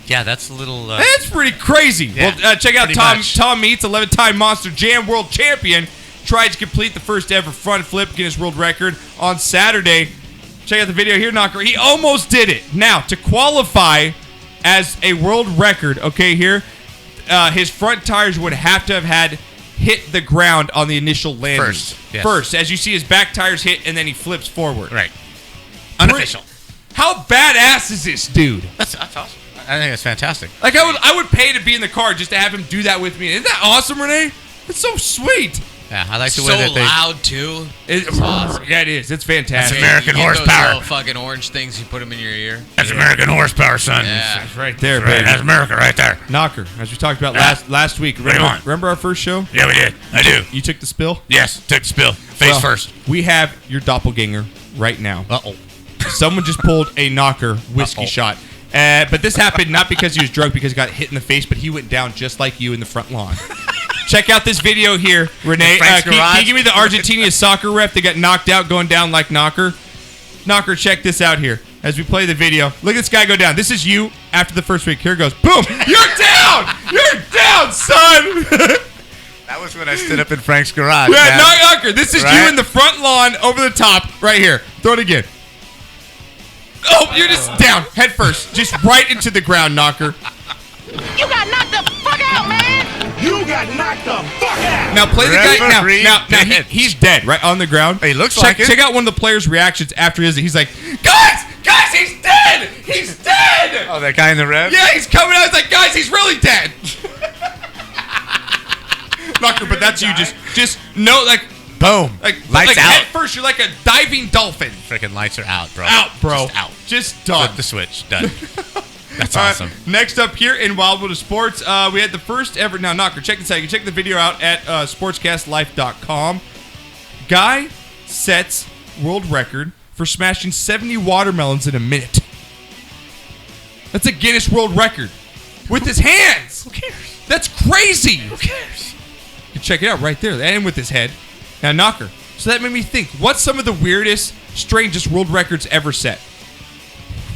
Yeah, that's a little. That's pretty crazy. Yeah, well, check out Tom much. Meets, 11-time Monster Jam world champion. Tried to complete the first ever front flip Guinness World Record on Saturday. Check out the video here, Knocker. He almost did it. Now, to qualify as a world record, okay, here, his front tires would have to have had hit the ground on the initial landing. First, as you see his back tires hit, and then he flips forward. Right. Unofficial. How badass is this dude? That's awesome. I think that's fantastic. I would pay to be in the car just to have him do that with me. Isn't that awesome, Renee? It's so sweet. Yeah, I like the So way that they. loud too. It's awesome. Yeah, it is. It's fantastic. That's American You get those horsepower. little fucking orange things. You put them in your ear. That's American horsepower, son. Yeah. It's right there, That's right. baby. That's America right there. Knocker, as we talked about last week. Remember our first show? Yeah, we did. I do. You took the spill? Yes, took the spill. Face Well, first. We have your doppelganger right now. Uh-oh. Someone just pulled a Knocker whiskey shot. But this happened not because he was drunk, because he got hit in the face, but he went down just like you in the front lawn. Check out this video here, Renee. Can you give me the Argentina soccer ref that got knocked out going down like Knocker? Knocker, check this out here as we play the video. Look at this guy go down. This is you after the first week. Here it goes. Boom! You're down! You're down, son! That was when I stood up in Frank's garage. Yeah, man. Knocker, this is you in the front lawn over the top right here. Throw it again. Oh, you're just down, head first. Just right into the ground, Knocker. You got knocked the fuck out, man! You got knocked the fuck out! Now play the guy. Referee Now dead. he's dead, right on the ground. He looks like it. Check out one of the players' reactions after his. He's like, guys, he's dead. He's dead. Oh, that guy in the red? Yeah, he's coming out. He's like, guys, he's really dead. Knocker, but that's you. Just no, like, boom, lights like out. Head first, you're like a diving dolphin. Freaking lights are out, bro. Out, bro. Just out. Just done. Flip the switch. Done. That's All right, awesome. next up here in Wildwood of Sports, we had the first ever. Now, Knocker, check this out. You can check the video out at sportscastlife.com. Guy sets world record for smashing 70 watermelons in a minute. That's a Guinness World Record with his hands. Who cares? That's crazy. Who cares? You can check it out right there, and with his head. Now, Knocker. So that made me think. What's some of the weirdest, strangest world records ever set?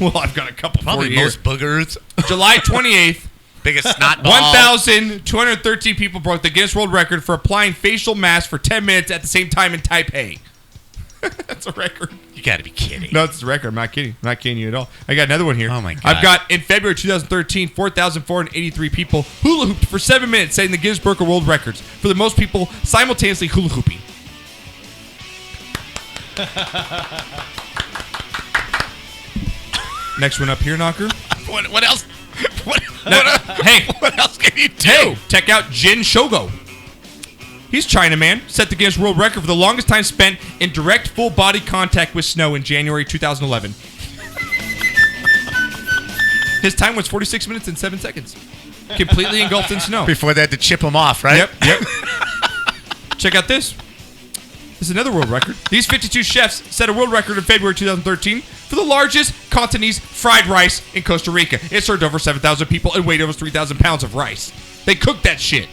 Well, I've got a couple Probably for you. most boogers. July 28th. Biggest snot ball. 1,213 people broke the Guinness World Record for applying facial masks for 10 minutes at the same time in Taipei. That's a record. You got to be kidding. No, it's a record. I'm not kidding. I'm not kidding you at all. I got another one here. Oh, my God. I've got, in February 2013, 4,483 people hula hooped for 7 minutes, setting the Guinness Book of World Records for the most people simultaneously hula hooping. Next one up here, Knocker. What else? What else can you do? Hey, check out Jin Shogo. He's Chinaman. Set the Guinness World Record for the longest time spent in direct full body contact with snow in January 2011. His time was 46 minutes and 7 seconds. Completely engulfed in snow. Before they had to chip him off, right? Yep. Check out this. This is another world record. These 52 chefs set a world record in February 2013 for the largest Cantonese fried rice in Costa Rica. It served over 7,000 people and weighed over 3,000 pounds of rice. They cooked that shit.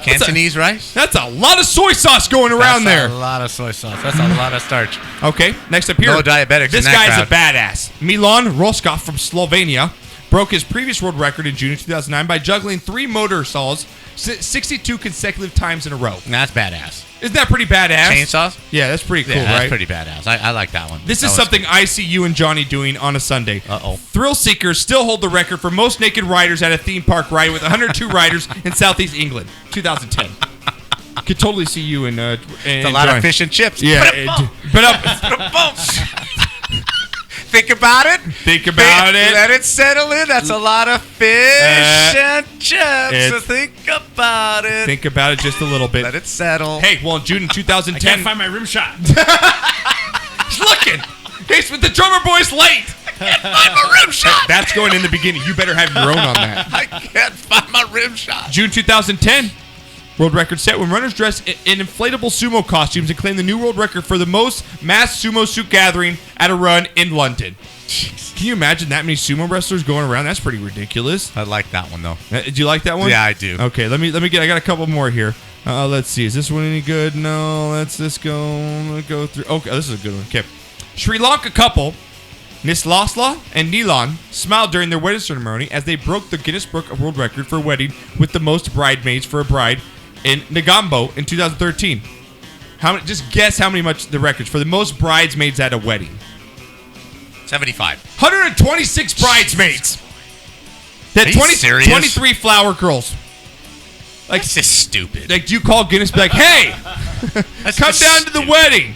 Cantonese rice? That's a lot of soy sauce going around there. That's a lot of soy sauce. That's a lot of starch. Okay, next up here. No diabetics This in that guy's crowd. a badass. Milan Roskov from Slovenia broke his previous world record in June of 2009 by juggling 3 motor saws 62 consecutive times in a row. That's badass. Isn't that pretty badass? Chainsaws? Yeah, that's pretty cool, Yeah, that's right? pretty badass. I like that one. This That is one's something I see you and Johnny doing on a Sunday. Uh-oh. Thrill Seekers still hold the record for most naked riders at a theme park ride with 102 riders in Southeast England, 2010. Could totally see you in. It's a lot of fish and chips. Yeah, Think about it. Think about it. Let it settle in. That's a lot of fish and chips. So it's- think about it. Think about it just a little bit. Let it settle. Hey, well, in June of 2010. I can't find my rim shot. He's looking. He's with the drummer boy's late. I can't find my rim shot. That's going in the beginning. You better have your own on that. I can't find my rim shot. June 2010. World record set when runners dressed in inflatable sumo costumes and claimed the new world record for the most mass sumo suit gathering at a run in London. Jeez. Can you imagine that many sumo wrestlers going around? That's pretty ridiculous. I like that one though. Do you like that one? Yeah, I do. Okay, let me get. I got a couple more here. Let's see. Is this one any good? No. Let's just go through. Okay, this is a good one. Okay, Sri Lanka couple Nislasla and Nilan smiled during their wedding ceremony as they broke the Guinness Book of World Record for a wedding with the most bridesmaids for a bride in Negombo in 2013. How many? Just guess how many much the records for the most bridesmaids at a wedding. 75. 126 bridesmaids. That Are you serious? 23 flower girls. Like, that's just stupid. Like, do you call Guinness? Be like, hey, come down to the wedding.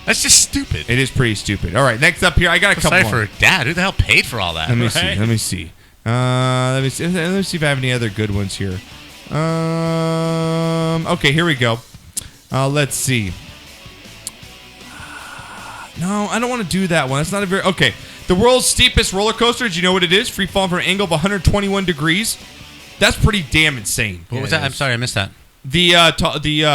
That's just stupid. It is pretty stupid. All right, next up here, I got a couple Sorry more. for Dad. Who the hell paid for all that? Let me see. Let me see. Let me see if I have any other good ones here. Okay, here we go. Let's see. No, I don't want to do that one. That's not a very... Okay. The world's steepest roller coaster, do you know what it is? Free falling from an angle of 121 degrees. That's pretty damn insane. What was that? I'm sorry, I missed that. The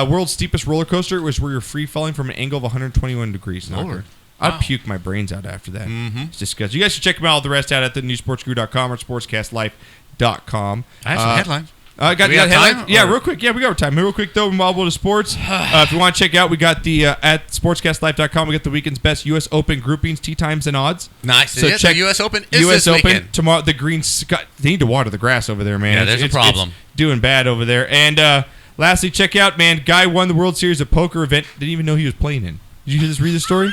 world's steepest roller coaster was where you're free falling from an angle of 121 degrees. Lord. I'd puke my brains out after that. It's disgusting. You guys should check them out, all the rest out at the newsportscrew.com or sportscastlife.com. I have some headlines. Got we have headlines? time? Yeah, Or- real quick. Yeah, we got time. Real quick, though, while we'll go to sports. If you want to check out, we got the at sportscastlife.com. We got the weekend's best U.S. Open groupings, tee times, and odds. Nice. So Yeah, check the U.S. Open is U.S. this Open weekend. tomorrow. The Greens they need to water the grass over there, man. Yeah, there's a problem. It's doing bad over there. And lastly, check out, man. Guy won the World Series of Poker event. Didn't even know he was playing in. Did you just read the story?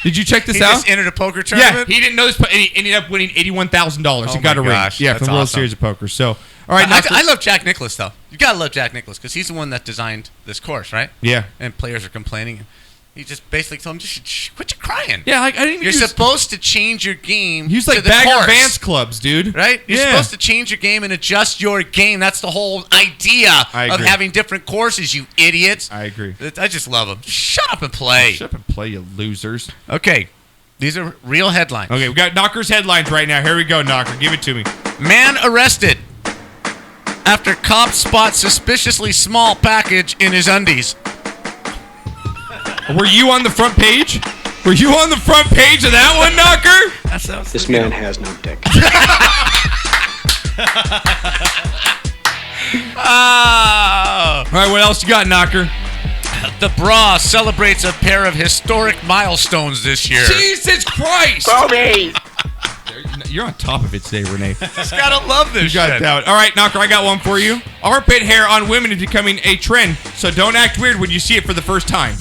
Did you check this He out? just entered a poker tournament? Yeah, he didn't know this, but he ended up winning $81,000. Oh He got my a ring. gosh, Yeah, that's from the World awesome. Series of Poker. So, all right. I love Jack Nicklaus, though. You got to love Jack Nicklaus because he's the one that designed this course, right? Yeah. And players are complaining. He just basically told him, just quit your crying. Yeah, like I didn't. You're supposed to change your game. Use to like the Bagger course, Vance clubs, dude. right? You're Yeah. supposed to change your game and adjust your game. That's the whole idea I of agree. having different courses. You idiots. I agree. I just love them. Shut up and play. Shut up and play, you losers. Okay, these are real headlines. Okay, we got Knocker's headlines right now. Here we go, Knocker. Give it to me. Man arrested after cops spot suspiciously small package in his undies. Were you on the front page? Were you on the front page of that one, Knocker? That sounds. This man has no dick. Oh. All right, what else you got, Knocker? The Bra celebrates a pair of historic milestones this year. Jesus Christ! Bobby! You're on top of it today, Renee. Just gotta love this You got shit. that. All right, Knocker, I got one for you. Armpit hair on women is becoming a trend, so don't act weird when you see it for the first time.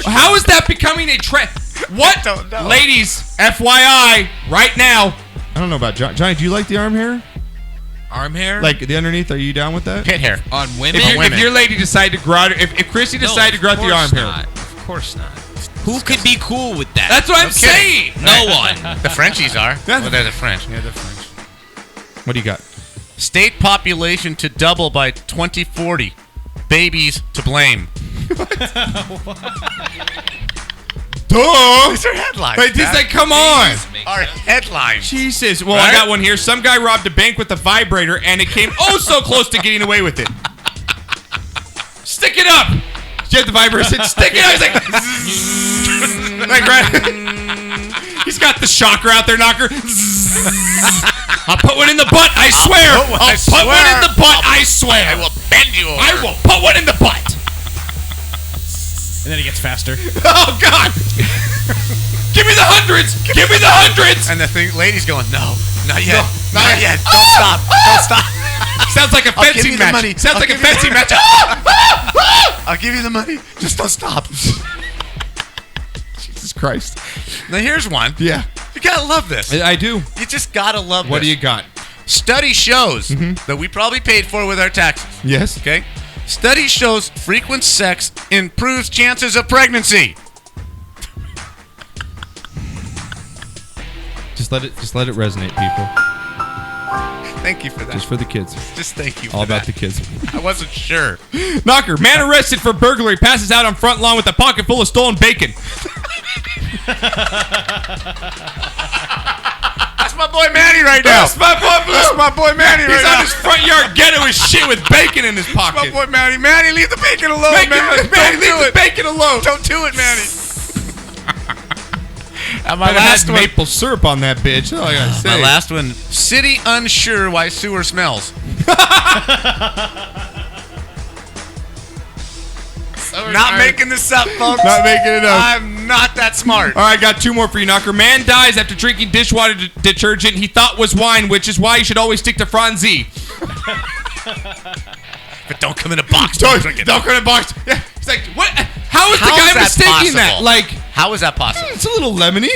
How is that becoming a trend? What? I don't know. Ladies, FYI, right now. I don't know about Johnny. Johnny, do you like the arm hair? Arm hair? Like the underneath? Are you down with that? Pit hair. On women? If your lady decided to grow out, if Chrissy decided to grow out the arm hair. Of course not. Who could be cool with that? That's what I'm saying. No one. The Frenchies are. That's- Well, they're the French. Yeah, they're French. What do you got? State population to double by 2040. Babies to blame. Duh! These are headlines. Wait, this like, come on. Are headlines. Jesus. Well, Right? I got one here. Some guy robbed a bank with a vibrator, and it came oh so close to getting away with it. Stick it up. You have the vibrator. Said, stick it up. He's like, zzz. Like, right? He's got the shocker out there, Knocker. Zzz. I'll put one in the butt. I swear. I'll put one in the butt. I swear. I will bend you over. I will put one in the butt. And then it gets faster. Oh God! Give me the hundreds! Give me the hundreds! And the lady's going, no, not yet. No, not yet. Don't stop. Don't stop. Sounds like a I'll give fencing you the match. money. Sounds I'll like a give you the- fencing match. I'll give you the money. Just don't stop. Jesus Christ. Now here's one. Yeah. You gotta love this. I do. You just gotta love What this. do you got? Study shows that we probably paid for with our taxes. Yes. Okay? Study shows frequent sex improves chances of pregnancy. Just let it resonate, people. Thank you for that. Just for the kids. Just thank you for All about that. the kids. I wasn't sure. Knocker, man arrested for burglary, passes out on front lawn with a pocket full of stolen bacon. That's my boy Manny right now. That's my boy Blue. That's my boy Manny right He's now. on his front yard ghetto his shit with bacon in his That's my pocket. boy Manny. Manny, leave the bacon alone, Bacon, man. Manny, Don't leave do the it. bacon alone. Don't do it, Manny. And my Might have last had one. maple syrup on that bitch. That's all I gotta say. My last one. City unsure why sewer smells. Not making this up, folks. Not making it up. I'm not that smart. All right, got two more for you, Knocker. Man dies after drinking dishwater detergent he thought was wine, which is why you should always stick to Franzi. But don't come in a box. Don't come in a box. Yeah, he's like, what? How is the guy mistaking that? Like, how is that possible? It's a little lemony.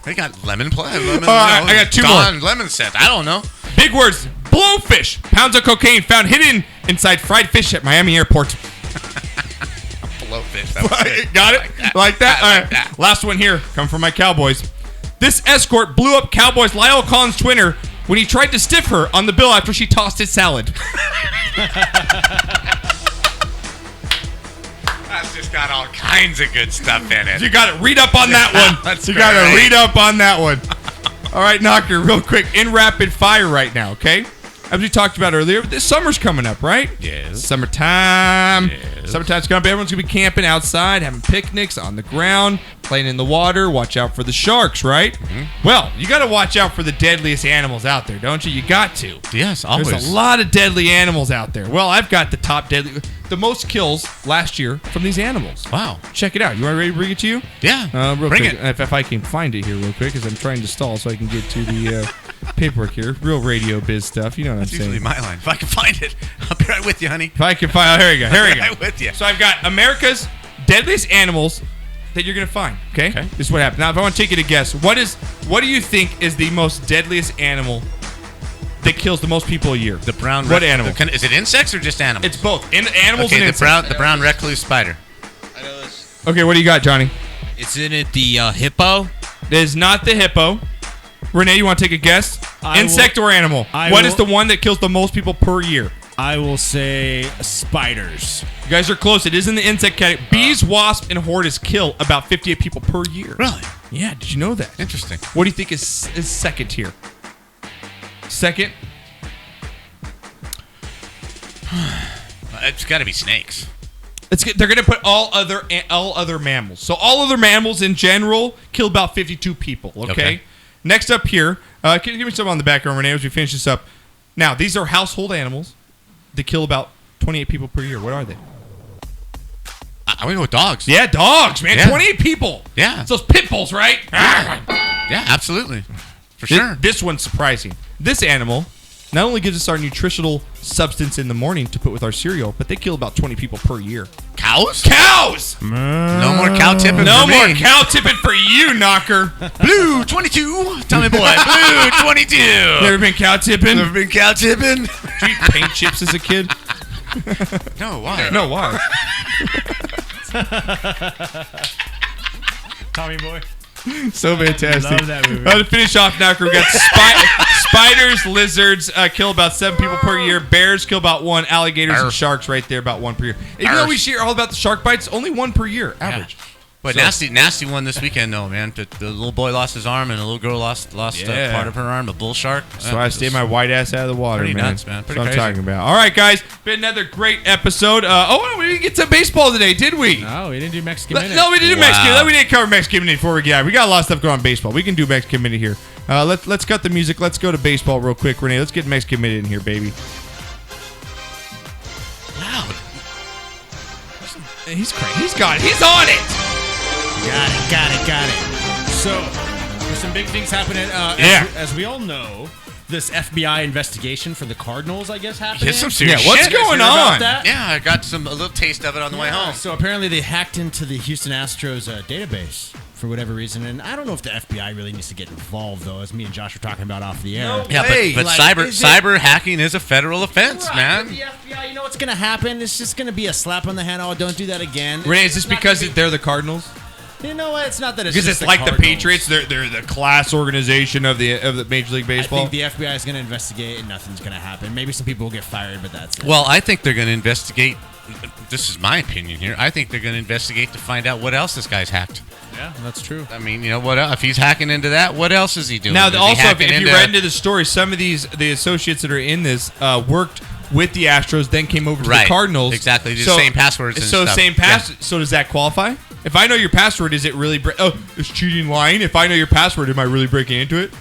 They got lemon play. Lemon, I got two more. Lemon scent. I don't know. Big words. Blowfish. Pounds of cocaine found hidden inside fried fish at Miami airport. Blowfish. That was good. Got it? Like that? All right. that. Last one here. Come from my Cowboys. This escort blew up Cowboys Lyle Collins' twinner when he tried to stiff her on the bill after she tossed his salad. That's just got all kinds of good stuff in it. You got to read up on that one. That's you got to great. read up on that one. All right, Knocker, real quick, in rapid fire right now, okay? As we talked about earlier, this summer's coming up, right? Yes. Summertime. Yes. Summertime's coming up. Everyone's going to be camping outside, having picnics on the ground, playing in the water. Watch out for the sharks, right? Mm-hmm. Well, you got to watch out for the deadliest animals out there, don't you? You got to. Yes, always. There's a lot of deadly animals out there. Well, I've got the most kills last year from these animals. Wow. Check it out. You want ready to bring it to you? Yeah. Real Bring quick. it. If I can find it here real quick, because I'm trying to stall so I can get to the paperwork here. Real radio biz stuff. You know what That's I'm saying. usually my line. If I can find it, I'll be right with you, honey. If I can find, here we go. Here we go. Right with you. So I've got America's deadliest animals that you're gonna find. Okay. This is what happened. Now, if I want to take you to guess, what do you think is the most deadliest animal that kills the most people a year? The brown. What animal? Is it insects or just animals? It's both. Animals okay, and insects. the brown recluse spider. Okay, what do you got, Johnny? Isn't it the hippo? It is not the hippo. Renee, you want to take a guess? I Insect will- or animal? I What will- is the one that kills the most people per year? I will say spiders. You guys are close. It is in the insect category. Bees, wasps, and hornets kill about 58 people per year. Really? Yeah, did you know that? Interesting. What do you think is second here? Second? It's got to be snakes. They're going to put all other mammals. So all other mammals in general kill about 52 people, okay? Next up here, give me some on the background, Renee, as we finish this up. Now, these are household animals that kill about 28 people per year. What are they? I'm going to go with dogs. Yeah, dogs, man. Yeah. 28 people. Yeah. It's those pit bulls, right? Yeah, absolutely. For sure. This one's surprising. This animal not only gives us our nutritional substance in the morning to put with our cereal, but they kill about 20 people per year. Cows? Cows! No more cow tipping No for more me. cow tipping for you, Knocker. Blue 22. Tell me, boy. Blue 22. Never been cow tipping? Never been cow tipping? Did you eat paint chips as a kid? No, why? No, why? Tommy boy. So fantastic. Love that movie. To finish off, Knocker, we got spiders, lizards kill about 7 people per year. Bears kill about 1. Alligators and sharks right there, about 1 per year. Even though we hear all about the shark bites, only 1 per year, average. But nasty one this weekend, though, man. The little boy lost his arm, and a little girl lost part of her arm. A bull shark. So I stay my white ass out of the water, pretty man. nuts, man. Pretty That's what crazy. I'm talking about. All right, guys. Been another great episode. We didn't get to baseball today, did we? No, we didn't do Mexican Minute. No, we didn't do Wow. Mexican. We didn't cover Mexican Minute before we get out. We got a lot of stuff going on in baseball. We can do Mexican Minute here. Let's cut the music. Let's go to baseball real quick, Renee. Let's get Mexican Minute in here, baby. Loud. He's crazy. He's got it. He's on it. Got it. So, there's some big things happening. As we all know, this FBI investigation for the Cardinals, I guess, happened. Get some serious what's shit. going on? Yeah, I got a little taste of it on the way home. So apparently they hacked into the Houston Astros database for whatever reason, and I don't know if the FBI really needs to get involved, though, as me and Josh were talking about off the air. No Yeah, way. but Like, cyber hacking is a federal offense, Right, man. but the FBI, you know what's going to happen? It's just going to be a slap on the hand. Oh, don't do that again. Renee, is this It's not because gonna be- they're the Cardinals? You know what? It's not that it's Because just it's like the Cardinals. Patriots. They're the class organization of the Major League I Baseball. think the FBI is going to investigate, and nothing's going to happen. Maybe some people will get fired, but that's it. Well, I think they're going to investigate. This is my opinion here. I think they're going to investigate to find out what else this guy's hacked. Yeah, that's true. I mean, you know what? If he's hacking into that, what else is he doing? Now, Is he also, if hacking you read into the story, some of the associates that are in this worked with the Astros, then came over to the Cardinals. Exactly, the same passwords and so stuff. same pass. So does that qualify? If I know your password, is it really? Is cheating lying? If I know your password, am I really breaking into it?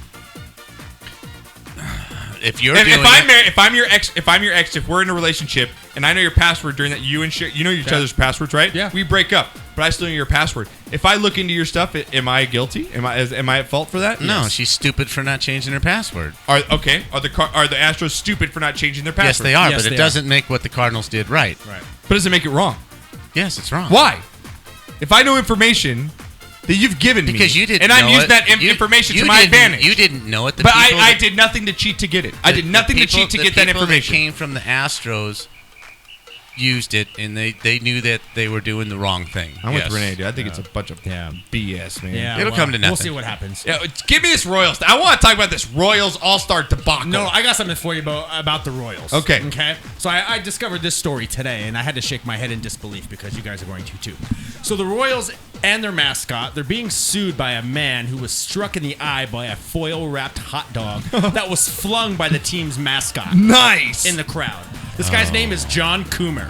If you're if I'm your ex, if we're in a relationship and I know your password during that, you know each other's passwords, right? Yeah. We break up, but I still know your password. If I look into your stuff, am I guilty? Am I at fault for that? No, Yes. she's stupid for not changing her password. Are the Astros stupid for not changing their Yes, password? they are, Yes, but they it doesn't make what the Cardinals did right. Right. But does it make it wrong? Yes, it's wrong. Why? If I know information that you've given me, Because you didn't and I'm know using it. that You- information you to my didn't- advantage. You didn't know it. But I did nothing to cheat to get it. I did nothing to cheat to get that information. That came from the Astros used it, and they knew that they were doing the wrong thing. I'm with Renee, dude. I think it's a bunch of BS, man. Yeah, It'll come to nothing. We'll see what happens. Yeah, give me this Royals. I want to talk about this Royals All-Star debacle. No, I got something for you about the Royals. Okay. So I discovered this story today, and I had to shake my head in disbelief because you guys are going to too. So the Royals and their mascot, they're being sued by a man who was struck in the eye by a foil-wrapped hot dog that was flung by the team's mascot. Nice. In the crowd. This guy's name is John Coomer.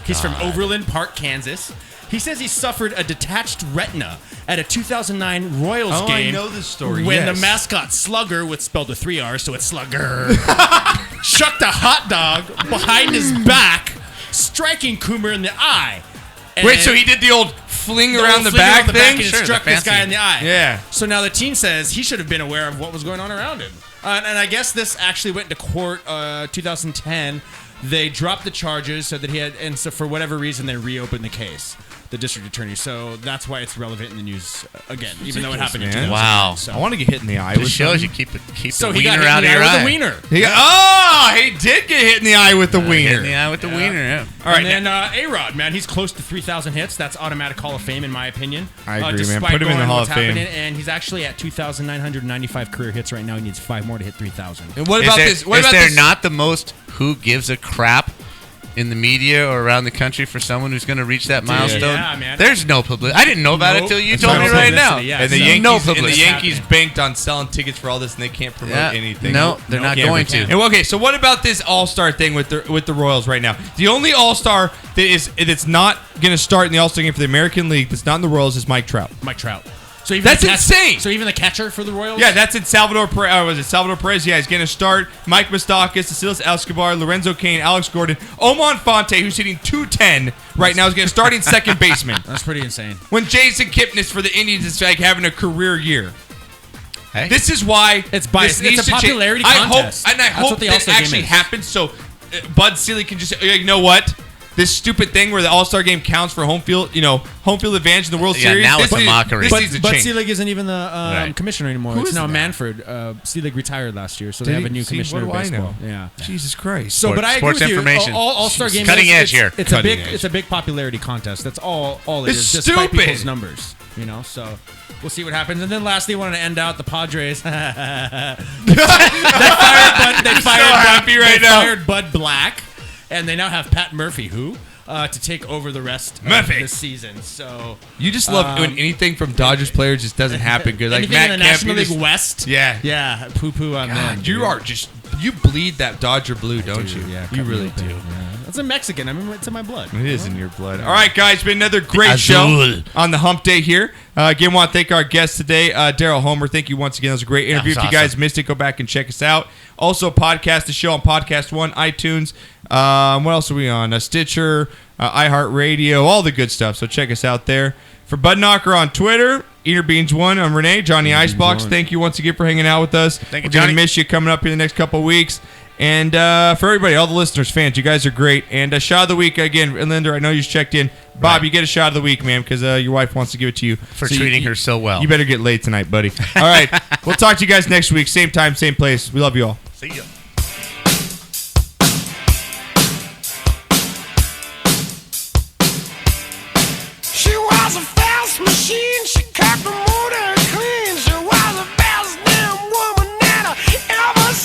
He's from Overland Park, Kansas. He says he suffered a detached retina at a 2009 Royals game. I know this story. When the mascot Slugger, with spelled with 3 R's, so it's Slugger, chucked a hot dog behind his back, striking Coomer in the eye. Wait, so he did the old fling around the back thing? And struck this guy in the eye. Yeah. So now the team says he should have been aware of what was going on around him. And I guess this actually went into court 2010. They dropped the charges so that he had, and so for whatever reason they reopened the case, the district attorney. So that's why it's relevant in the news again, even though it happened in 2009. Wow. So. I want to get hit in the eye. It shows you keep So the he got wiener hit out in of the your eye eye. with a wiener. He did get hit in the eye with the wiener. Hit in the eye with the wiener. Yeah. All right. And then A-Rod, man, he's close to 3,000 hits. That's automatic Hall of Fame in my opinion. I agree, man. Despite Put him in the going Hall what's of Fame. happening, and he's actually at 2,995 career hits right now. He needs 5 more to hit 3,000. And what about this? What is about there this? not the most who gives a crap in the media or around the country for someone who's going to reach that milestone? Yeah, man. There's no publicity. I didn't know about it until you told me no right now. publicity, yeah. And the So- Yankees, no and the publicity. Yankees banked on selling tickets for all this, and they can't promote anything. No, they're not Can't. going to. And, okay, so what about this All-Star thing with the Royals right now? The only All-Star that's not going to start in the All-Star game for the American League that's not in the Royals is Mike Trout. Mike Trout. So even That's the insane. So even the catcher for the Royals? Yeah, that's in Salvador Perez. Was it Salvador Perez? Yeah, he's going to start. Mike Moustakas, Cecilis Escobar, Lorenzo Cain, Alex Gordon, Oman Fonte, who's hitting 210 right now, is going to start in second baseman. That's pretty insane. When Jason Kipnis for the Indians is like having a career year. Hey. This is why It's biased. this needs It's a to change. popularity I contest. hope, and I That's hope what the that All-Star game actually is. happens so Bud Selig can just say, you know what? This stupid thing where the All-Star game counts for home field advantage in the World Yeah, Series. now this it's a needs- mockery. This needs to But change. Selig isn't even the commissioner anymore. Who It's is now that? Manfred. Selig retired last year, so Did they have he? a new See, commissioner what of do I baseball. know? Yeah. Jesus Christ. So, but I agree Sports with information. you. All-Star game Cutting edge here. It's Cutting a big. edge. It's a big popularity contest. That's all it It's is. Despite stupid. people's numbers, So we'll see what happens. And then lastly, wanted to end out the Padres. they fired Bud Black, and they now have Pat Murphy, to take over the rest of the season. So You just love when anything from Dodgers players just doesn't happen good. Like anything Matt in the Kemp, National you League just- West. Yeah. Poo on them. You are just you bleed that Dodger blue, don't you? Yeah, you really do. It's a Mexican. I mean, it's in my blood. It is in your blood. All right, guys, been another great show on the Hump Day here. Again, want to thank our guest today, Daryl Homer. Thank you once again. That was a great interview. If you guys missed it, go back and check us out. Also, podcast the show on Podcast One, iTunes. What else are we on? Stitcher, iHeartRadio, all the good stuff. So check us out there. For Bud Knocker on Twitter, EaterBeans1, I'm Renee, Johnny Icebox. Thank you once again for hanging out with us. Thank you, We're going Johnny. to miss you coming up in the next couple of weeks. And for everybody, all the listeners, fans, you guys are great. And shot of the week, again, Linda, I know you just checked in. Bob, you get a shot of the week, man, because your wife wants to give it to you. For treating her so well. You better get laid tonight, buddy. All right. We'll talk to you guys next week. Same time, same place. We love you all. See ya. She was a fast machine.